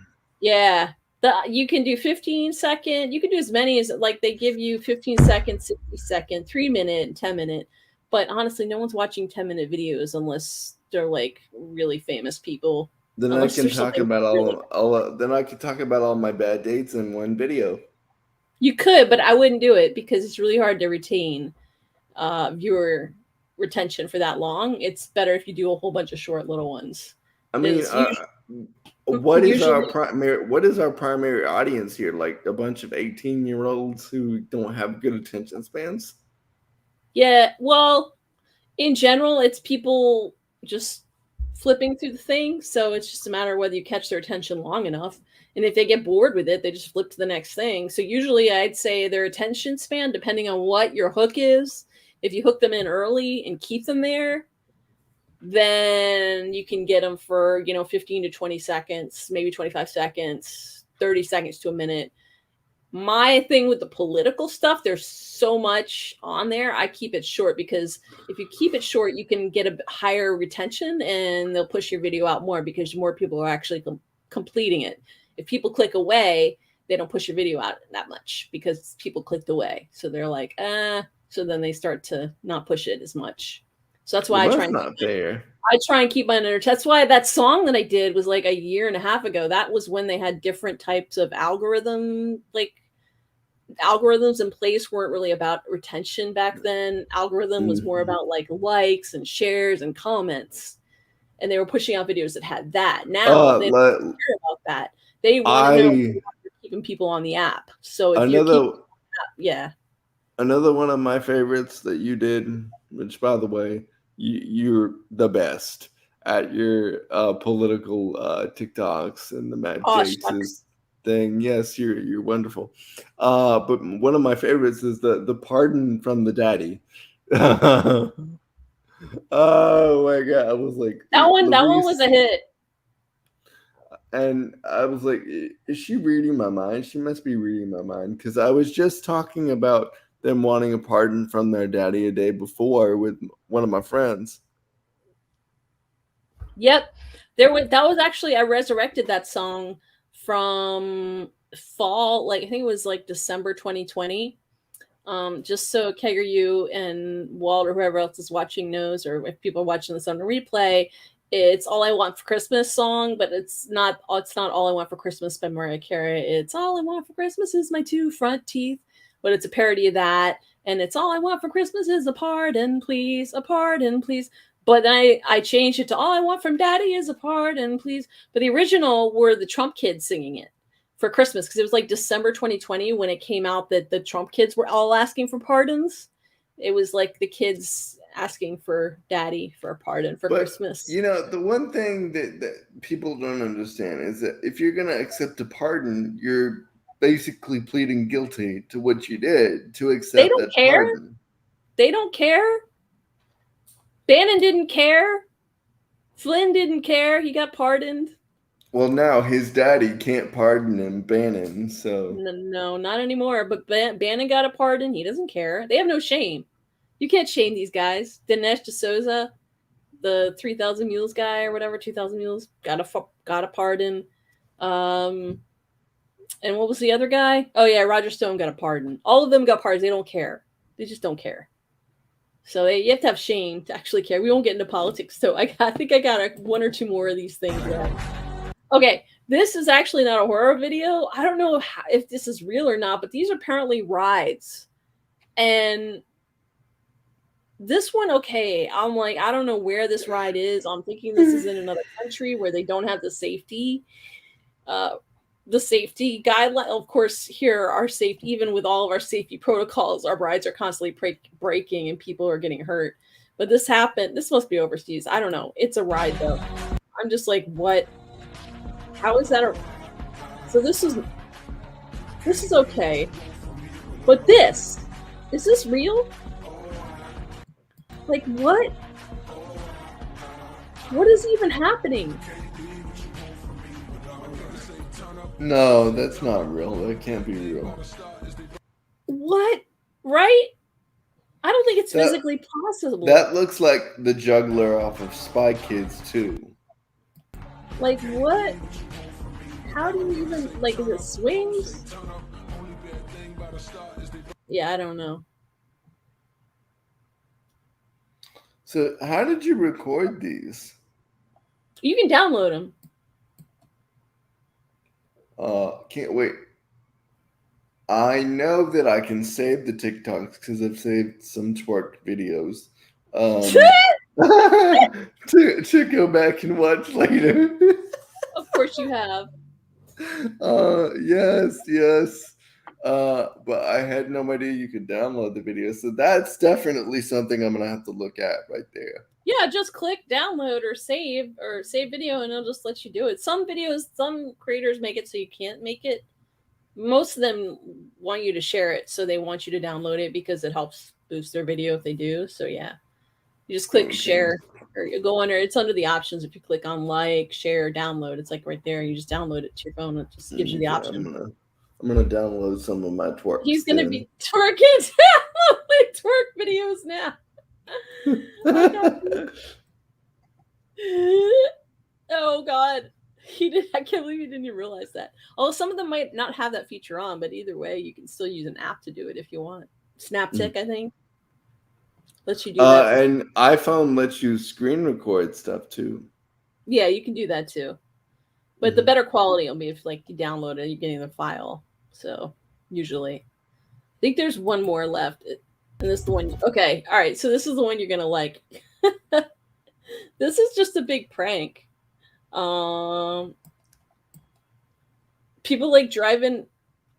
you can do 15-second. You can do as many as like they give you 15-second, 60-second, 3-minute, and 10-minute. But honestly, no one's watching 10-minute videos unless they're like really famous people. Then I can talk about all my bad dates in one video. You could, but I wouldn't do it because it's really hard to retain viewer retention for that long. It's better if you do a whole bunch of short little ones. I mean, what is our primary audience here? Like a bunch of 18-year-olds who don't have good attention spans? Yeah, well, in general, it's people just flipping through the thing. So it's just a matter of whether you catch their attention long enough. And if they get bored with it, they just flip to the next thing. So usually I'd say their attention span, depending on what your hook is, if you hook them in early and keep them there, then you can get them for, 15 to 20 seconds, maybe 25 seconds, 30 seconds to a minute. My thing with the political stuff, there's so much on there. I keep it short because if you keep it short, you can get a higher retention and they'll push your video out more because more people are actually completing it. If people click away, they don't push your video out that much because people clicked away. So they're like, so then they start to not push it as much. So that's why I try and keep my energy. That's why that song that I did was like a year and a half ago. That was when they had different types of algorithms in place weren't really about retention back then. Algorithm was more about like likes and shares and comments. And they were pushing out videos that had that. Now they don't care about that. They want to know if you're keeping people on the app. So if you're keeping yeah. Another one of my favorites that you did, which by the way, you're the best at your political TikToks and the Matt Jakes thing. Yes, you're wonderful. But one of my favorites is the pardon from the daddy. Oh my God. I was like, that one was a hit. And I was like, is she reading my mind? She must be reading my mind because I was just talking about them wanting a pardon from their daddy a day before with one of my friends. Yep. That was actually, I resurrected that song from fall, like I think it was like December 2020. Just so Kegger, you and Walt or whoever else is watching knows, or if people are watching this on a replay, it's All I Want for Christmas song, but it's not All I Want for Christmas by Mariah Carey. It's All I Want for Christmas is my 2 front teeth. But it's a parody of that. And it's All I Want for Christmas is a pardon, please, a pardon, please. But then I changed it to All I Want from Daddy is a pardon, please. But the original were the Trump kids singing it for Christmas because it was like December 2020 when it came out that the Trump kids were all asking for pardons. It was like the kids asking for daddy for a pardon for Christmas. You know, the one thing that people don't understand is that if you're going to accept a pardon, you're basically pleading guilty to what you did to accept that pardon. They don't care. Bannon didn't care. Flynn didn't care. He got pardoned. Well, now his daddy can't pardon him, Bannon, so... No, not anymore. But Bannon got a pardon. He doesn't care. They have no shame. You can't shame these guys. Dinesh D'Souza, the 3,000 Mules guy or whatever, 2,000 Mules, got a pardon. And what was the other guy? Oh, yeah, Roger Stone got a pardon. All of them got pardons. They don't care. They just don't care. So you have to have shame to actually care. We won't get into politics, so I think I got one or two more of these things left. Okay, this is actually not a horror video. I don't know if this is real or not, but these are apparently rides. And this one, okay, I'm like, I don't know where this ride is. I'm thinking this is in another country where they don't have the safety guideline. Of course, here our safety, even with all of our safety protocols, our rides are constantly breaking and people are getting hurt. But this happened. This must be overseas. I don't know. It's a ride though. I'm just like, what? How is that? So this is okay. But is this real? Like what? What is even happening? No, that's not real. That can't be real. What? Right? I don't think it's physically possible. That looks like the juggler off of Spy Kids 2. Like what? How do you even, like, is it swings? Yeah, I don't know. So how did you record these? You can download them. Can't wait. I know that I can save the TikToks because I've saved some twerk videos. To go back and watch later. Of course you have. Yes. But I had no idea you could download the video. So that's definitely something I'm gonna have to look at right there. Yeah, just click download or save video and it'll just let you do it. Some creators make it so you can't make it. Most of them want you to share it, so they want you to download it because it helps boost their video if they do. So yeah. You just click share, or you go under. It's under the options. If you click on like, share, download, it's like right there. You just download it to your phone. It just gives you the option. I'm gonna download some of my twerks. He's gonna be twerking twerk videos now. Oh God, he did. I can't believe he didn't even realize that. Although some of them might not have that feature on, but either way, you can still use an app to do it if you want. Snaptick, I think. Lets you do that. And iPhone lets you screen record stuff too. Yeah, you can do that too. But the better quality will be if like you download it, you're getting the file. So usually, I think there's one more left, and this is the one. Okay, all right. So this is the one you're gonna like. This is just a big prank. People like driving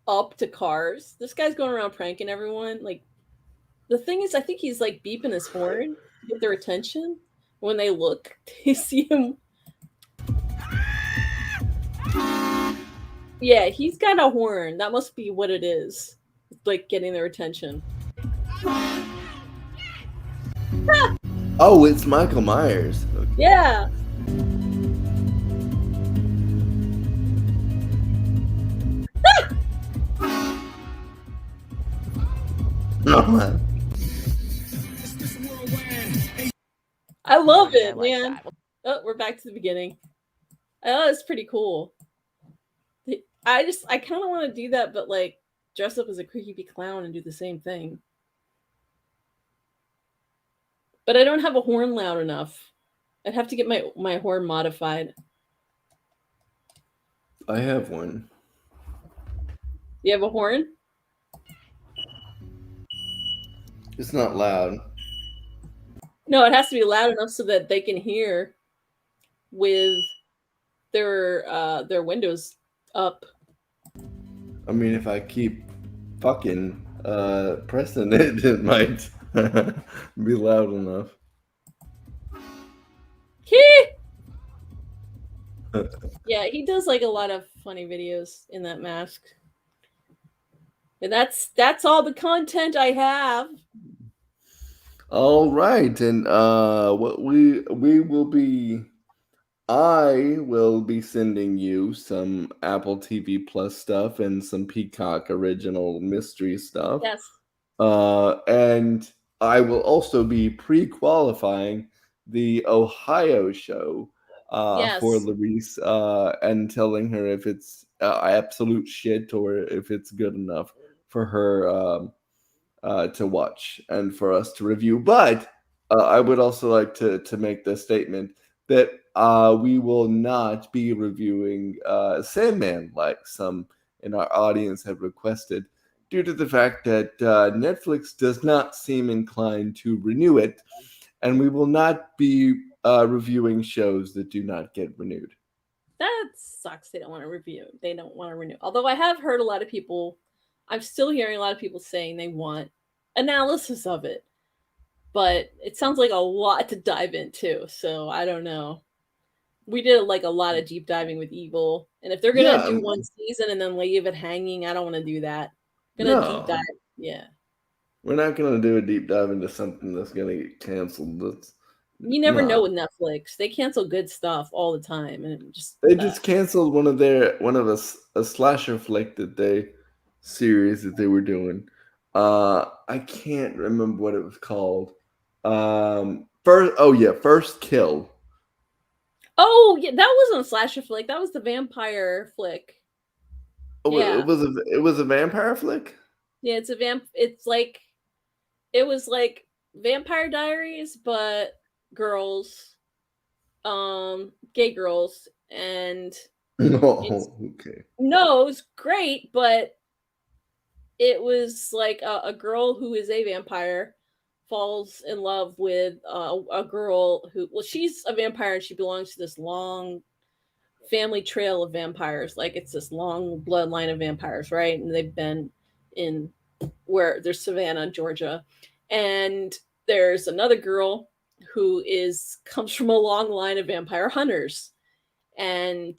up to cars. This guy's going around pranking everyone. Like, the thing is, I think he's like beeping his horn to get their attention. When they look, they see him. Yeah, he's got a horn. That must be what it is. Like getting their attention. Oh, it's Michael Myers. Okay. Yeah. I love it, man. Oh, we're back to the beginning. Oh, it's pretty cool. I kind of want to do that, but like dress up as a creepy clown and do the same thing. But I don't have a horn loud enough. I'd have to get my horn modified. I have one. You have a horn? It's not loud. No, it has to be loud enough so that they can hear with their windows up. I mean, if I keep fucking pressing it, it might. Be loud enough. Yeah, he does like a lot of funny videos in that mask. And that's all the content I have. All right, and what we will be I will be sending you some Apple TV Plus stuff and some Peacock original mystery stuff. Yes. And I will also be pre-qualifying the Ohio show for Yes. Laurice and telling her if it's absolute shit or if it's good enough for her to watch and for us to review. But I would also like to make the statement that we will not be reviewing Sandman like some in our audience have requested, due to the fact that Netflix does not seem inclined to renew it, and we will not be reviewing shows that do not get renewed. That sucks. They don't want to review. They don't want to renew. Although I have heard a lot of people, I'm still hearing a lot of people saying they want analysis of it. But it sounds like a lot to dive into, so I don't know. We did like a lot of deep diving with Evil, and if they're gonna Yeah, do one season and then leave it hanging, I don't want to do that. I'm gonna deep no, dive. Yeah, we're not going to do a deep dive into something that's going to get canceled. That's you never know no. with Netflix. They cancel good stuff all the time, and it just They just canceled one of a slasher flick that they series that they were doing. I can't remember what it was called. First Kill. Oh yeah, that wasn't a slasher flick. That was the vampire flick. Oh, Yeah, it was a vampire flick. yeah. It's a vamp. It's like it was like Vampire Diaries, but girls, gay girls, and it's Oh, okay. no, it's great, but it was like a girl who is a vampire falls in love with a girl who, well, she's a vampire and she belongs to this long family trail of vampires. Like it's this long bloodline of vampires, right? And they've been in where there's Savannah, Georgia, and there's another girl who is comes from a long line of vampire hunters, and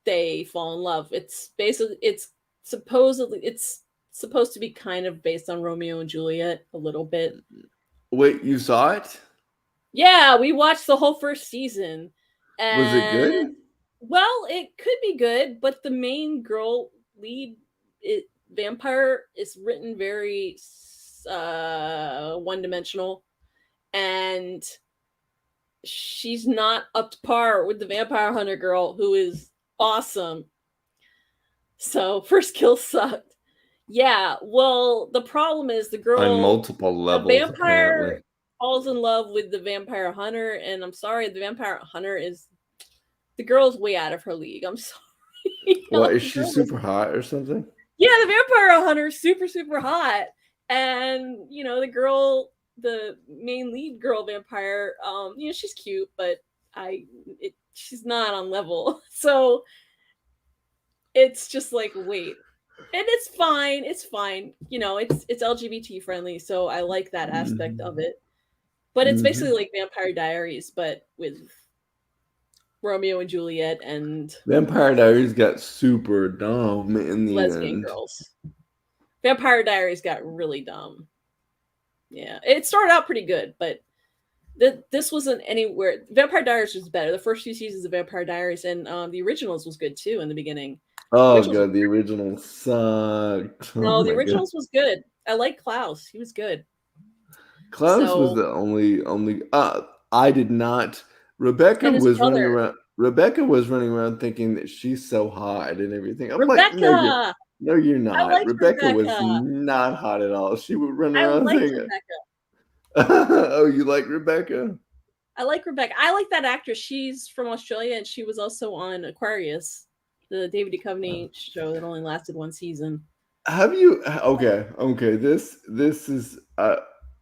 they fall in love. It's supposed to be kind of based on Romeo and Juliet a little bit. Wait, you saw it? Yeah, we watched the whole first season. Was it And good? well, it could be good, but the main girl lead vampire is written very one-dimensional, and she's not up to par with the vampire hunter girl who is awesome. So First Kill sucked. Yeah, well, the problem is the On girl, multiple the levels, vampire apparently. falls in love with the vampire hunter, and I'm sorry, the vampire hunter is the girl's way out of her league. I'm sorry. What, is she super hot or something? Yeah, the vampire hunter is super, super hot. And, you know, the girl, the main lead girl vampire, you know, she's cute, but she's not on level. So it's just like, wait. And it's fine. It's fine. You know, it's LGBT friendly, so I like that aspect of it. But it's basically like Vampire Diaries, but with Romeo and Juliet and Vampire Diaries got super dumb in the lesbian end. girls. Vampire Diaries got really dumb. Yeah, it started out pretty good, but this wasn't anywhere. Vampire Diaries was better. The first few seasons of Vampire Diaries and the originals was good too in the beginning. Oh god, the original sucked. No, Oh the my god. originals was good. I like Klaus. He was good. Klaus was the only I did not. Rebecca was running around thinking that she's so hot and everything. I'm like, no, you're not. Rebecca was not hot at all. She would run around saying oh, you like Rebecca? I like Rebecca. I like that actress. She's from Australia and she was also on Aquarius, the David Duchovny show that only lasted one season. Have you okay, this is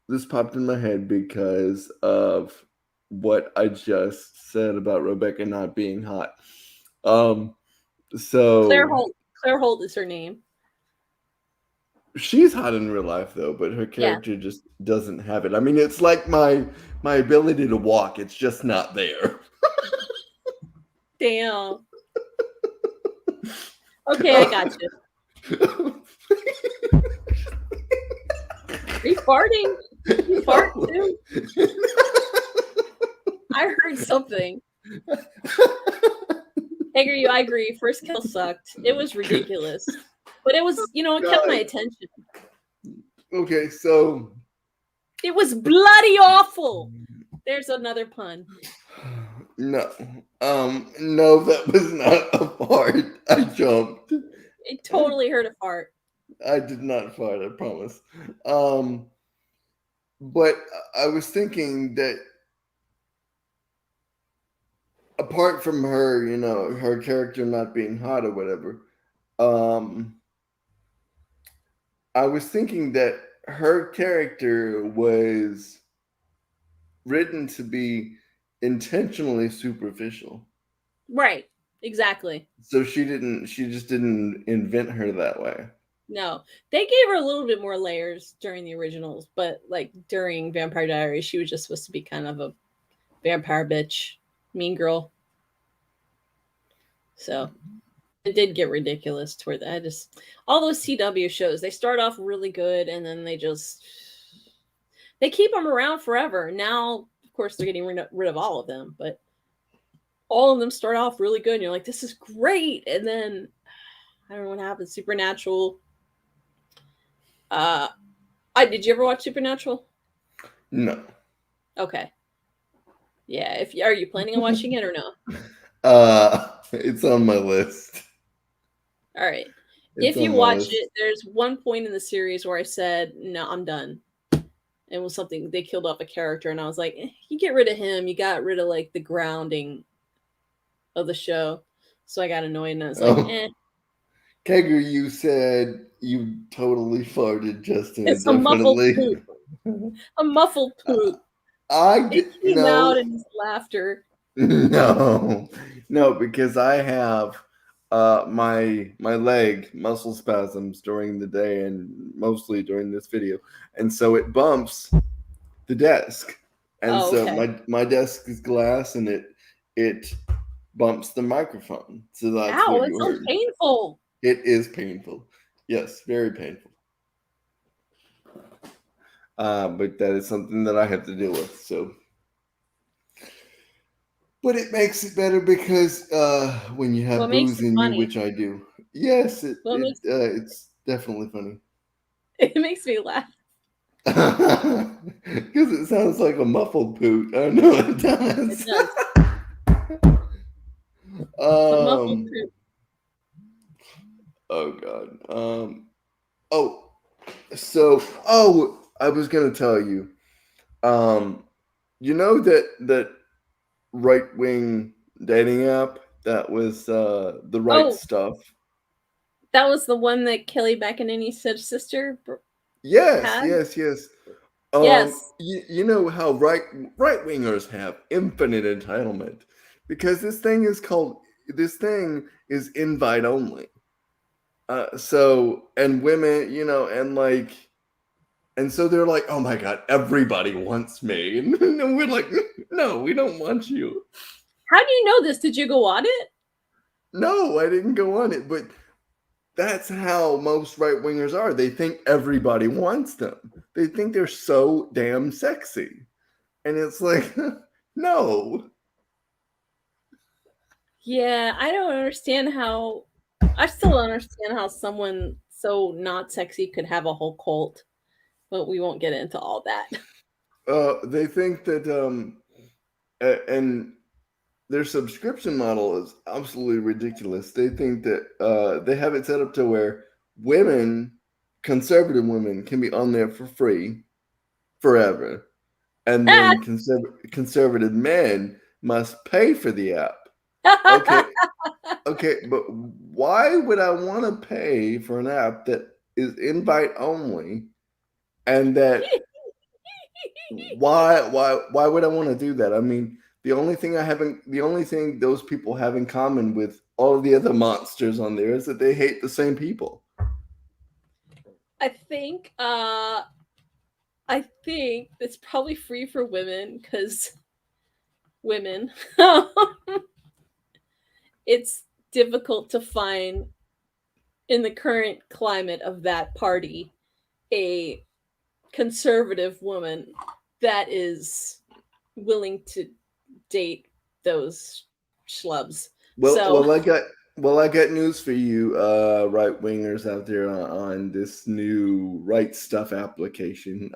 this popped in my head because of what I just said about Rebecca not being hot. So Claire Holt is her name. She's hot in real life though, but her Yeah. character just doesn't have it. I mean, it's like my ability to walk. It's just not there. Damn. Okay, I got you. Are you farting? You fart too? I heard something. I agree. First kill sucked. It was ridiculous. But it was, it kept my attention. Okay, so it was bloody awful. There's another pun. No. No, that was not a fart. I jumped. It totally heard a fart. I did not fart, I promise. But I was thinking that apart from her, her character not being hot or whatever, I was thinking that her character was written to be intentionally superficial. Right. Exactly. So she just didn't invent her that way. No. They gave her a little bit more layers during the originals, but like during Vampire Diaries, she was just supposed to be kind of a vampire bitch, mean girl. So it did get ridiculous toward that. All those CW shows, they start off really good and then they keep them around forever. Now, of course, they're getting rid of all of them, but all of them start off really good and you're like, this is great. And then I don't know what happened. Supernatural. Did you ever watch Supernatural? No. Okay. Yeah. Are you planning on watching it or no? It's on my list. All right. If you watch it, there's one point in the series where I said, no, I'm done. It was something, they killed off a character and I was like, you get rid of him. You got rid of like the grounding of the show. So I got annoyed and I was like, Kegger, you said you totally farted, Justin. It's a muffled poop. A muffled poop. It came out in his laughter. No, because I have my leg muscle spasms during the day and mostly during this video, and so it bumps the desk, and my desk is glass, and it bumps the microphone. So that's what you heard. It's so painful. It is painful. Yes, very painful. But that is something that I have to deal with. So. But it makes it better because when you have booze in you, which I do, yes, it's definitely funny. It makes me laugh. Because it sounds like a muffled poop. I know it does. It does. A muffled poop. Oh God. I was gonna tell you. You know that right-wing dating app that was the right stuff. That was the one that Kelly McEnany's sister. Yes. Yes. You know how right-wingers have infinite entitlement because this thing is invite only. So and women, and so they're like, oh my God, everybody wants me. And we're like, no, we don't want you. How do you know this? Did you go on it? No, I didn't go on it. But that's how most right-wingers are. They think everybody wants them. They think they're so damn sexy. And it's like, no. Yeah, I don't understand how. I still don't understand how someone so not sexy could have a whole cult. But we won't get into all that. They think that, and their subscription model is absolutely ridiculous. They think that they have it set up to where conservative women, can be on there for free forever. And then conservative men must pay for the app. Okay, but why would I want to pay for an app that is invite only? And that why would I want to do that? I mean, the only thing those people have in common with all of the other monsters on there is that they hate the same people. I think it's probably free for women because women. It's difficult to find in the current climate of that party a conservative woman that is willing to date those schlubs. Well, So I got news for you, right wingers out there on this new Right Stuff application.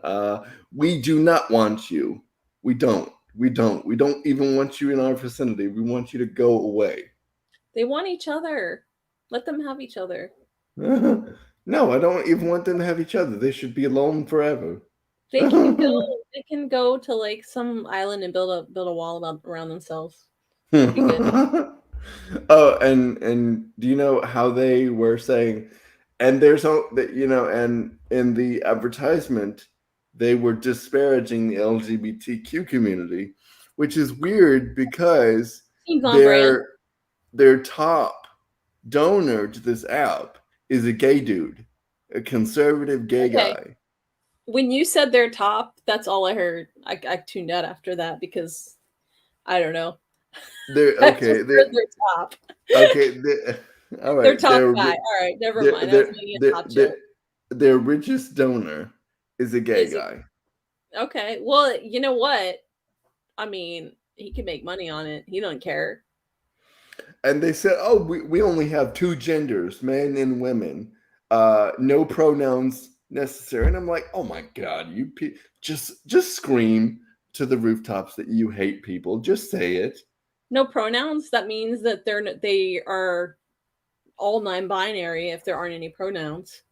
We do not want you. We don't. We don't. We don't even want you in our vicinity. We want you to go away. they want each other. Let them have each other. No, I don't even want them to have each other. They should be alone forever. They can go. They can go to like some island and build a wall around themselves. Be good. Oh, and do you know how they were saying? And there's and in the advertisement, they were disparaging the LGBTQ community, which is weird because Seems on brand. their top donor to this app is a gay dude, a conservative gay guy. When you said their top, that's all I heard. I tuned out after that because I don't know. They're I okay. just heard their top. Okay, all right. Their top guy. All right, never mind. I was making a top joke. Their richest donor is a gay guy. Okay. Well, you know what? I mean, he can make money on it. He don't care. And they said, "Oh, we only have two genders, men and women. No pronouns necessary." And I'm like, "Oh my god, you just scream to the rooftops that you hate people. Just say it." No pronouns. That means that they are all non-binary if there aren't any pronouns.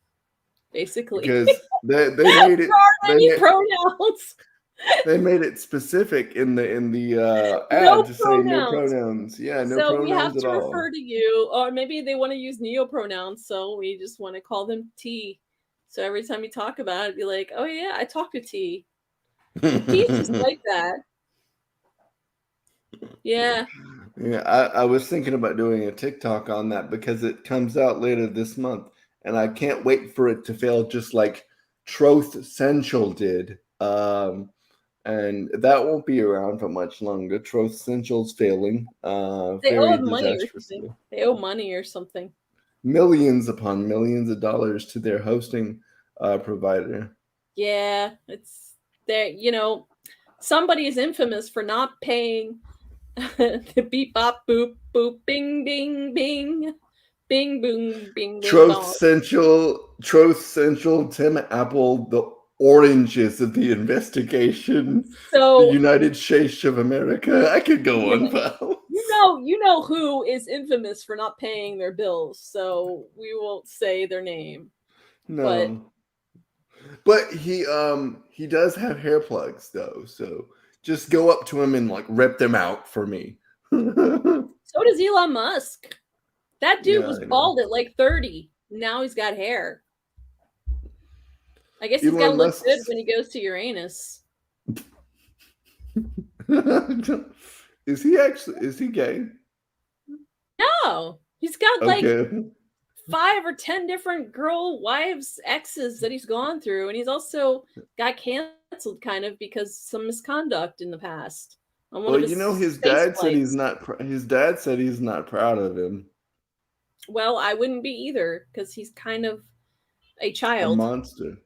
Basically, because they made it. There aren't any pronouns. They made it specific in the ad No to say no pronouns. Yeah, no so pronouns we have at to all. refer to you, or maybe they want to use neopronouns, so we just want to call them T. So every time you talk about it, be like, "Oh yeah, I talked to T." T's just like that. Yeah. Yeah, I was thinking about doing a TikTok on that because it comes out later this month, and I can't wait for it to fail just like Troth Central did. And that won't be around for much longer. Troth Central's failing. They Very owe money or disastrously. something. They owe money or something. Millions upon millions of dollars to their hosting provider. Yeah, it's there. Somebody is infamous for not paying the beep bop boop boop bing ding bing bing boom bing boom. Troth Central, Tim Apple, the oranges of the investigation. So the United States of America. I could go on, pal. You know who is infamous for not paying their bills, so we won't say their name. No. But he does have hair plugs though, so just go up to him and like rip them out for me. So does Elon Musk. That dude was bald at like 30. Now he's got hair. I guess he's got to look good when he goes to Uranus. Is he gay? No. He's got like 5 or 10 different wives, exes that he's gone through, and he's also got canceled kind of because some misconduct in the past. Well, his dad said he's not. His dad said he's not proud of him. Well, I wouldn't be either because he's kind of a child, a monster.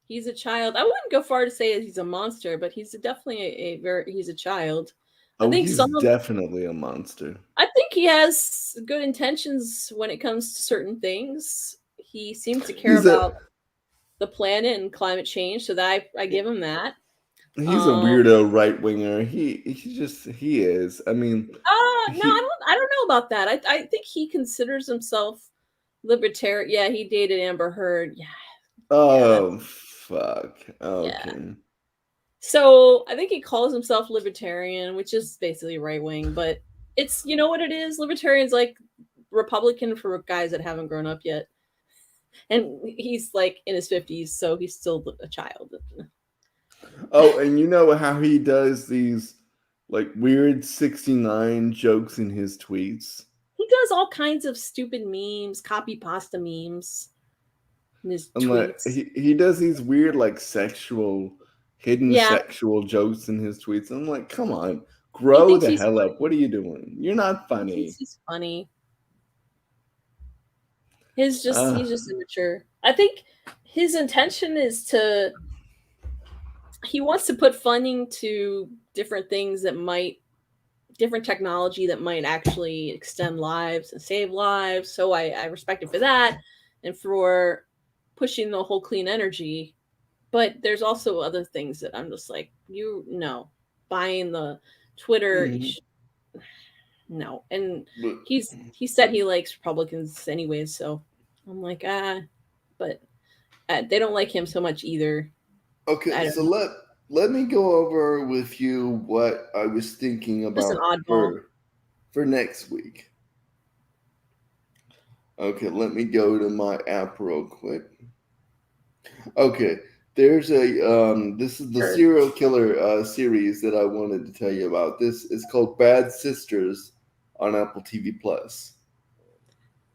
He's a child. I wouldn't go far to say he's a monster, but he's definitely he's a child. I think he's definitely a monster. I think he has good intentions when it comes to certain things. He seems to care about the planet and climate change, so that I give him that. He's a weirdo right winger. He is. I mean, no, I don't know about that. I think he considers himself libertarian. Yeah, he dated Amber Heard. Yeah. Oh fuck. Okay. Yeah. So I think he calls himself libertarian, which is basically right wing, but it's what it is. Libertarian's like Republican for guys that haven't grown up yet, and he's like in his 50s, so he's still a child. Oh, and you know how he does these like weird 69 jokes in his tweets? He does all kinds of stupid memes, copy pasta memes. in his And like tweets. he does these weird like hidden Yeah, sexual jokes in his tweets. I'm like, come on, he grow thinks the he's hell up. funny. What are you doing? You're not He thinks funny. he's funny. He's Uh, just immature. I think his intention is to he wants to put funding to different things that might different technology that might actually extend lives and save lives. So I respect him for that and for pushing the whole clean energy. But there's also other things that I'm just like, you know, buying the Twitter, mhm. no. And But he said he likes Republicans anyways, so I'm like, but they don't like him so much either. okay, I don't so know. let me go over with you what I was thinking Just an about oddball. for next week. Okay, let me go to my app real quick. Okay, there's this is the Sure. serial killer series that I wanted to tell you about. This is called Bad Sisters on Apple TV Plus.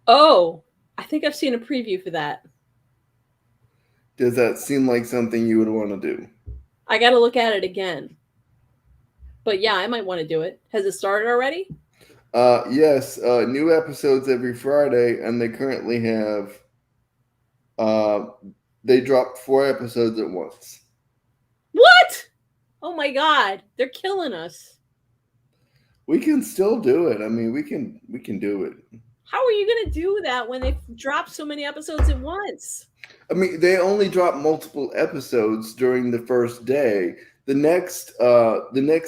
Oh, I think I've seen a preview for that. Does that seem like something you would want to do? I got to look at it again. But yeah, I might want to do it. Has it started already? Yes, new episodes every Friday, and they currently have uh, they dropped 4 episodes at once. What? Oh my god, they're killing us. We can still do it. I mean, we can do it. How are you going to do that when they drop so many episodes at once? I mean, they only drop multiple episodes during the first day. The next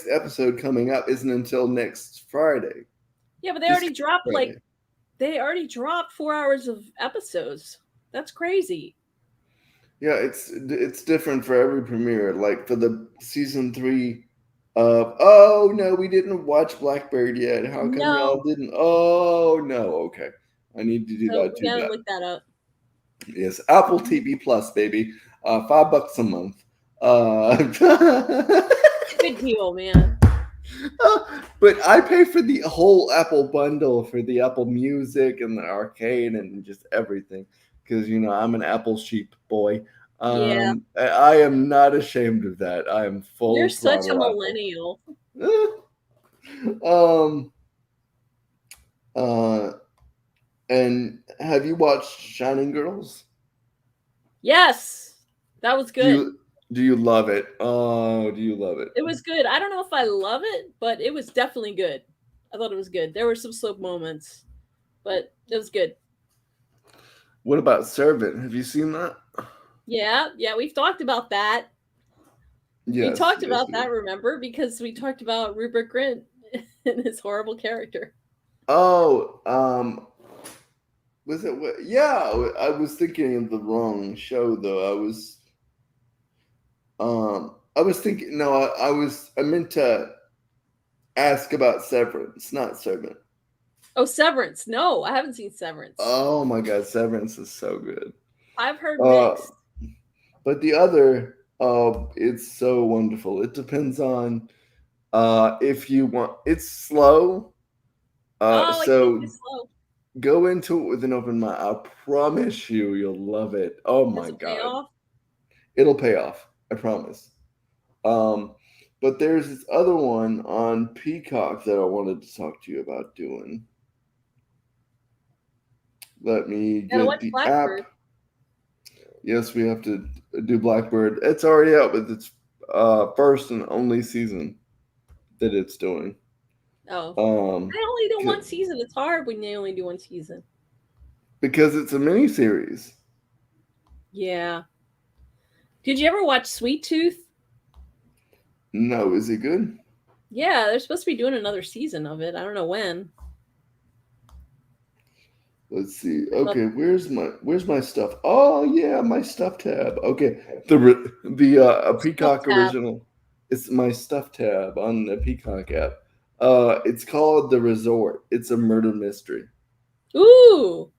episode coming up isn't until next Friday. Yeah, but they This already dropped Friday. 4 hours of episodes. That's crazy. Yeah, it's different for every premiere. Like for the season 3 of oh no, we didn't watch Blackbird yet. How come No. y'all didn't? Oh no, okay. I need to do So that we too. got to That look that up. yes, Apple TV Plus, baby. $5 a month. Good deal, man. But I pay for the whole Apple bundle for the Apple Music and the arcade and just everything because you know I'm an Apple sheep boy. Yeah. I am not ashamed of that. I am You're full such a throttle millennial. Apple. um. Uh. And have you watched Shining Girls? Yes. That was good. Do you love it? Oh, do you love it? It was good. I don't know if I love it, but it was definitely good. I thought it was good. There were some slow moments, but it was good. What about Servant? Have you seen that? Yeah, we've talked about that. We Yes, talked yes, about we that, did. remember? Because we talked about Rupert Grint and his horrible character. Oh, was it what? Yeah, I was thinking of the wrong show though. I was thinking. No, I meant to ask about Severance, not Servant. Oh, Severance. No, I haven't seen Severance. Oh my God, Severance is so good. I've heard Uh, mixed. but the other, it's so wonderful. It depends on if you want. It's slow. Oh, I think So it's slow. go into it with an open mind. I promise you'll love it. Oh Does my it pay God, off? it'll pay off. I promise. Um, but there's this other one on Peacock that I wanted to talk to you about doing. Let me Gotta get watch the app. Blackbird. Yes, we have to do Blackbird. It's already out with its first and only season that it's doing. Oh. Um, I only do c- one season. It's hard when they only do one season. because it's a mini series. Yeah. Did you ever watch Sweet Tooth? No, is it good? Yeah, they're supposed to be doing another season of it. I don't know when. Let's see. I thought Okay, where's my stuff? Oh yeah, my stuff tab. Okay, a Stuff Peacock tab. original. It's my stuff tab on the Peacock app. It's called The Resort. It's a murder mystery. Ooh.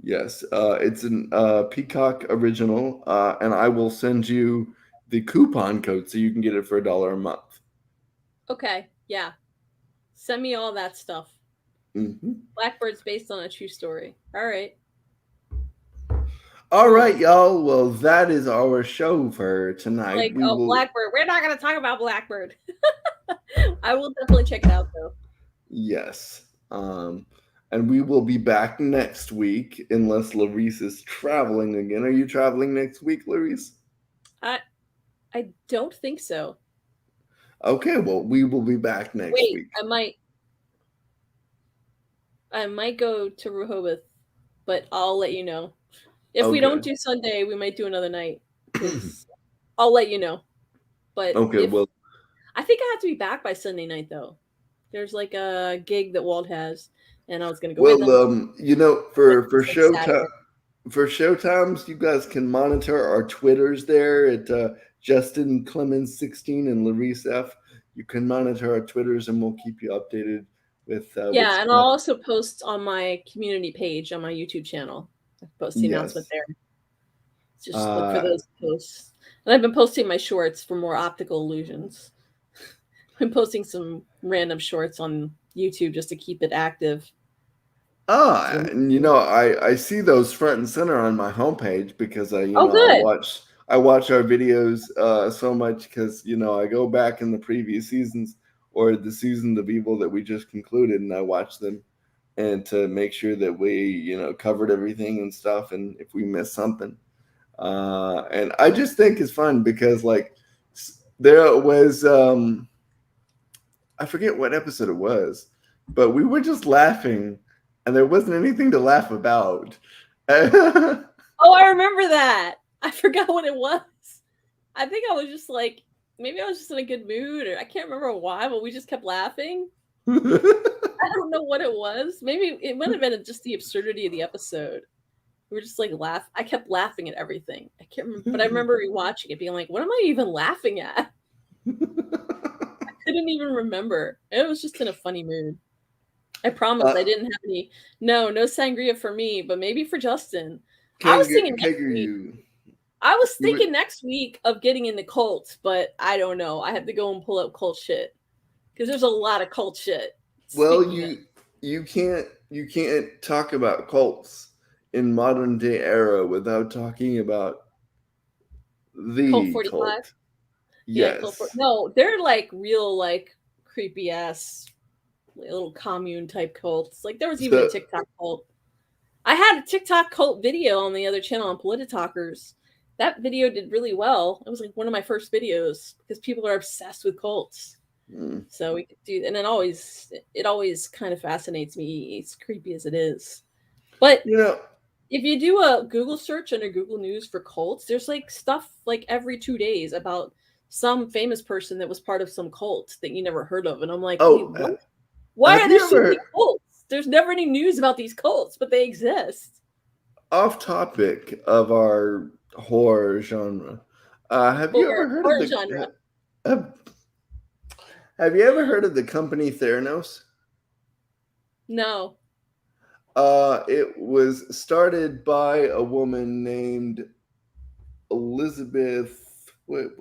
Yes, it's an Peacock original, and I will send you the coupon code so you can get it for $1 a month. Okay. Yeah. Send me all that stuff. Mm-hmm. Blackbird's based on a true story. All right. All right, y'all. Well, that is our show for tonight. Like, We will. Blackbird. We're not going to talk about Blackbird. I will definitely check it out, though. Yes. And we will be back next week unless Laurice is traveling again. Are you traveling next week, Laurice? I don't think so. Okay, well, we will be back next week. I might go to Rehoboth, but I'll let you know. If we don't do Sunday, we might do another night. I'll let you know. But well, I think I have to be back by Sunday night, though. There's like a gig that Walt has, and I was gonna go with them. For showtimes, you guys can monitor our Twitters there at Justin Clemens 16 and Laurice F. You can monitor our Twitters, and we'll keep you updated with. And I'll also post on my community page on my YouTube channel. I post the announcement there. Just look for those posts. And I've been posting my shorts for more optical illusions. I'm posting some random shorts on YouTube just to keep it active. And I see those front and center on my homepage because I watch our videos so much because I go back in the previous seasons or the season of Evil that we just concluded, and I watch them and to make sure that we covered everything and stuff, and if we missed something. And I just think it's fun because like there was I forget what episode it was, but we were just laughing and there wasn't anything to laugh about. Oh, I remember that. I forgot what it was. I think I was just like, maybe I was just in a good mood, or I can't remember why, but we just kept laughing. I don't know what it was. Maybe it might have been just the absurdity of the episode. We were just like I kept laughing at everything. I can't remember, but I remember rewatching it being like, what am I even laughing at? I couldn't even remember. It was just in a funny mood. I promise I didn't have any. No sangria for me, but maybe for Justin. I was thinking next week of getting into cults, but I don't know. I have to go and pull up cult shit because there's a lot of cult shit. Well, you can't talk about cults in modern day era without talking about the Cult 45. Cult. Yeah, Yes. No, they're like real, like creepy ass little commune type cults. Like there was even a TikTok cult. I had a TikTok cult video on the other channel on Polititalkers. That video did really well. It was like one of my first videos because people are obsessed with cults. So we could do, and it always kind of fascinates me. It's creepy as it is, but if you do a Google search under Google News for cults, there's like stuff like every 2 days about some famous person that was part of some cult that you never heard of, and I'm like, wait, what? Why are there so many cults? There's never any news about these cults, but they exist. Off topic of our horror genre, have you ever heard of the company Theranos? No. It was started by a woman named Elizabeth. What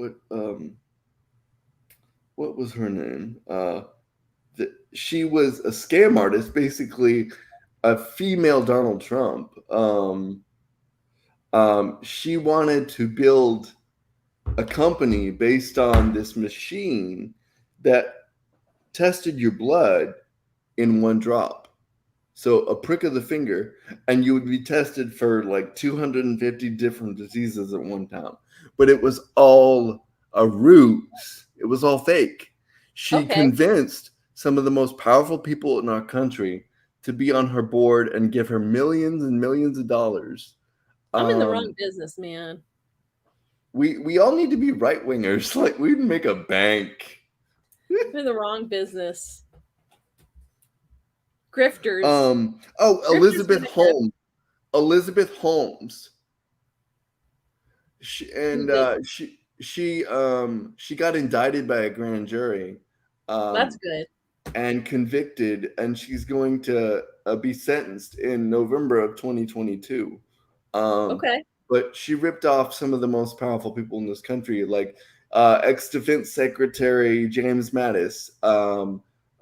was her name? She was a scam artist, basically a female Donald Trump. She wanted to build a company based on this machine that tested your blood in one drop. So a prick of the finger, and you would be tested for like 250 different diseases at one time. But it was all a ruse. It was all fake. She convinced some of the most powerful people in our country to be on her board and give her millions and millions of dollars. I'm in the wrong business, man. We all need to be right wingers. Like we'd make a bank. I'm in the wrong business. Grifters. Elizabeth Holmes. Elizabeth Holmes. She got indicted by a grand jury. That's good. And convicted, and she's going to be sentenced in November of 2022. But she ripped off some of the most powerful people in this country, like ex-defense secretary James Mattis.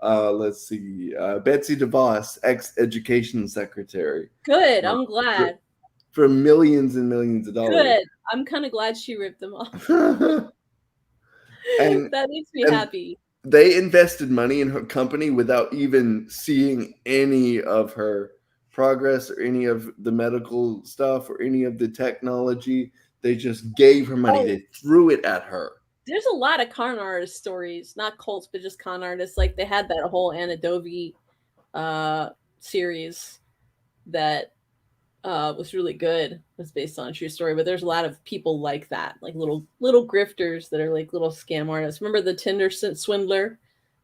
Let's see, Betsy DeVos, ex-education secretary. Good, I'm glad. for millions and millions of dollars. Good. I'm kind of glad she ripped them off. and That makes me and happy. they invested money in her company without even seeing any of her progress or any of the medical stuff or any of the technology. They just gave her money. Oh, They threw it at her. there's a lot of con artist stories, not cults, but just con artists. Like they had that whole Anadovi series that was really good. It was based on a true story, but there's a lot of people like that, like little grifters that are like little scam artists. Remember the Tinder swindler?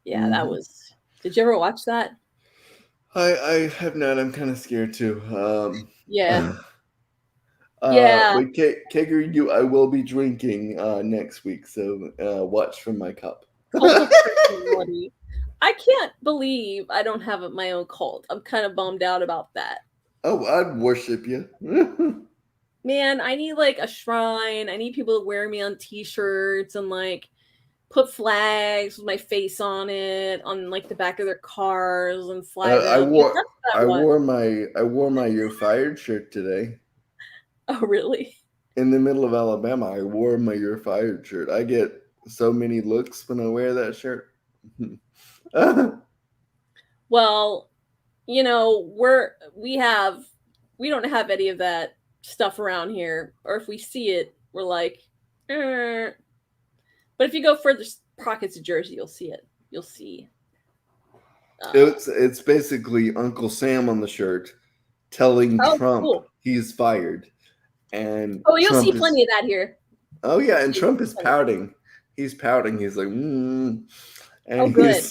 Yeah, that was. Did you ever watch that? I have not. I'm kind of scared too. Yeah. Yeah. But Kager, I will be drinking next week, so watch from my cup. Cult of personality. I can't believe I don't have my own cult. I'm kind of bummed out about that. Oh, I'd worship you. Man, I need like a shrine. I need people to wear me on t-shirts and like put flags with my face on it on like the back of their cars and fly I them. Yeah, wore that's what I want. I wore my "You're Fired" shirt today. Oh, really? In the middle of Alabama, I wore my "You're Fired" shirt. I get so many looks when I wear that shirt. Well, you know, we don't have any of that stuff around here, or if we see it, we're like, eh. But if you go further pockets of Jersey, you'll see it. You'll see. It's basically Uncle Sam on the shirt telling Trump cool. he's fired, and you'll Trump see plenty of that here. Oh yeah, and Trump is pouting. He's pouting. He's like, and good.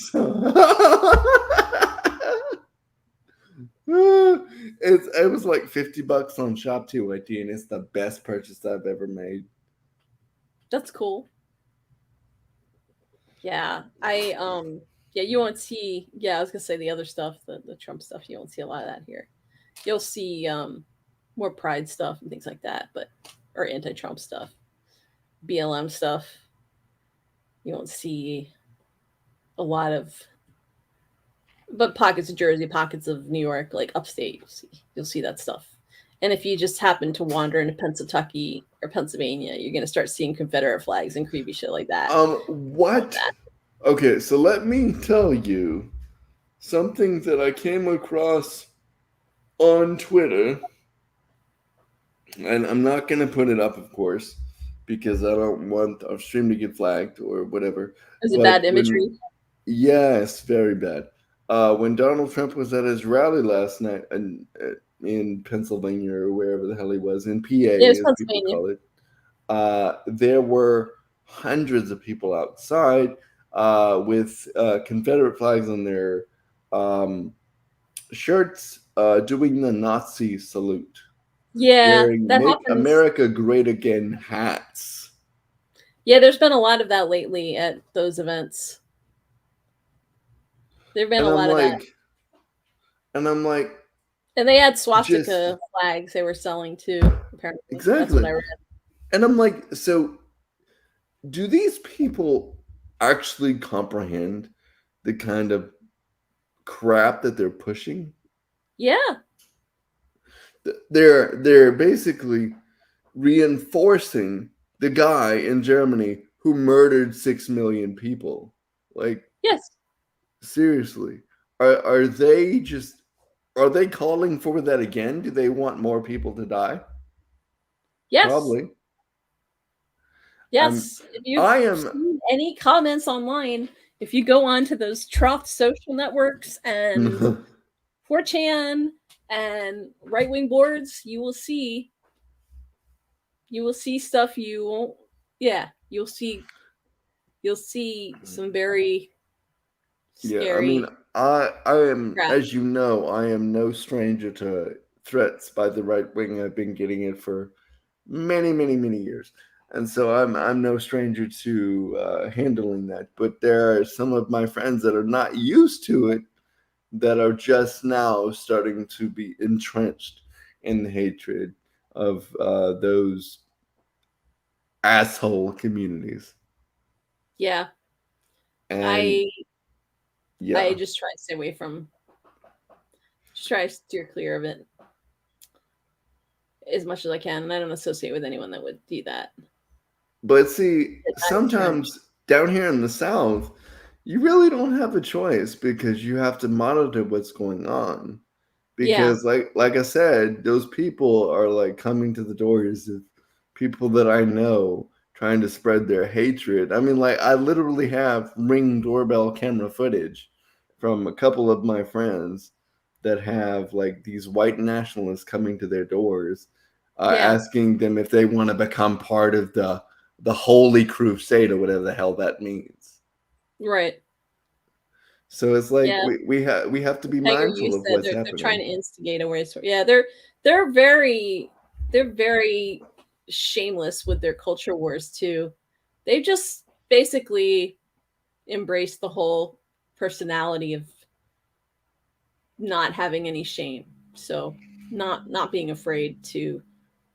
It was like $50 on Shop TYT, and it's the best purchase I've ever made. That's cool. Yeah, you won't see. Yeah, I was gonna say the other stuff, the Trump stuff. You won't see a lot of that here. You'll see more Pride stuff and things like that, or anti-Trump stuff, BLM stuff. You won't see a lot of, but pockets of Jersey, pockets of New York, like upstate. You'll see that stuff. And if you just happen to wander into Pennsylvania or Pennsylvania, you're gonna start seeing Confederate flags and creepy shit like that. What? Okay, so let me tell you something that I came across on Twitter, and I'm not gonna put it up, of course, because I don't want our stream to get flagged or whatever. Is it bad imagery? Yes, very bad. When Donald Trump was at his rally last night in Pennsylvania or wherever the hell he was, in PA, as people call it, there were hundreds of people outside with Confederate flags on their shirts, doing the Nazi salute. Yeah, wearing that "Make happens. America Great Again" hats. Yeah, there's been a lot of that lately at those events. There've been a lot of that. And I'm like, and they had swastika flags they were selling too. Apparently, exactly. That's what I read. And I'm like, so do these people actually comprehend the kind of crap that they're pushing? Yeah. They're basically reinforcing the guy in Germany who murdered 6 million people. Like, yes, seriously, are they calling for that again? Do they want more people to die? Yes, probably. Yes. If you've seen any comments online, if you go on to those trough social networks and 4chan and right-wing boards, you will see stuff you won't. Yeah, you'll see some very scary. Yeah, I mean, I am crap. As you know, I am no stranger to threats by the right wing. I've been getting it for many, many, many years. And so I'm no stranger to handling that. But there are some of my friends that are not used to it that are just now starting to be entrenched in the hatred of those asshole communities. Yeah. And I just try to stay away from. Just try to steer clear of it. as much as I can, and I don't associate with anyone that would do that. But see, sometimes down here in the South, you really don't have a choice because you have to monitor what's going on. Because like I said, those people are like coming to the doors of people that I know trying to spread their hatred. I mean, like I literally have Ring doorbell camera footage from a couple of my friends that have like these white nationalists coming to their doors, asking them if they want to become part of the Holy Crusade or whatever the hell that means. Right. So it's like we have to be mindful of what's happening. They're trying to instigate a race war. Yeah, they're very shameless with their culture wars too. They just basically embrace the whole personality of not having any shame. So not being afraid to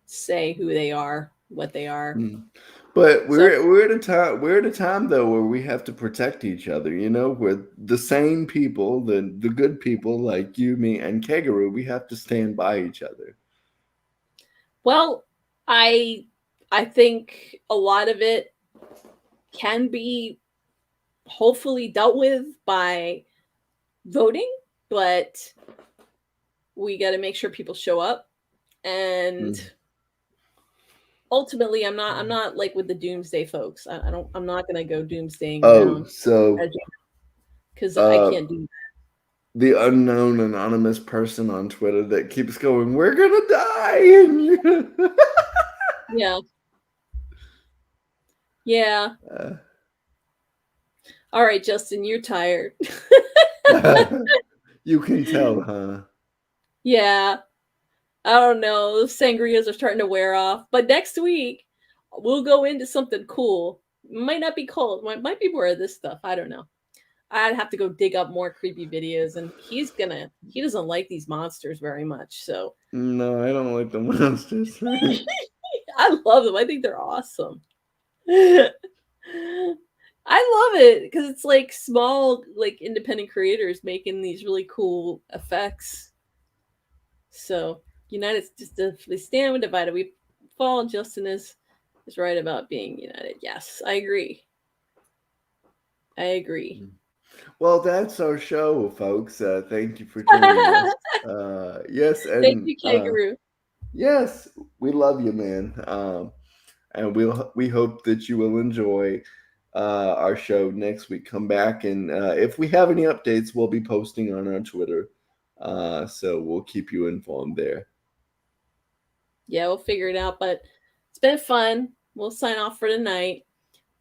say who they are, what they are. But we're at a time though where we have to protect each other, you know, with the sane people, the good people like you, me, and Kangaroo, we have to stand by each other. Well, I think a lot of it can be hopefully dealt with by voting, but we got to make sure people show up. And ultimately, I'm not like with the doomsday folks. I'm not going to go doomsdaying around. So because I can't do that. The unknown anonymous person on Twitter that keeps going, "We're gonna die." Yeah. All right, Justin, you're tired. You can tell, huh? Yeah. I don't know. Sangrias are starting to wear off. But next week, we'll go into something cool. Might not be cold. Might be more of this stuff. I don't know. I'd have to go dig up more creepy videos, and he doesn't like these monsters very much. So no, I don't like the monsters. I love them. I think they're awesome. I love it because it's like small, like independent creators making these really cool effects. So united, just they stand when divided. We fall. Justin is right about being united. Yes, I agree. I agree. Well, that's our show, folks. Thank you for joining us. Yes, and thank you, Kangaroo. Yes, we love you, man. And we hope that you will enjoy our show next week. Come back, and if we have any updates, we'll be posting on our Twitter. So we'll keep you informed there. Yeah, we'll figure it out. But it's been fun. We'll sign off for tonight.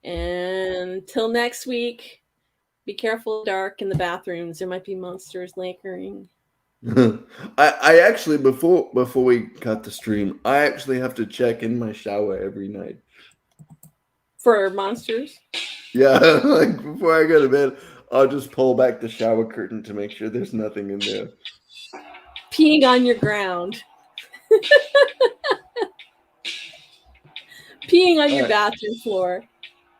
And until next week, be careful dark in the bathrooms. There might be monsters lingering. I actually before we cut the stream, I actually have to check in my shower every night for monsters. Yeah, like before I go to bed, I'll just pull back the shower curtain to make sure there's nothing in there. Peeing on your ground. Peeing on your bathroom floor.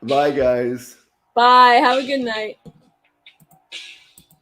Bye, guys. Bye. Have a good night.